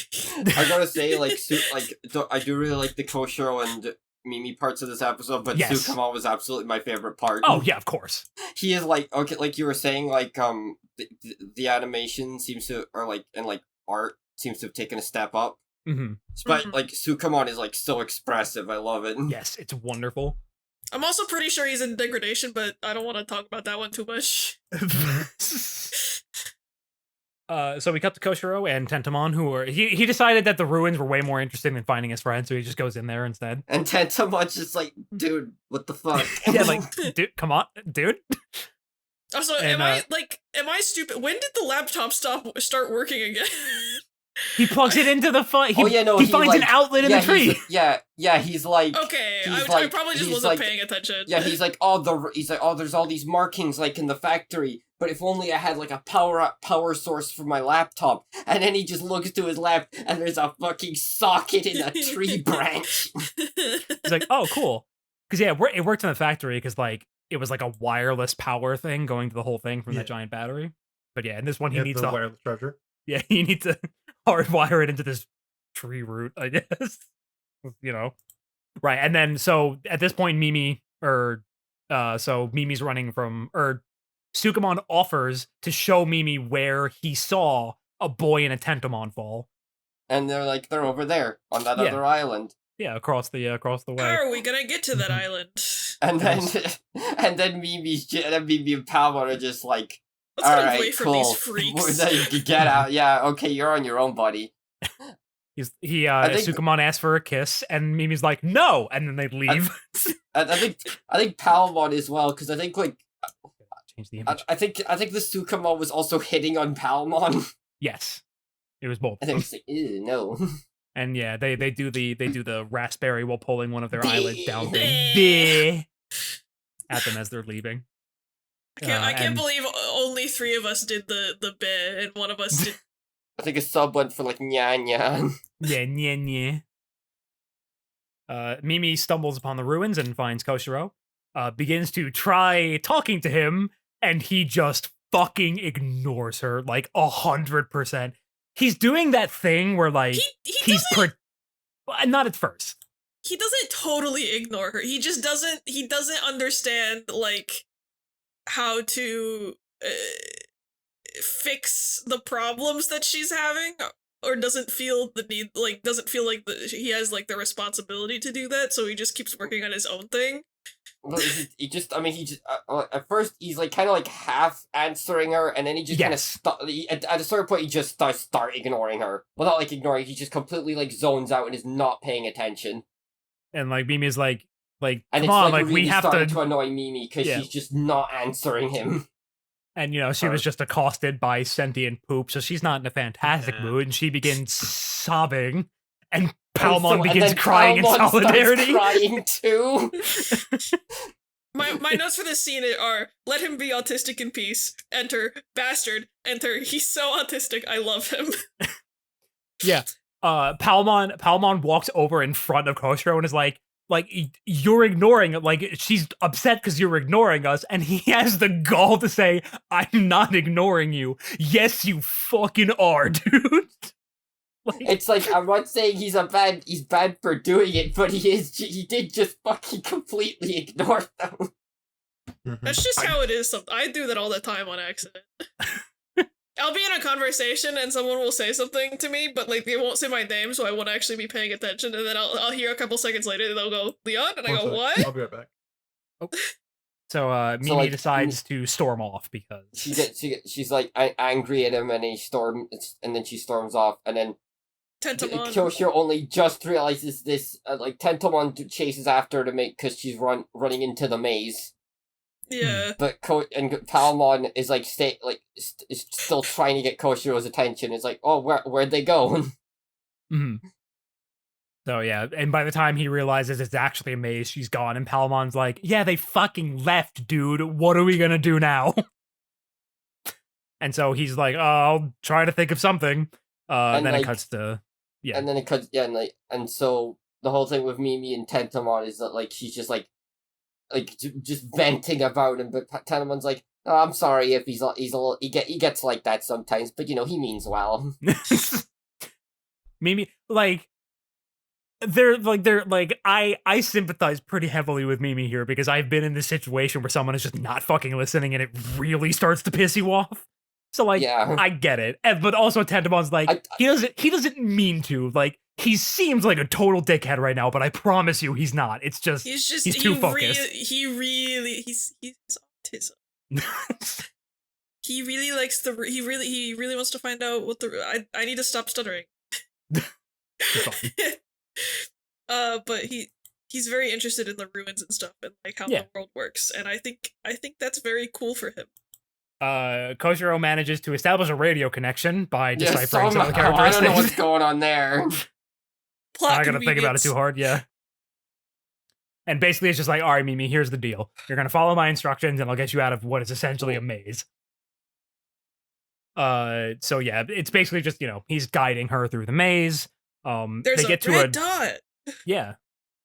I gotta say, I do really like the Koshiro and Mimi parts of this episode, but Sukamon was absolutely my favorite part. Oh yeah, of course. He is like, okay, like you were saying, like the animation seems to, or like, and like art seems to have taken a step up. Mm-hmm. But like Sukamon is like so expressive. I love it. Yes, it's wonderful. I'm also pretty sure he's in degradation, but I don't want to talk about that one too much. So we cut to Koshiro and Tentamon, who are he decided that the ruins were way more interesting than finding his friend, so he just goes in there instead. And Tentamon's just like, dude, what the fuck? Yeah, like, dude, come on, dude. Also, am I stupid? When did the laptop start working again? He plugs it into the he finds like, an outlet in the tree. He's like, okay, I probably just wasn't paying attention. Yeah, he's like, there's all these markings like in the factory, but if only I had like a power source for my laptop. And then he just looks to his left, and there's a fucking socket in a tree branch. He's like, oh, cool, because yeah, it worked in the factory because like it was like a wireless power thing going to the whole thing from that giant battery. But yeah, in this one he needs the wireless charger. Yeah, he needs to hardwire it into this tree root, I guess. You know. Right, and then so at this point Mimi's running from Sukamon offers to show Mimi where he saw a boy in a Tentamon fall. And they're over there on that other island. Yeah, across the way. How are we gonna get to that island? And then Mimi and Palmon are just like, let's all get right, away from cool. these freaks. Get out. Yeah, okay, you're on your own, buddy. Sukamon asks for a kiss, and Mimi's like, no, and then they leave. I think Palmon as well, because I think like change the image. I think the Sukamon was also hitting on Palmon. Yes, it was both. I think it's like, ew, no. And yeah, they do the raspberry while pulling one of their eyelids down thing at them as they're leaving. I can't believe only 3 of us did the bit, and one of us did. I think a sub went for like nya nya. Yeah, nya nya. Mimi stumbles upon the ruins and finds Koshiro. Begins to try talking to him, and he just fucking ignores her like 100%. He's doing that thing where like he's not at first. He doesn't totally ignore her. He just doesn't. He doesn't understand like how to fix the problems that she's having, or doesn't feel the need. Like doesn't feel like he has like the responsibility to do that. So he just keeps working on his own thing. At first he's like kind of like half answering her, and then he just kind of at a certain point he just start ignoring her. Well, not like ignoring, he just completely like zones out and is not paying attention. And like Mimi is like, and come it's on, like really we have to annoy Mimi because she's just not answering him. And she was just accosted by sentient poop, so she's not in a fantastic mood, and she begins sobbing. And Palmon begins crying in solidarity. Crying too. My notes for this scene are: let him be autistic in peace. Enter bastard. Enter he's so autistic. I love him. Yeah. Palmon walks over in front of Koshiro and is like you're ignoring it. Like she's upset because you're ignoring us, and he has the gall to say, "I'm not ignoring you." Yes, you fucking are, dude. It's like, I'm not saying he's bad for doing it, but he did just fucking completely ignore them. That's just how it is. I do that all the time on accident. I'll be in a conversation and someone will say something to me, but like they won't say my name, so I won't actually be paying attention. And then I'll hear a couple seconds later they'll go, "Leon," and I go, "What?" I'll be right back. Oh. So Mimi like, decides to storm off because she's like angry at him, and and then she storms off, and then Tentamon. Koshiro only just realizes this. Like Tentamon chases after her to make because she's running into the maze. Yeah. But Palmon is like is still trying to get Koshiro's attention. It's like, oh, where'd they go? Mm-hmm. So yeah, and by the time he realizes it's actually a maze, she's gone, and Palamon's like, "Yeah, they fucking left, dude. What are we gonna do now?" And so he's like, "I'll try to think of something." And then it cuts to and then it cuts and so the whole thing with Mimi and Tentamon is that like she's just just venting about him, but Tentamon's like, "Oh, I'm sorry if he's a little he gets like that sometimes, but he means well." Mimi, I sympathize pretty heavily with Mimi here because I've been in this situation where someone is just not fucking listening and it really starts to piss you off. So yeah. I get it. But also Tentamon's like, he doesn't mean to. Like, he seems like a total dickhead right now, but I promise you he's not. It's just he's too focused. He's autism. He really likes he really wants to find out what I need to stop stuttering. But he's very interested in the ruins and stuff and like how the world works, and I think that's very cool for him. Koshiro manages to establish a radio connection by deciphering some of the characteristics. I don't know what's going on there. I'm not gonna think about it too hard, yeah. And basically it's just like, all right, Mimi, here's the deal. You're gonna follow my instructions and I'll get you out of what is essentially a maze. So yeah, it's basically just, he's guiding her through the maze. There's a red dot. Yeah.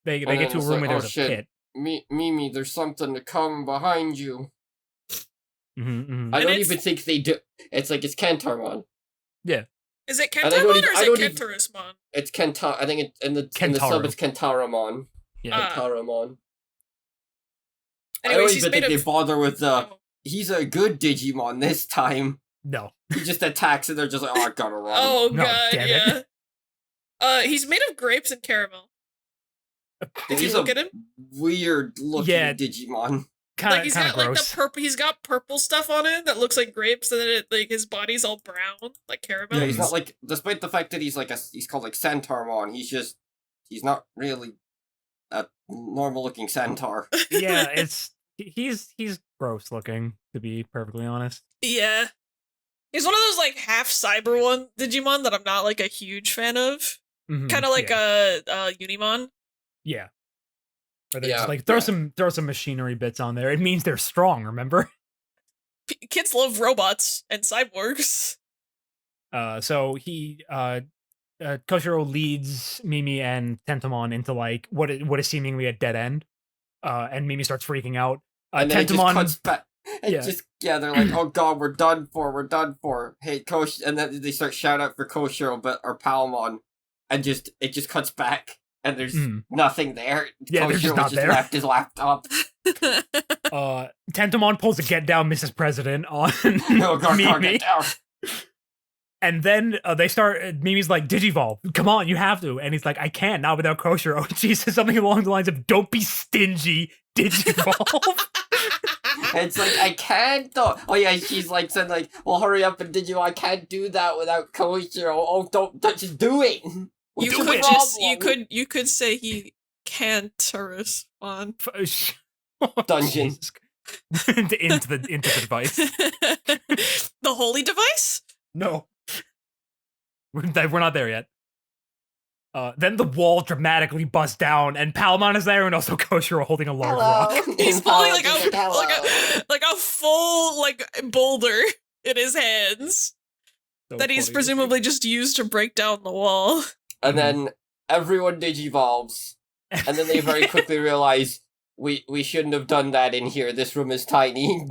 They get to a room where there's a pit. Mimi, there's something to come behind you. Mm-hmm, mm-hmm. I don't even think they do. It's like, it's Kentarmon. Yeah. Is it Kentarmon or is it Kentarusmon? It's Kentar. I think in the sub it's Kentaramon. Yeah. Kentaramon. Anyways, I don't even think they bother with he's a good Digimon this time. No. He just attacks and they're just like, oh, I gotta run. Oh god, yeah. He's made of grapes and caramel. If you look at him, weird looking Digimon. He's got gross. Like the purple. He's got purple stuff on it that looks like grapes, and then his body's all brown, like caramel. Yeah, he's not like, despite the fact that he's called like Centaurmon, he's not really a normal looking centaur. Yeah, he's gross looking, to be perfectly honest. Yeah, he's one of those like half cyber one Digimon that I'm not like a huge fan of. Mm-hmm, kind of like a Unimon. Yeah. Or they just throw some machinery bits on there. It means they're strong, remember? Kids love robots and cyborgs. So he Koshiro leads Mimi and Tentamon into like what is seemingly a dead end. And Mimi starts freaking out. And then Tentamon, it just cuts back. They're like, oh god, we're done for. Hey, Kosh, and then they start shouting out for Koshiro or Palmon, and it just cuts back. And there's nothing there. Yeah, they're just not there. Left his laptop. Tentamon pulls a get down, Mrs. President on Mimi. Get down. And then they start. Mimi's like, Digivolve, come on, you have to. And he's like, I can't, not without Koshiro. And she says something along the lines of, don't be stingy, Digivolve. It's like, I can't though. Oh yeah, she's like said like, well, hurry up and Digivolve. I can't do that without Koshiro. Oh, don't just do it. You could say he can't on dungeon into the device. The holy device? No, we're not there yet. Then the wall dramatically busts down, and Palmon is there, and also Koshiro holding a large rock. He's holding like a full boulder in his hands that he's presumably just used to break down the wall. And then everyone digivolves, and then they very quickly realize we shouldn't have done that in here. This room is tiny.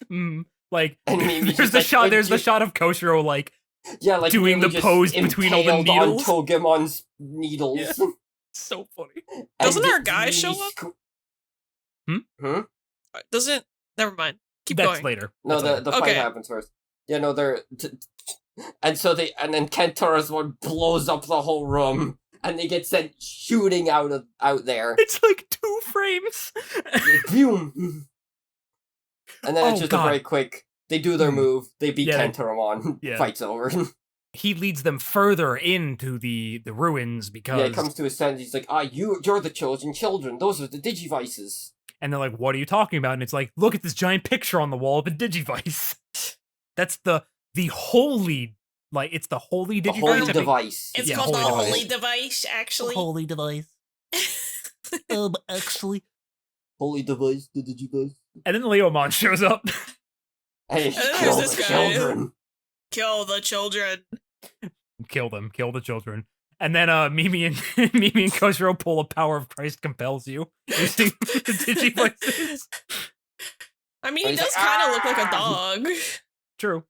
There's the shot of Koshiro doing the pose between all the needles. On Togemon's needles. Yeah. So funny. Doesn't our guy show up? Doesn't. Never mind. Keep That's going. later. No, That's later. the fight happens first. Yeah, no, and then Kentara's one blows up the whole room, and they get sent shooting out there. It's like 2 frames. Boom. And then it's just a very quick. They do their move. They beat Kentaramon. Yeah. Fight's over. He leads them further into the ruins because Yeah, he comes to his senses. He's like, you're the chosen children. Those are the Digivices. And they're like, what are you talking about? And it's like, look at this giant picture on the wall of a Digivice. That's the holy, like, it's the holy Digivice. The holy device. It's called the holy device, actually. Holy device. Actually. Holy device, the Digivice. And then Leomon shows up. Hey, kill the children. Kill the children. Kill them. Kill the children. And then Mimi and Koshiro pull a power of Christ compels you. Using the Digivices. I mean, he does kind of look like a dog. True.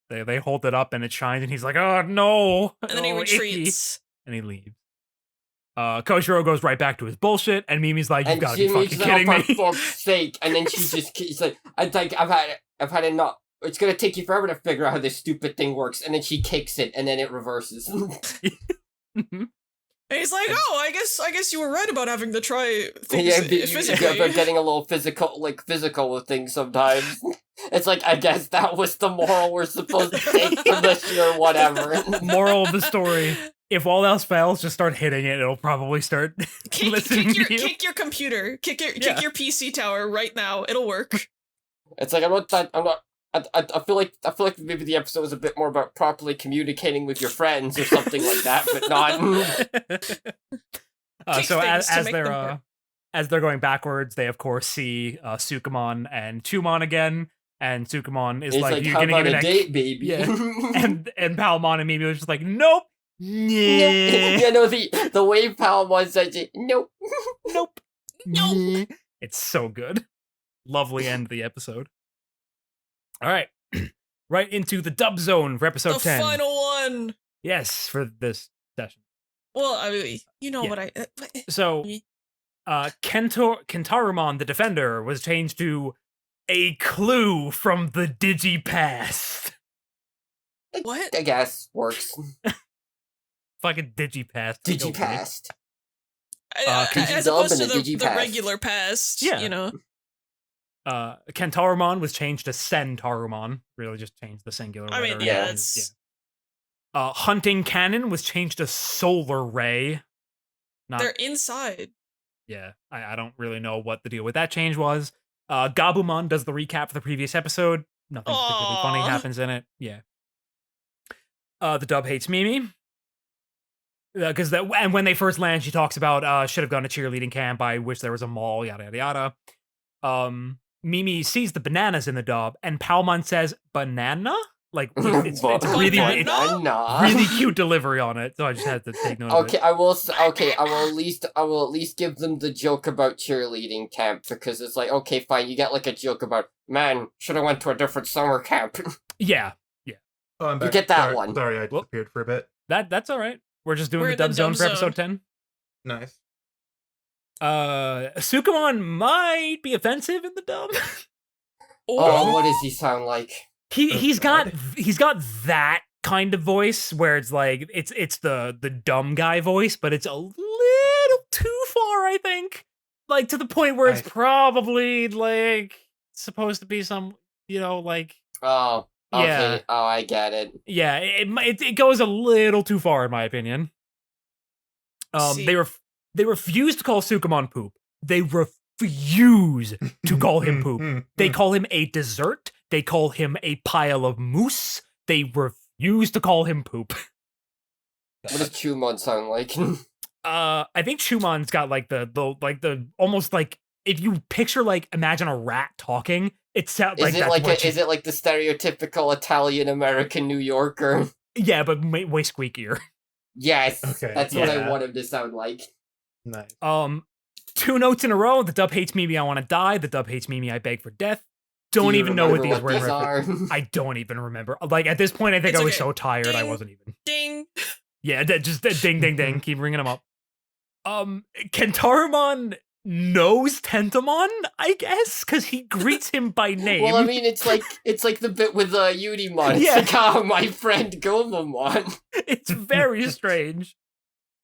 They hold it up and it shines and he's like, oh no. And then he retreats. Icky. And he leaves. Koshiro goes right back to his bullshit and Mimi's like, you gotta be fucking kidding me. For fuck's sake. And then she's like, I've had enough. It's gonna take you forever to figure out how this stupid thing works. And then she kicks it and then it reverses. And he's like, "Oh, I guess you were right about having to try things physically." Yeah, but getting a little physical with things sometimes. It's like, I guess that was the moral we're supposed to take from this or whatever. Moral of the story: if all else fails, just start hitting it. It'll probably start listening to you. Kick your computer. Kick your PC tower right now. It'll work. It's like I feel like maybe the episode was a bit more about properly communicating with your friends or something like that, but not. So as they're going backwards, they of course see Sukamon and Chumon again, and Sukamon is like, "You're gonna get a date, baby." Yeah. and Palmon and Mimi was just like, "Nope." Yeah, no, the way Palmon says it, nope. Nope. Nope. It's so good. Lovely end of the episode. All right, right into the dub zone for episode 10. The final one. Yes, for this session. Well, I mean, you know what I. So, Kentarumon, the Defender, was changed to a clue from the Digipast. What? I guess works. Fucking Digipast. Digipast. As opposed to the regular past, you know. Kentarumon was changed to Sentarumon. Really just changed the singular letter. I mean, yeah, it's... Hunting Cannon was changed to Solar Ray. They're inside. Yeah, I don't really know what the deal with that change was. Gabumon does the recap for the previous episode. Nothing particularly funny happens in it. Yeah. The dub hates Mimi. And when they first land, she talks about should have gone to cheerleading camp. I wish there was a mall. Yada yada yada. Mimi sees the bananas in the dub, and Palmon says banana. Like it's really cute delivery on it. So I just had to take note. Okay, I will at least give them the joke about cheerleading camp, because it's like, okay, fine, you get like a joke about, man, should have went to a different summer camp. Yeah. Oh, I'm back. You get that one. Sorry, I disappeared for a bit. That's all right. We're just doing the dub zone for episode 10. Nice. Sukamon might be offensive in the dub. Oh, what does he sound like? He's got that kind of voice where it's like it's the dumb guy voice, but it's a little too far, I think. Like to the point where it's probably like supposed to be some, like oh, okay. Yeah. Oh, I get it. Yeah, it goes a little too far in my opinion. They refuse to call Sukamon poop. They refuse to call him poop. They call him a dessert. They call him a pile of mousse. They refuse to call him poop. What does Chumon sound like? I think Chumon's got like the almost like, if you picture imagine a rat talking, it sounds like that. Is it like the stereotypical Italian American New Yorker? Yeah, but way squeakier. Yes, okay. That's what I want him to sound like. Nice. 2 notes in a row. The dub hates Mimi, I want to die. The dub hates Mimi, I beg for death. Don't even know what these words are. I don't even remember. Like at this point, I think I was so tired I wasn't even. Ding. Yeah, just ding ding ding. Keep ringing them up. Kentarumon knows Tentamon, I guess, because he greets him by name. Well, I mean, it's like the bit with Unimon. It's Yeah. like, my friend Gomamon. It's very strange.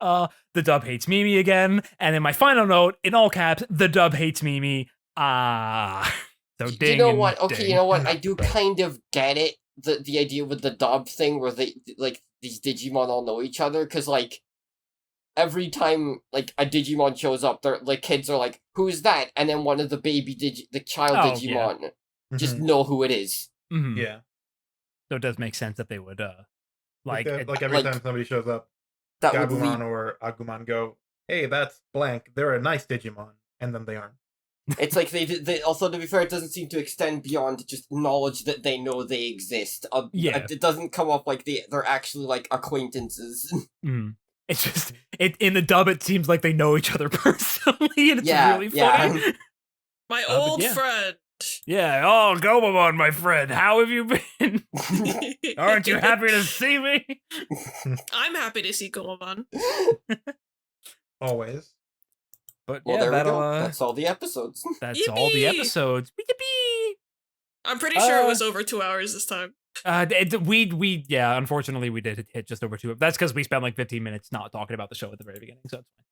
The dub hates Mimi again, and then my final note in all caps: the dub hates Mimi. So ding. You know what? and Okay, ding. you know what? I do kind of get it. The idea with the dub thing, where they like these Digimon all know each other, because like every time like a Digimon shows up, the kids are like, "Who's that?" And then one of the the child Digimon just know who it is. Mhm. Yeah. So it does make sense that they would Like like every like- time somebody shows up, That would Gabumon lead. or Agumon go, "Hey, that's blank. They're a nice Digimon," and then they aren't. It's like they also, to be fair, it doesn't seem to extend beyond just knowledge that they know they exist. Yeah. It doesn't come off like they're actually like acquaintances. Mhm. It's just in the dub it seems like they know each other personally, and it's Yeah, really yeah. funny. My but old yeah. friend. Yeah. Oh, Gomamon, my friend, how have you been? Aren't you happy to see me? I'm happy to see Goemon. Always. But Well, yeah, there we that'll go. That's all the episodes. that's all the Yippee! episodes. Yippee! I'm pretty sure it Uh, was over 2 hours this time. We yeah, unfortunately we did hit just over 2. That's because we spent like 15 minutes not talking about the show at the very beginning, so it's fine.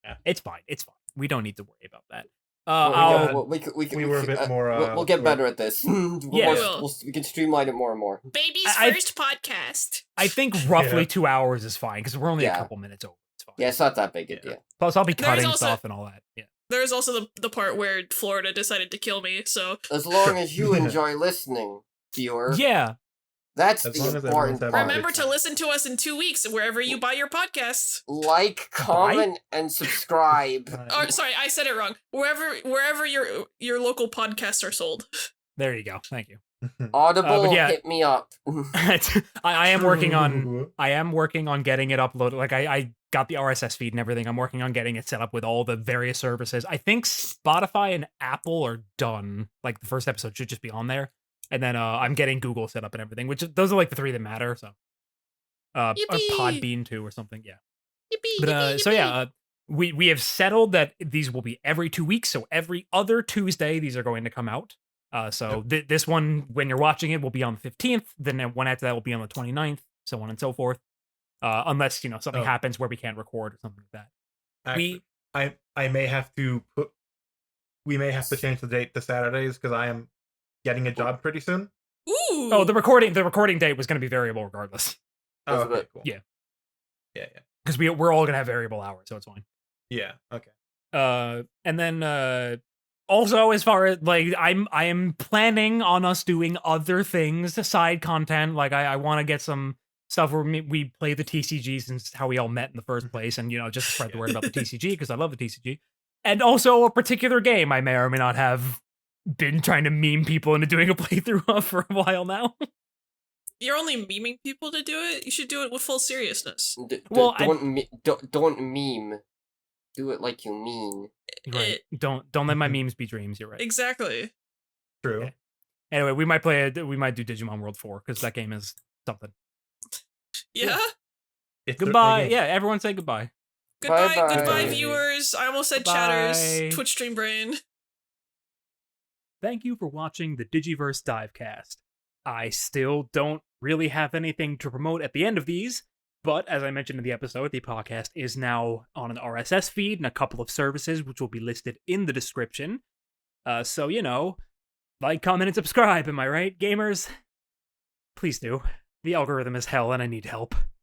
Yeah. It's fine. It's fine. We don't need to worry about that. We were a bit more. We'll get better at this. Yeah. We can streamline it more and more. Baby's I- first podcast. I think roughly Yeah. 2 hours is fine because we're only a Yeah. couple minutes over. It's fine. Yeah, it's not that big a Yeah. deal. Plus, I'll be There's cutting also- stuff and all that. Yeah. There's also the part where Florida decided to kill me, so As long as you enjoy listening, viewer. Yeah. That's As the long as important everyone's having part. a good remember to time. listen to us in 2 weeks wherever you buy your podcasts. Like, comment, and subscribe. Oh, sorry, I said it wrong. Wherever your local podcasts are sold. There you go. Thank you. Audible, but yeah. hit me up. I am working on. I am working on getting it uploaded. Like I got the RSS feed and everything. I'm working on getting it set up with all the various services. I think Spotify and Apple are done. Like the first episode should just be on there, and then I'm getting Google set up and everything. Which those are like the 3 that matter. So, or Yippee! Podbean too, or something. Yeah. Yippee, But yippee, so yippee. yeah, we have settled that these will be every 2 weeks. So every other Tuesday, these are going to come out. So this one, when you're watching it, will be on the 15th. Then the one after that will be on the 29th, so on and so forth. Unless something Oh. happens where we can't record or something like that. Actually, I may have to put. We may have to change the date to Saturdays because I am getting a job pretty soon. Ooh. Oh, the recording date was going to be variable regardless, Oh, Isn't okay, it? cool. Yeah. Yeah. because we're all going to have variable hours, so it's fine. Yeah. Okay. And then also, as far as like I am planning on us doing other things, side content. Like I want to get some stuff where we play the TCG since how we all met in the first place, and just spread the word about the TCG because I love the TCG, and also a particular game I may or may not have been trying to meme people into doing a playthrough of for a while now. You're only memeing people to do it? You should do it with full seriousness. Well, don't meme. Do it like you mean. Right. Don't let my memes be dreams. You're right. Exactly. True. Yeah. Anyway, we might do Digimon World 4 because that game is something. Yeah? It's Goodbye. certainly a Yeah, game. everyone say goodbye. Goodbye, Bye-bye. goodbye, viewers. I almost said chatters. Bye. Twitch stream brain. Thank you for watching the DigiVerse DiveCast. I still don't really have anything to promote at the end of these, but as I mentioned in the episode, the podcast is now on an RSS feed and a couple of services, which will be listed in the description. So, like, comment, and subscribe, am I right, gamers? Please do. The algorithm is hell and I need help.